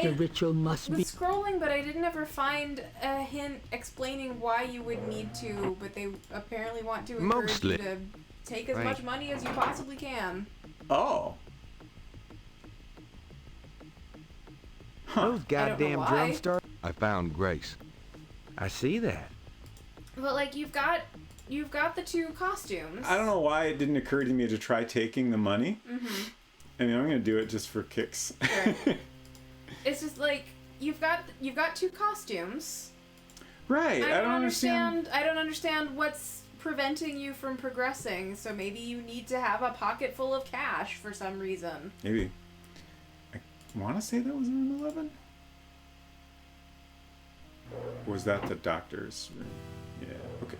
The ritual must was be... scrolling, but I didn't ever find a hint explaining why you would need to, but they apparently want to encourage Mostly. you to take as much money as you possibly can. Oh. Those goddamn why. drum stars. I found Grace. I see that. But like you've got the two costumes. I don't know why it didn't occur to me to try taking the money. Mm-hmm. I mean, I'm gonna do it just for kicks. Sure. It's just like you've got two costumes. Right. I don't understand what's preventing you from progressing. So maybe you need to have a pocket full of cash for some reason. Maybe. I want to say that was room 11. Or was that the doctor's room? Yeah. Okay.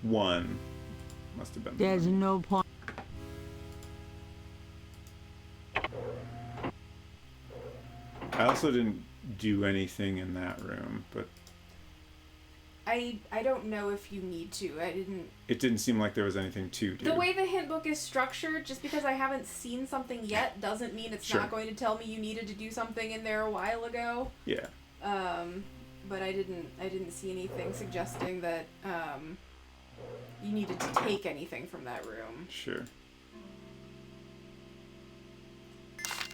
1 must have been. There's no point. I also didn't do anything in that room, but I don't know if you need to. it didn't seem like there was anything to do. The way the hint book is structured, just because I haven't seen something yet doesn't mean it's Sure. not going to tell me you needed to do something in there a while ago. Yeah. But I didn't see anything suggesting that you needed to take anything from that room. Sure.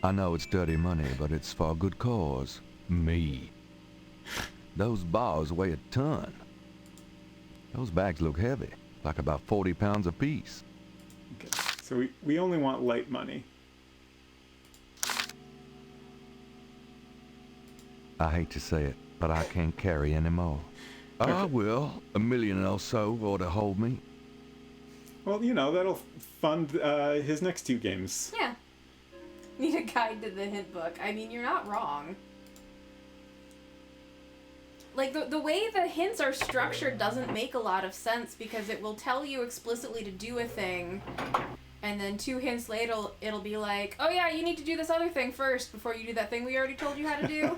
I know it's dirty money, but it's for a good cause. Me. Those bars weigh a ton. Those bags look heavy, like about 40 pounds apiece. Okay. So we only want light money. I hate to say it, but I can't carry any more. I will. $1 million or so ought to hold me. Well, you know, that'll fund his next 2 games. Yeah. Need a guide to the hint book. I mean, you're not wrong. Like, the way the hints are structured doesn't make a lot of sense because it will tell you explicitly to do a thing, and then 2 hints later it'll be like, oh yeah, you need to do this other thing first before you do that thing we already told you how to do.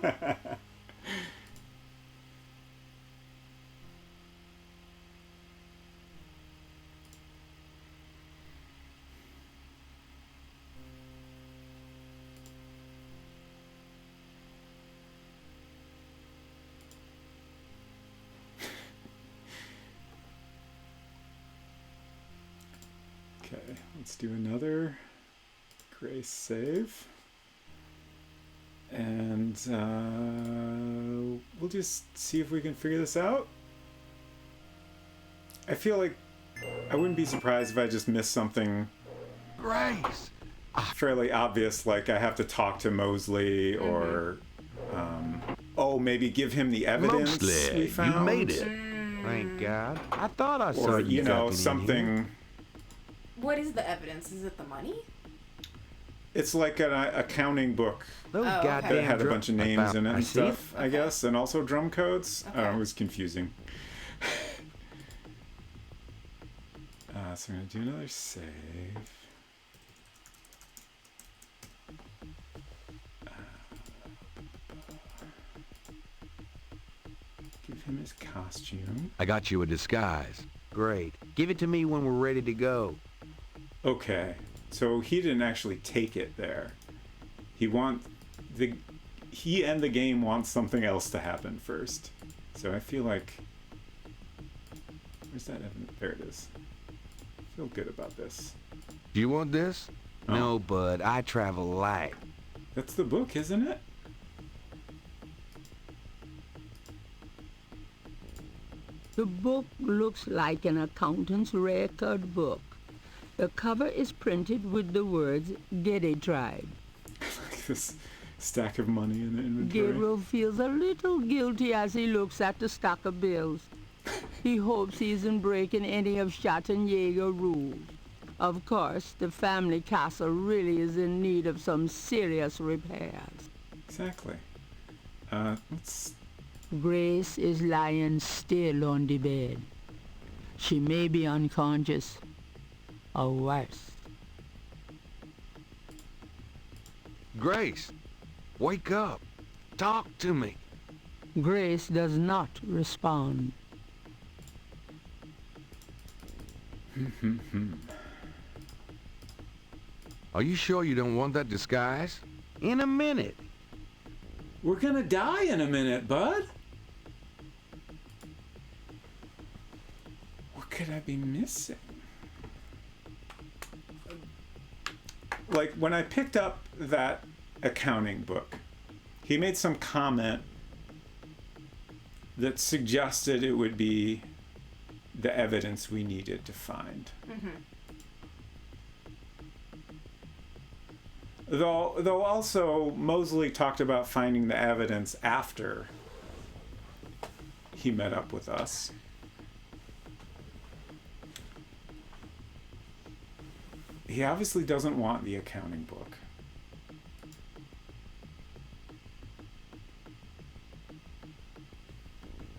Okay, let's do another Grace save. And we'll just see if we can figure this out. I feel like I wouldn't be surprised if I just missed something Grace! fairly obvious, like I have to talk to Mosley or, maybe give him the evidence Mosley, we found. you made it. Thank God. I thought I saw Or, you you know, ducking in here. something. What is the evidence? Is it the money? It's like an accounting book Those Oh, okay. that goddamn had a bunch of names in it I and see it. stuff, I guess, and also drum codes. Okay. It was confusing. So I'm going to do another save. Give him his costume. I got you a disguise. Great. Give it to me when we're ready to go. Okay, so he didn't actually take it there. He and the game want something else to happen first. So I feel like, where's that evidence? There it is. I feel good about this. Do you want this? Oh. No, bud. I travel light. That's the book, isn't it? The book looks like an accountant's record book. The cover is printed with the words Geddy Tribe. Like this stack of money in the inventory. Gabriel feels a little guilty as he looks at the stack of bills. He hopes he isn't breaking any of Schattenjäger rules. Of course, the family castle really is in need of some serious repairs. Exactly. Let's... Grace is lying still on the bed. She may be unconscious, or worse. Grace, wake up. Talk to me. Grace does not respond. Are you sure you don't want that disguise? In a minute. We're gonna die in a minute, bud. What could I be missing? Like, when I picked up that accounting book, he made some comment that suggested it would be the evidence we needed to find. Though also Mosley talked about finding the evidence after he met up with us. He obviously doesn't want the accounting book.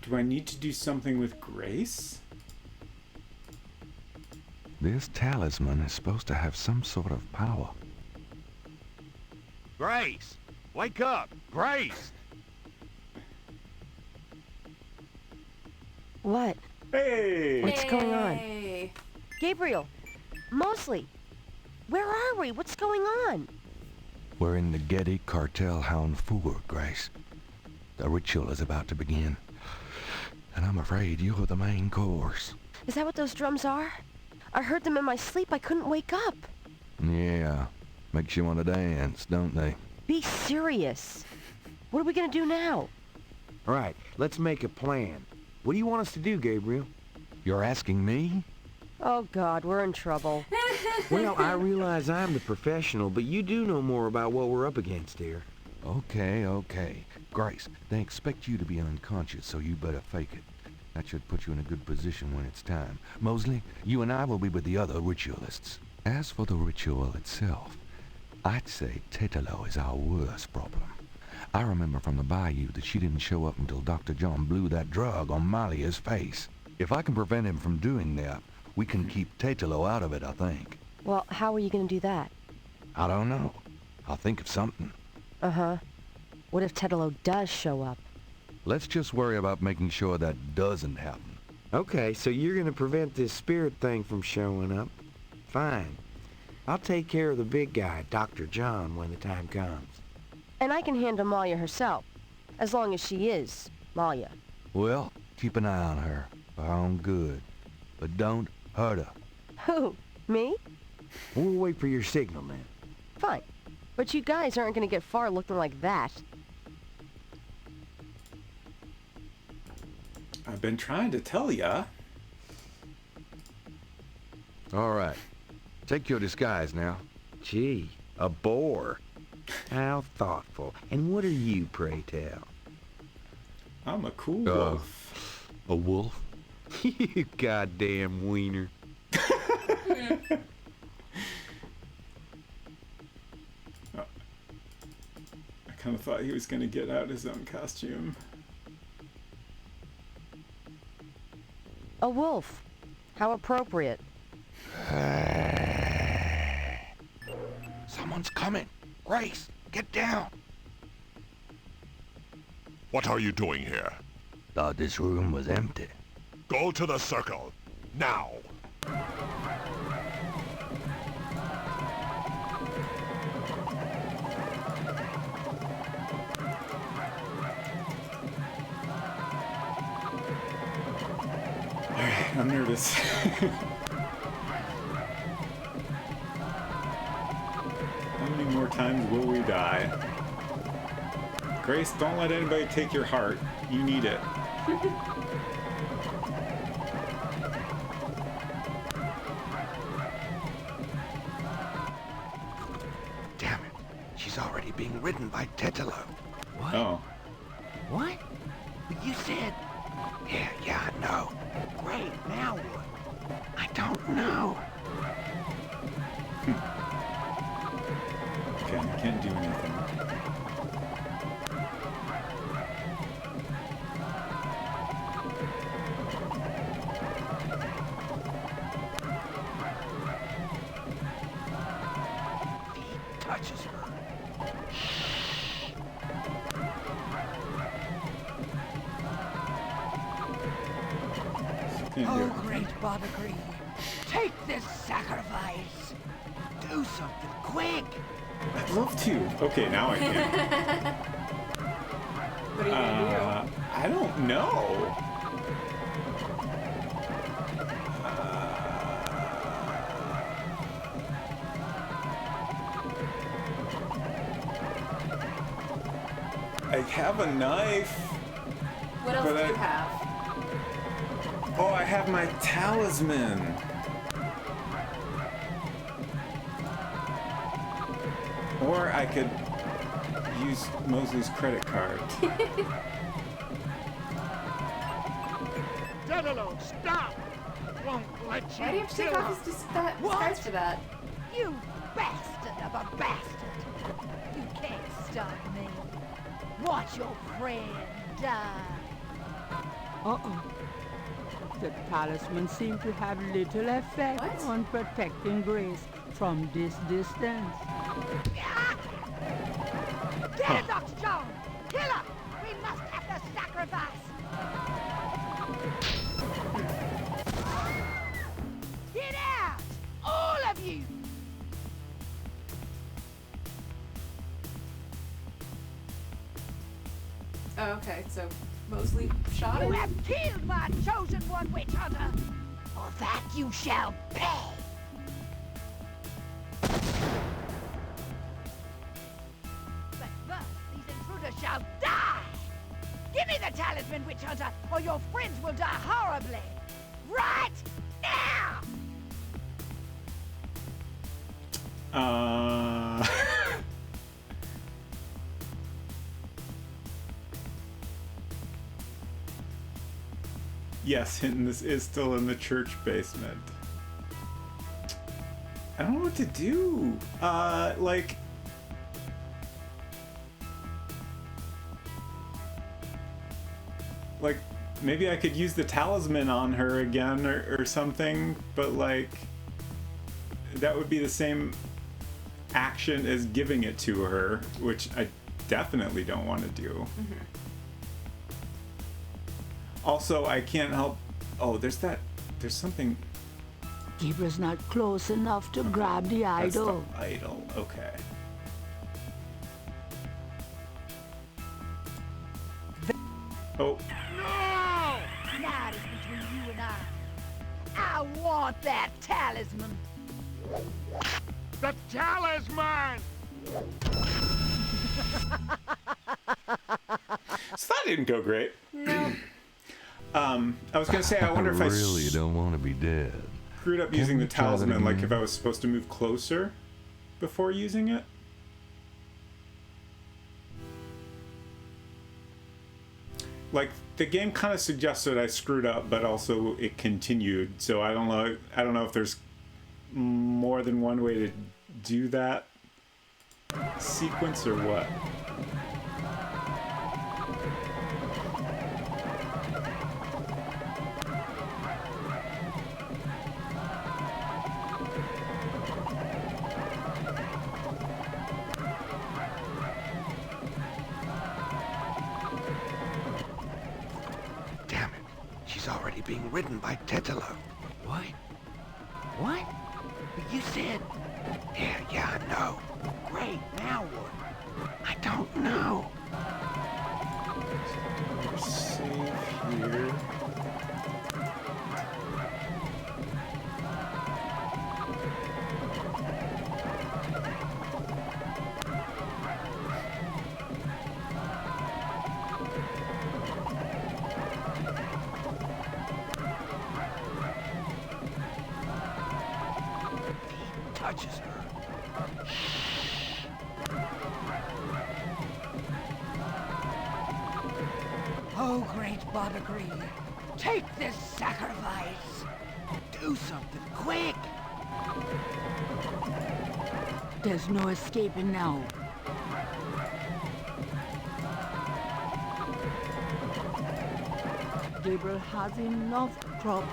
Do I need to do something with Grace? This talisman is supposed to have some sort of power. Grace! Wake up! Grace! What? Hey! What's going on? Hey. Gabriel! Mosley! Where are we? What's going on? We're in the Geddy Cartel Hound Four, Grace. The ritual is about to begin. And I'm afraid you're the main course. Is that what those drums are? I heard them in my sleep. I couldn't wake up. Yeah, makes you want to dance, don't they? Be serious. What are we gonna do now? All right, let's make a plan. What do you want us to do, Gabriel? You're asking me? Oh God, we're in trouble. Well, I realize I'm the professional, but you do know more about what we're up against here. Okay. Grace, they expect you to be unconscious, so you better fake it. That should put you in a good position when it's time. Mosley, you and I will be with the other ritualists. As for the ritual itself, I'd say Tetelo is our worst problem. I remember from the bayou that she didn't show up until Dr. John blew that drug on Malia's face. If I can prevent him from doing that, we can keep Tetelo out of it, I think. Well, how are you gonna do that? I don't know. I'll think of something. Uh-huh. What if Tetelo does show up? Let's just worry about making sure that doesn't happen. Okay, so you're gonna prevent this spirit thing from showing up. Fine. I'll take care of the big guy, Dr. John, when the time comes. And I can handle Malia herself. As long as she is Malia. Well, keep an eye on her, for her own good. But don't hurt her. Who? Me? We'll wait for your signal then. Fine. But you guys aren't gonna get far looking like that. I've been trying to tell ya. All right. Take your disguise now. Gee, a boar. How thoughtful. And what are you, pray tell? I'm a cool wolf. A wolf? You goddamn wiener. I kind of thought he was going to get out his own costume. A wolf. How appropriate. Someone's coming. Grace, get down. What are you doing here? Thought this room was empty. Go to the circle. Now. I'm nervous. How many more times will we die? Grace, don't let anybody take your heart. You need it. Damn it. She's already being ridden by Tetelo. What? Oh. What? But you said... Yeah, I know. Great, now what? I don't know. Okay, I can't do anything. He touches her. Can't do Oh, it. great Buttercream, take this sacrifice. Do something quick. I'd love to. Okay, now I can. What are you gonna I don't know. I have a knife. What else But do you have? Oh, I have my talisman. Or I could use Mosley's credit card. Tetelo, stop! Won't let you. Why do you have to take off his disguise for that? You bastard of a bastard. You can't stop me. Watch your friend die. Uh-oh. The talisman seemed to have little effect What? on protecting Grace from this distance. Get it, Dr. Jones! Kill her! We must have the sacrifice! Get out! All of you! Oh, okay, so Mosley shot You him? have killed my chosen one, witch hunter! For that you shall pay! But first, these intruders shall die! Give me the talisman, witch hunter, or your friends will die horribly! Right now! Yes, and this is still in the church basement. I don't know what to do. Like... Like, maybe I could use the talisman on her again or something, but like... That would be the same action as giving it to her, which I definitely don't want to do. Mm-hmm. Also, I can't help... Oh, there's something... Gabriel's not close enough to grab the That's idol. the idol, okay. Oh, No! Now it is between you and I. I want that talisman. The talisman! so that didn't go great. No. I was gonna say, I wonder if I really don't want to be dead. screwed up using the you try that talisman, like again? if I was supposed to move closer before using it. like the game kind of suggested I screwed up, but also it continued. So I don't know if there's more than one way to do that sequence or what. Damn it. She's already being ridden by Tetelo. What? What? But you said... Yeah, I know. Great, now what? I don't know. Save here. Touches her. Oh, great Bodagri, take this sacrifice. Do something, quick! There's no escaping now. Gabriel has enough trouble.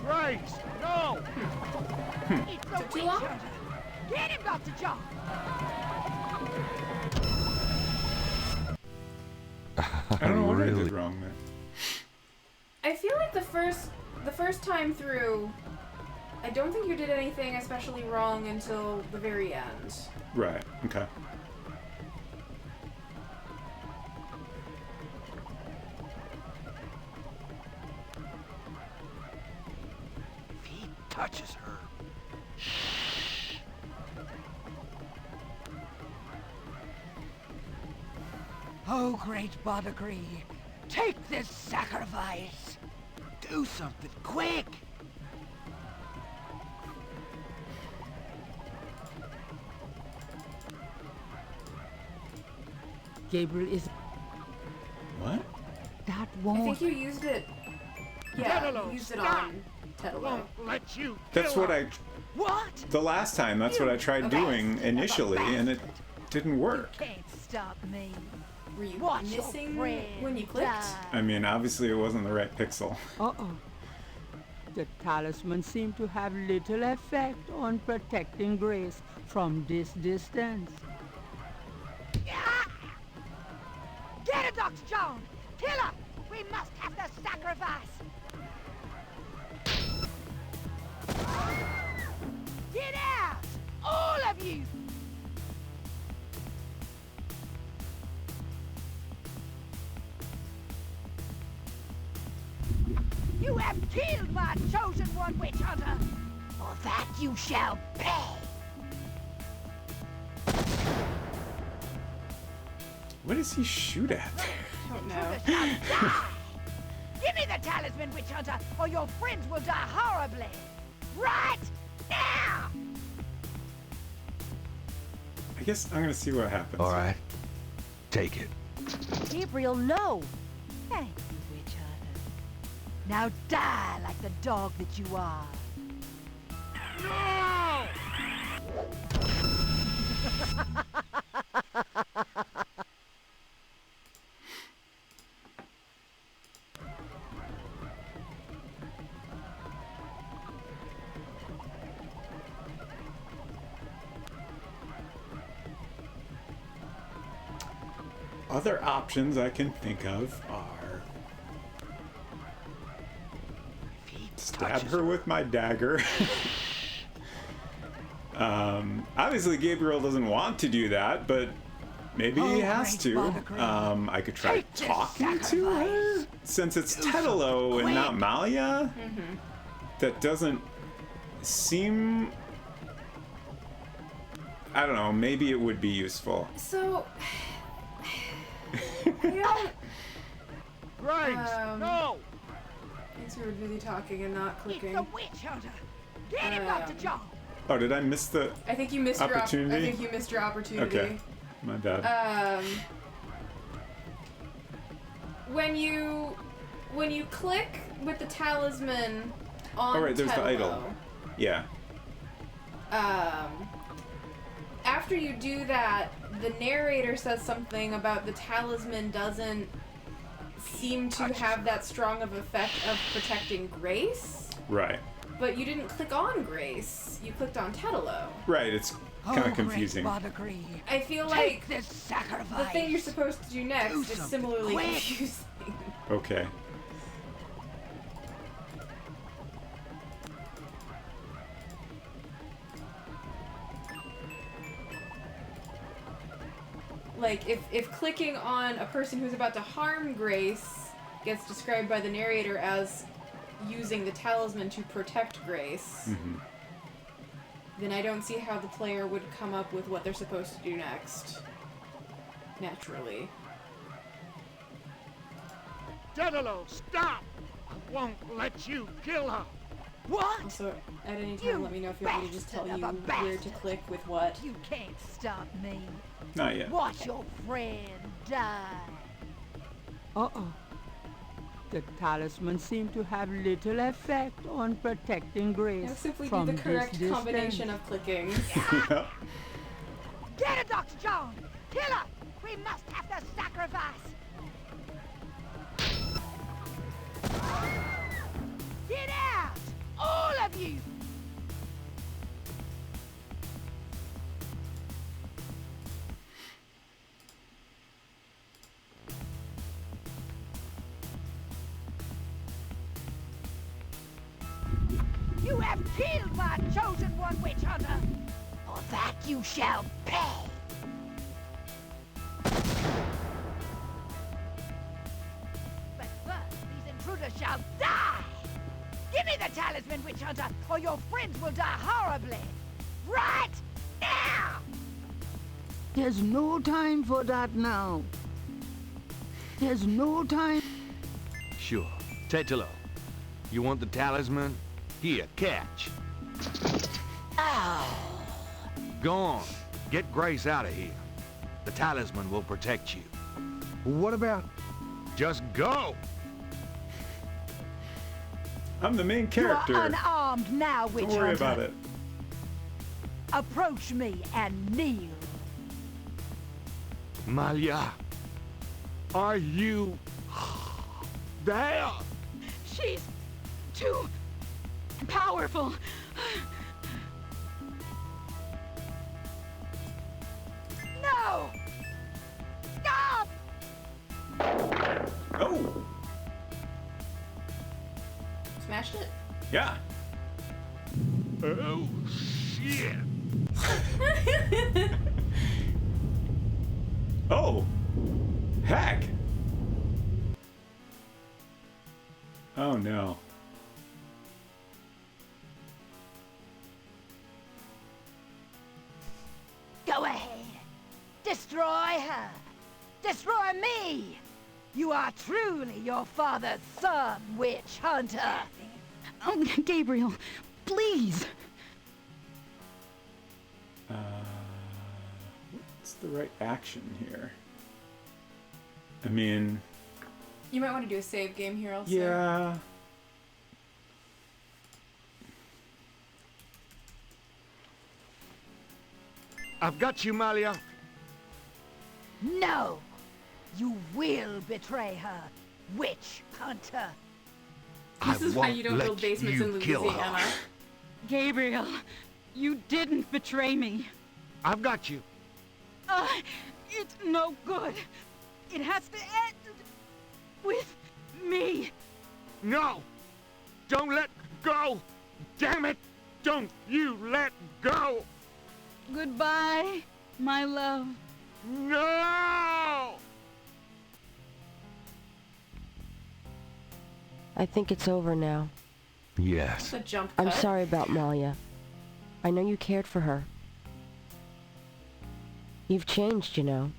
Grace, no! It's the Took too witch long? hunter. Get him, Dr. John! I don't know what I really did wrong there. I feel like the first time through, I don't think you did anything especially wrong until the very end. Right. Okay. If he touches her... Oh, great Bodagri, take this sacrifice. Do something, quick! Gabriel is... What? That I won't... think you used it. Yeah, you used it on Tetelo. Let you That's what I... What? The last time, that's what I tried doing initially, and it didn't work. Can't stop me. Were you Watch your missing friend when you clicked? die. I mean, obviously it wasn't the right pixel. Uh-oh. The talisman seemed to have little effect on protecting Grace from this distance. Ah! Get her, Dr. John! Kill her! We must have the sacrifice! Get out! All of you! You have killed my chosen one, witch hunter! For that you shall pay! What does he shoot at? I don't know. You shall die! Give me the talisman, witch hunter, or your friends will die horribly! Right now! I guess I'm gonna see what happens. All right. Take it. Gabriel, no! Thank you, witch hunter. Now die like the dog that you are. Other options I can think of are stab her with my dagger. Obviously Gabriel doesn't want to do that, but maybe he has to. I could try talking to her, since it's Tetelo and not Malia. That doesn't seem... I don't know, maybe it would be useful. So, you know, Grace, no! thanks for really talking and not It's clicking. the witch hunter! Get him, Dr. John! Oh, did I miss the... I think you missed your Opportunity? I think you missed your opportunity. Okay. My bad. When you click with the talisman on Right, there's the Tetelo, idol. Yeah. After you do that, the narrator says something about the talisman doesn't seem to have that strong of effect of protecting Grace. Right. But you didn't click on Grace. You clicked on Tetelo. Right, it's kind of confusing. I feel like this sacrifice. the thing you're supposed to do next Do is something similarly quick. confusing. Okay. Like, if clicking on a person who's about to harm Grace gets described by the narrator as using the talisman to protect Grace, then I don't see how the player would come up with what they're supposed to do next. Naturally. Tetelo, stop! I won't let you kill her! What? Also, at any time, You let me know if you want me to just tell bastard you of a where to bastard. click with what. You can't stop me. Not yet. Watch your friend die. Uh-oh. The talisman seemed to have little effect on protecting Grace Now simply do from the this correct distance. combination of clicking. Yep. Get her, Dr. Jones! Kill her! We must have the sacrifice! Get out! All of you! You have killed my chosen one, witch hunter! For that you shall pay! But first, these intruders shall die! Give me the talisman, witch hunter, or your friends will die horribly! Right now! There's no time for that now. There's no time. Sure. Tetelo, you want the talisman? Here, catch. Ow! Go on. Get Grace out of here. The talisman will protect you. What about... Just go! I'm the main character. You are unarmed now, witch Don't worry hunter. about it. Approach me and kneel. Malia, are you... there? She's too powerful. No! Stop! Oh! Smashed it? Yeah. Oh, shit! Oh! Heck! Oh no. Go ahead. Destroy her. Destroy me. You are truly your father's son, witch hunter. Oh, Gabriel, please. What's the right action here? I mean, You might want to do a save game here also. yeah. I've got you, Malia. No. You will betray her, witch hunter. This is why you don't build basements in Louisiana. Gabriel, you didn't betray me. I've got you. It's no good. It has to end with me. No! Don't let go! Damn it! Don't you let go! Goodbye, my love. No! I think it's over now. Yes. That's a jump I'm cut. sorry about Malia. I know you cared for her. You've changed, you know.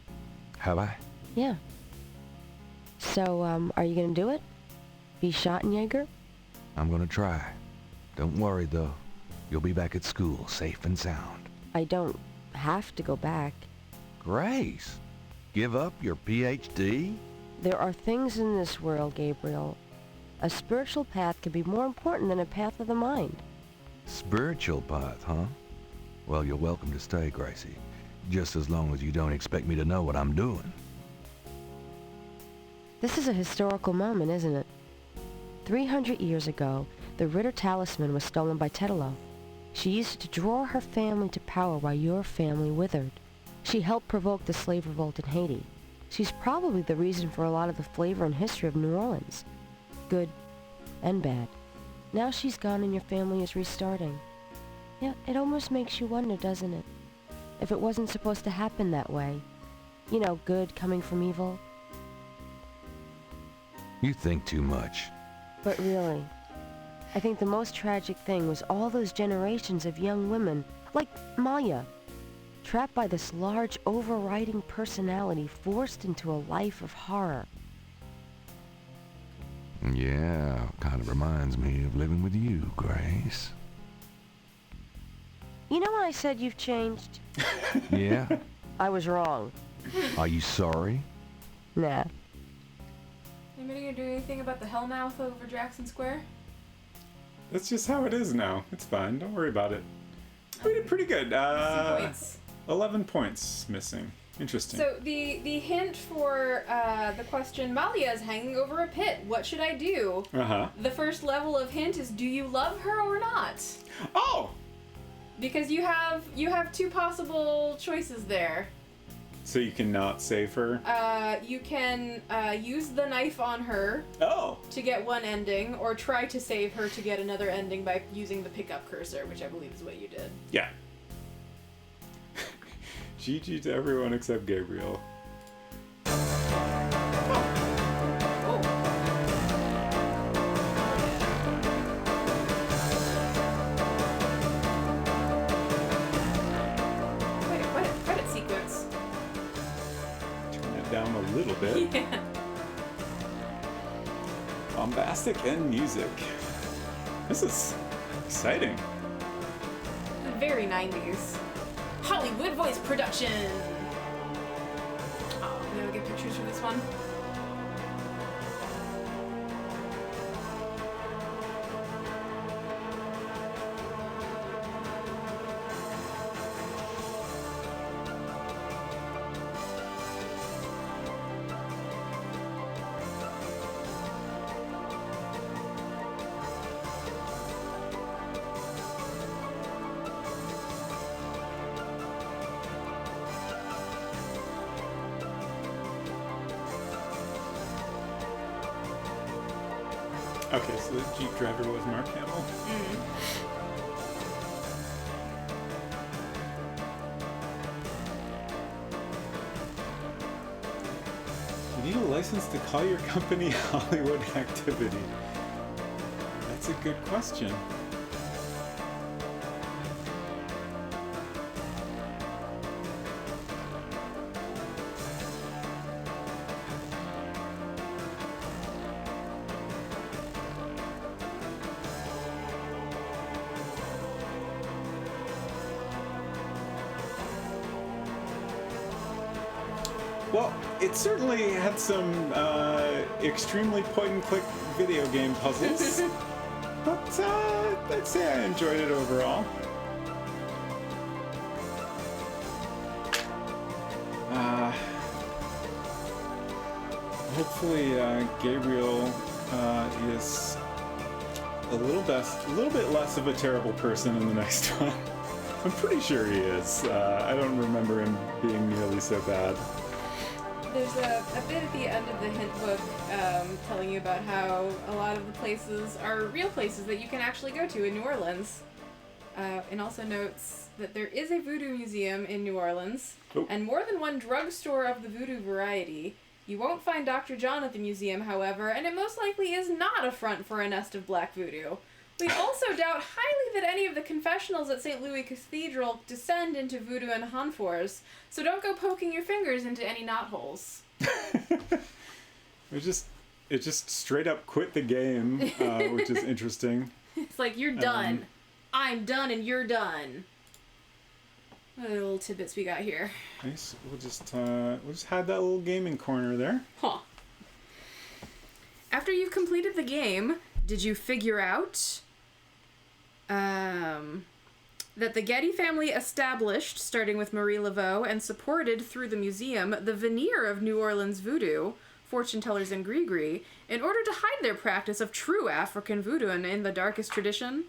Have I? Yeah. So, are you gonna do it? Be Schottenjäger? I'm gonna try. Don't worry, though. You'll be back at school, safe and sound. I don't have to go back. Grace, give up your PhD? There are things in this world, Gabriel. A spiritual path can be more important than a path of the mind. Spiritual path, huh? Well, you're welcome to stay, Gracie. Just as long as you don't expect me to know what I'm doing. This is a historical moment, isn't it? 300 years ago, the Ritter talisman was stolen by Tetelo. She used it to draw her family to power while your family withered. She helped provoke the slave revolt in Haiti. She's probably the reason for a lot of the flavor and history of New Orleans. Good and bad. Now she's gone and your family is restarting. Yeah, it almost makes you wonder, doesn't it? If it wasn't supposed to happen that way. You know, good coming from evil. You think too much. But really, I think the most tragic thing was all those generations of young women, like Maya, trapped by this large overriding personality forced into a life of horror. Yeah, kind of reminds me of living with you, Grace. You know when I said you've changed? Yeah? I was wrong. Are you sorry? Nah. Anybody gonna do anything about the Hellmouth over Jackson Square? That's just how it is now. It's fine. Don't worry about it. We did pretty good. 11 points missing. Interesting. So the hint for the question, Malia is hanging over a pit. What should I do? Uh-huh. The first level of hint is, do you love her or not? Oh! Because you have two possible choices there. So you cannot save her? You can use the knife on her to get one ending, or try to save her to get another ending by using the pickup cursor, which I believe is what you did. Yeah. GG to everyone except Gabriel. Credit sequence. Turn it down a little bit. Yeah. Bombastic and music. This is exciting. Very 90s. Hollywood voice production. Oh, we gotta get pictures for this one. Okay, so the Jeep driver was Mark Hamill. You need a license to call your company Hollywood Activity. That's a good question. Well, it certainly had some extremely point-and-click video game puzzles, but I'd say I enjoyed it overall. Hopefully, Gabriel is a little bit less of a terrible person in the next one. I'm pretty sure he is. I don't remember him being nearly so bad. There's a bit at the end of the hint book telling you about how a lot of the places are real places that you can actually go to in New Orleans. And also notes that there is a voodoo museum in New Orleans, and more than one drugstore of the voodoo variety. You won't find Dr. John at the museum, however, and it most likely is not a front for a nest of black voodoo. We also doubt highly that any of the confessionals at St. Louis Cathedral descend into voodoo and hanfors, so don't go poking your fingers into any knotholes. It just straight up quit the game, which is interesting. It's like, you're done. I'm done and you're done. What other little tidbits we got here? Nice. We'll just hide that little gaming corner there. Huh. After you've completed the game, did you figure out that the Getty family established, starting with Marie Laveau, and supported through the museum, the veneer of New Orleans voodoo, fortune tellers and gree-gree, in order to hide their practice of true African voodoo and in the darkest tradition?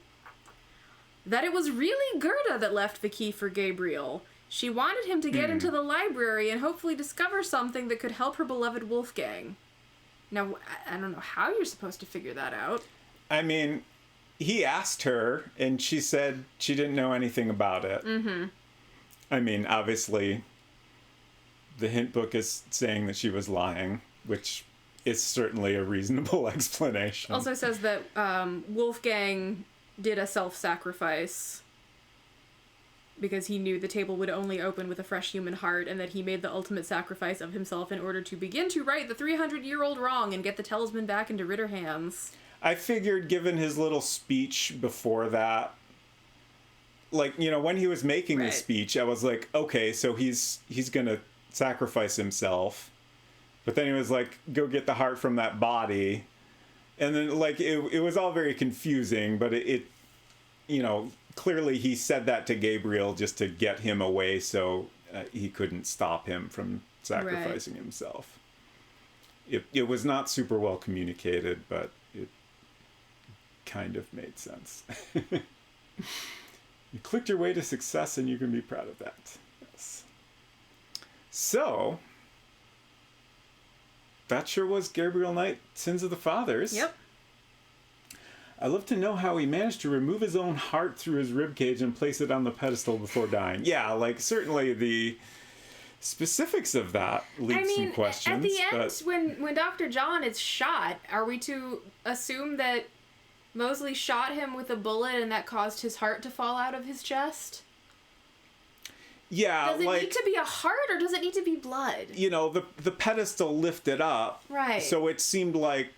That it was really Gerda that left the key for Gabriel. She wanted him to get into the library and hopefully discover something that could help her beloved Wolfgang. Now, I don't know how you're supposed to figure that out. I mean, he asked her, and she said she didn't know anything about it. Mm-hmm. I mean, obviously, the hint book is saying that she was lying, which is certainly a reasonable explanation. Also says that Wolfgang did a self-sacrifice because he knew the table would only open with a fresh human heart, and that he made the ultimate sacrifice of himself in order to begin to right the 300-year-old wrong and get the talisman back into Ritter hands. I figured, given his little speech before that, like, you know, when he was making the speech, I was like, okay, so he's gonna sacrifice himself. But then he was like, go get the heart from that body. And then, like, it was all very confusing, but it you know, clearly he said that to Gabriel just to get him away so he couldn't stop him from sacrificing himself. It was not super well communicated, but it kind of made sense. You clicked your way to success, and you can be proud of that. Yes. So, that sure was Gabriel Knight, Sins of the Fathers. Yep. I'd love to know how he managed to remove his own heart through his ribcage and place it on the pedestal before dying. Yeah, like, certainly the specifics of that leave some questions. At the end, when Dr. John is shot, are we to assume that Mosley shot him with a bullet and that caused his heart to fall out of his chest? Yeah, does it need to be a heart, or does it need to be blood? You know, the pedestal lifted up. Right. So it seemed like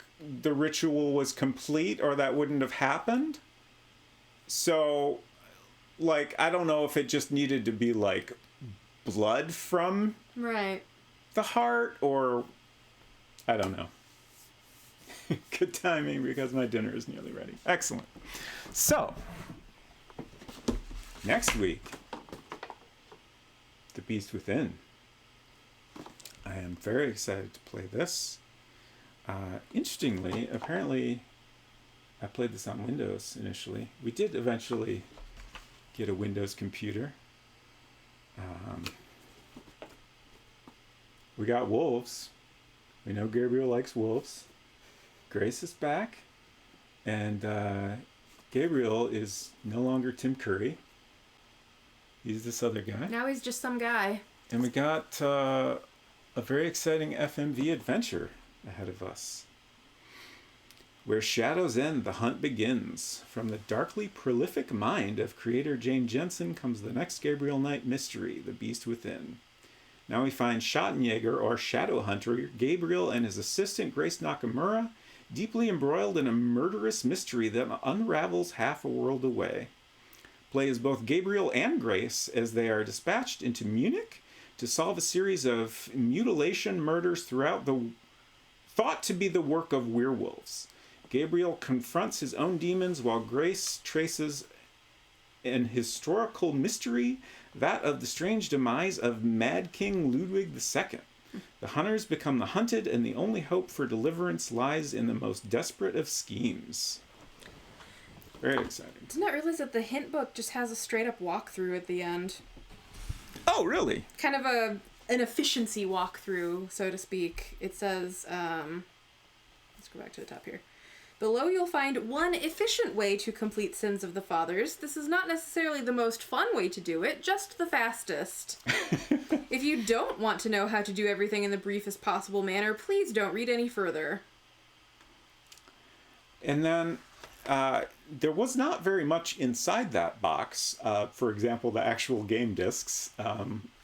the ritual was complete, or that wouldn't have happened. So, like, I don't know if it just needed to be, like, blood from the heart, or I don't know. Good timing, because my dinner is nearly ready. Excellent. So, next week, The Beast Within. I am very excited to play this. Interestingly, apparently, I played this on Windows initially. We did eventually get a Windows computer. We got wolves. We know Gabriel likes wolves. Grace is back. And Gabriel is no longer Tim Curry. He's this other guy. Now he's just some guy. And we got a very exciting FMV adventure ahead of us. Where shadows end, the hunt begins. From the darkly prolific mind of creator Jane Jensen comes the next Gabriel Knight mystery, The Beast Within. Now we find Schattenjäger, or Shadow Hunter, Gabriel and his assistant Grace Nakamura, deeply embroiled in a murderous mystery that unravels half a world away. Play as both Gabriel and Grace as they are dispatched into Munich to solve a series of mutilation murders throughout the thought to be the work of werewolves. Gabriel confronts his own demons while Grace traces an historical mystery, that of the strange demise of Mad King Ludwig II. The hunters become the hunted, and the only hope for deliverance lies in the most desperate of schemes. Very exciting. Did not realize that the hint book just has a straight-up walkthrough at the end. Oh, really? Kind of an efficiency walkthrough, so to speak. It says, let's go back to the top here. Below you'll find one efficient way to complete Sins of the Fathers. This is not necessarily the most fun way to do it, just the fastest. If you don't want to know how to do everything in the briefest possible manner, please don't read any further. And then there was not very much inside that box. For example, the actual game discs.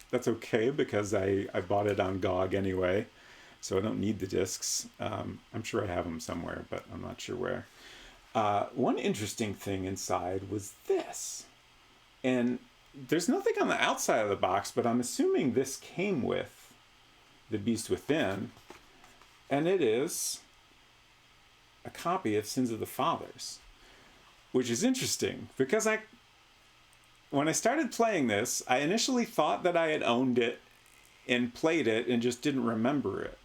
That's okay because I bought it on GOG anyway. So I don't need the discs. I'm sure I have them somewhere, but I'm not sure where. One interesting thing inside was this. And there's nothing on the outside of the box, but I'm assuming this came with The Beast Within, and it is a copy of Sins of the Fathers, which is interesting because when I started playing this, I initially thought that I had owned it and played it and just didn't remember it.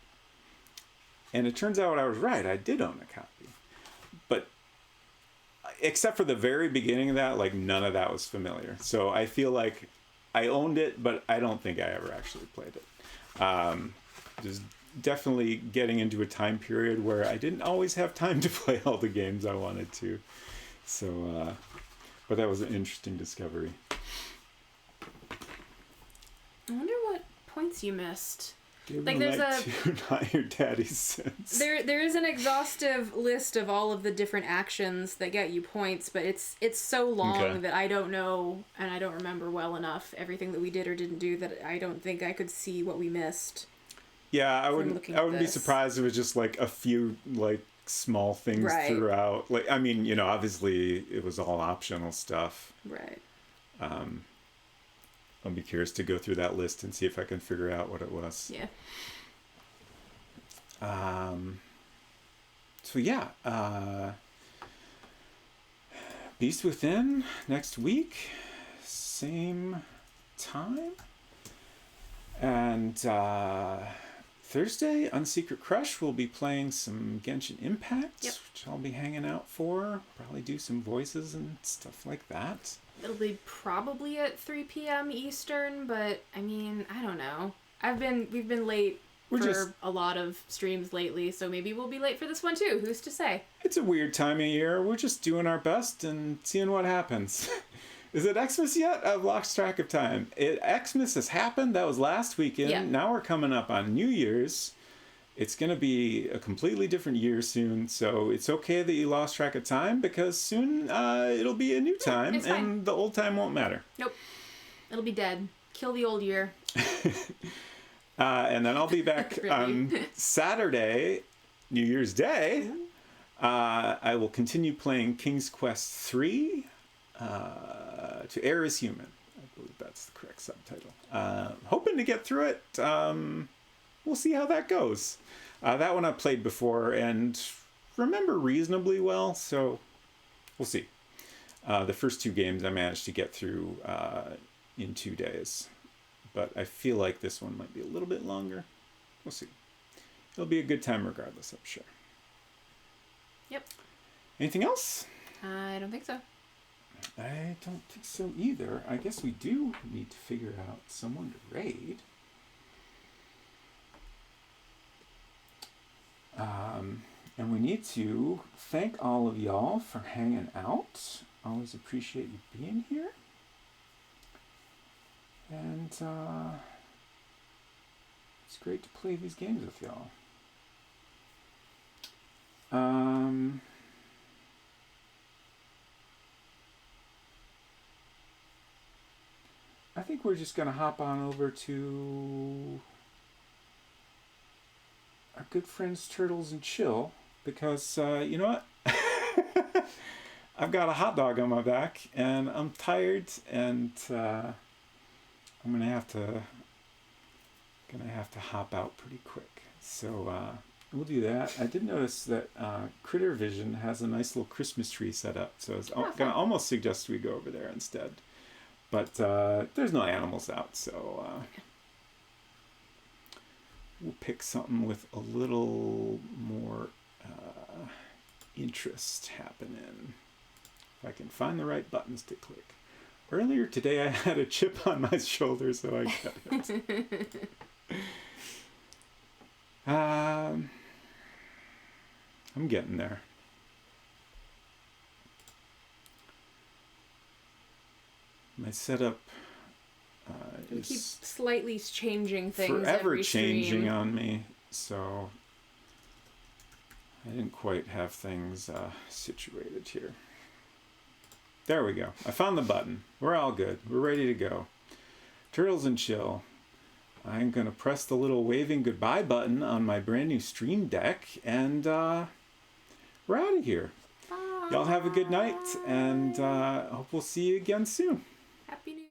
And it turns out I was right. I did own a copy. But except for the very beginning of that, like none of that was familiar. So I feel like I owned it, but I don't think I ever actually played it. Just definitely getting into a time period where I didn't always have time to play all the games I wanted to. So, but that was an interesting discovery. I wonder what points you missed. Gabriel Knight 2, Not Your Daddy's Sins. There is an exhaustive list of all of the different actions that get you points, but it's so long that I don't know, and I don't remember well enough everything that we did or didn't do, that I don't think I could see what we missed. Yeah, I wouldn't be surprised if it was just like a few like small things throughout. Like, I mean, you know, obviously it was all optional stuff. Right. I'll be curious to go through that list and see if I can figure out what it was. Yeah. So yeah, Beast Within next week, same time, and Thursday on Secret Crush we'll be playing some Genshin Impact, which I'll be hanging out for. Probably do some voices and stuff like that. It'll be probably at 3 p.m. Eastern, but I mean, I don't know. We've been late for a lot of streams lately, so maybe we'll be late for this one too. Who's to say? It's a weird time of year. We're just doing our best and seeing what happens. Is it Xmas yet? I've lost track of time. Xmas has happened. That was last weekend. Yeah. Now we're coming up on New Year's. It's going to be a completely different year soon, so it's okay that you lost track of time because soon it'll be a new time and the old time won't matter. Nope. It'll be dead. Kill the old year. And then I'll be back on Saturday, New Year's Day. I will continue playing King's Quest III, To Err is Human. I believe that's the correct subtitle. Hoping to get through it. We'll see how that goes. That one I played before and remember reasonably well, so we'll see. The first two games I managed to get through in 2 days, but I feel like this one might be a little bit longer. We'll see. It'll be a good time regardless, I'm sure. Yep. Anything else? I don't think so. I don't think so either. I guess we do need to figure out someone to raid. And we need to thank all of y'all for hanging out. Always appreciate you being here. And it's great to play these games with y'all. I think we're just going to hop on over to our good friends Turtles and Chill, because you know what? I've got a hot dog on my back and I'm tired, and I'm gonna have to hop out pretty quick. So we'll do that. I did notice that Critter Vision has a nice little Christmas tree set up, so I was gonna almost suggest we go over there instead. But there's no animals out, so we'll pick something with a little more interest happening. If I can find the right buttons to click. Earlier today I had a chip on my shoulder, so I got it. I'm getting there. My setup we keep slightly changing things forever every changing stream. on me, so I didn't quite have things situated here. There we go. I found the button. We're all good. We're ready to go. Turtles and Chill. I'm going to press the little waving goodbye button on my brand new Stream Deck, and we're out of here. Bye. Y'all have a good night, and hope we'll see you again soon. Happy New Year.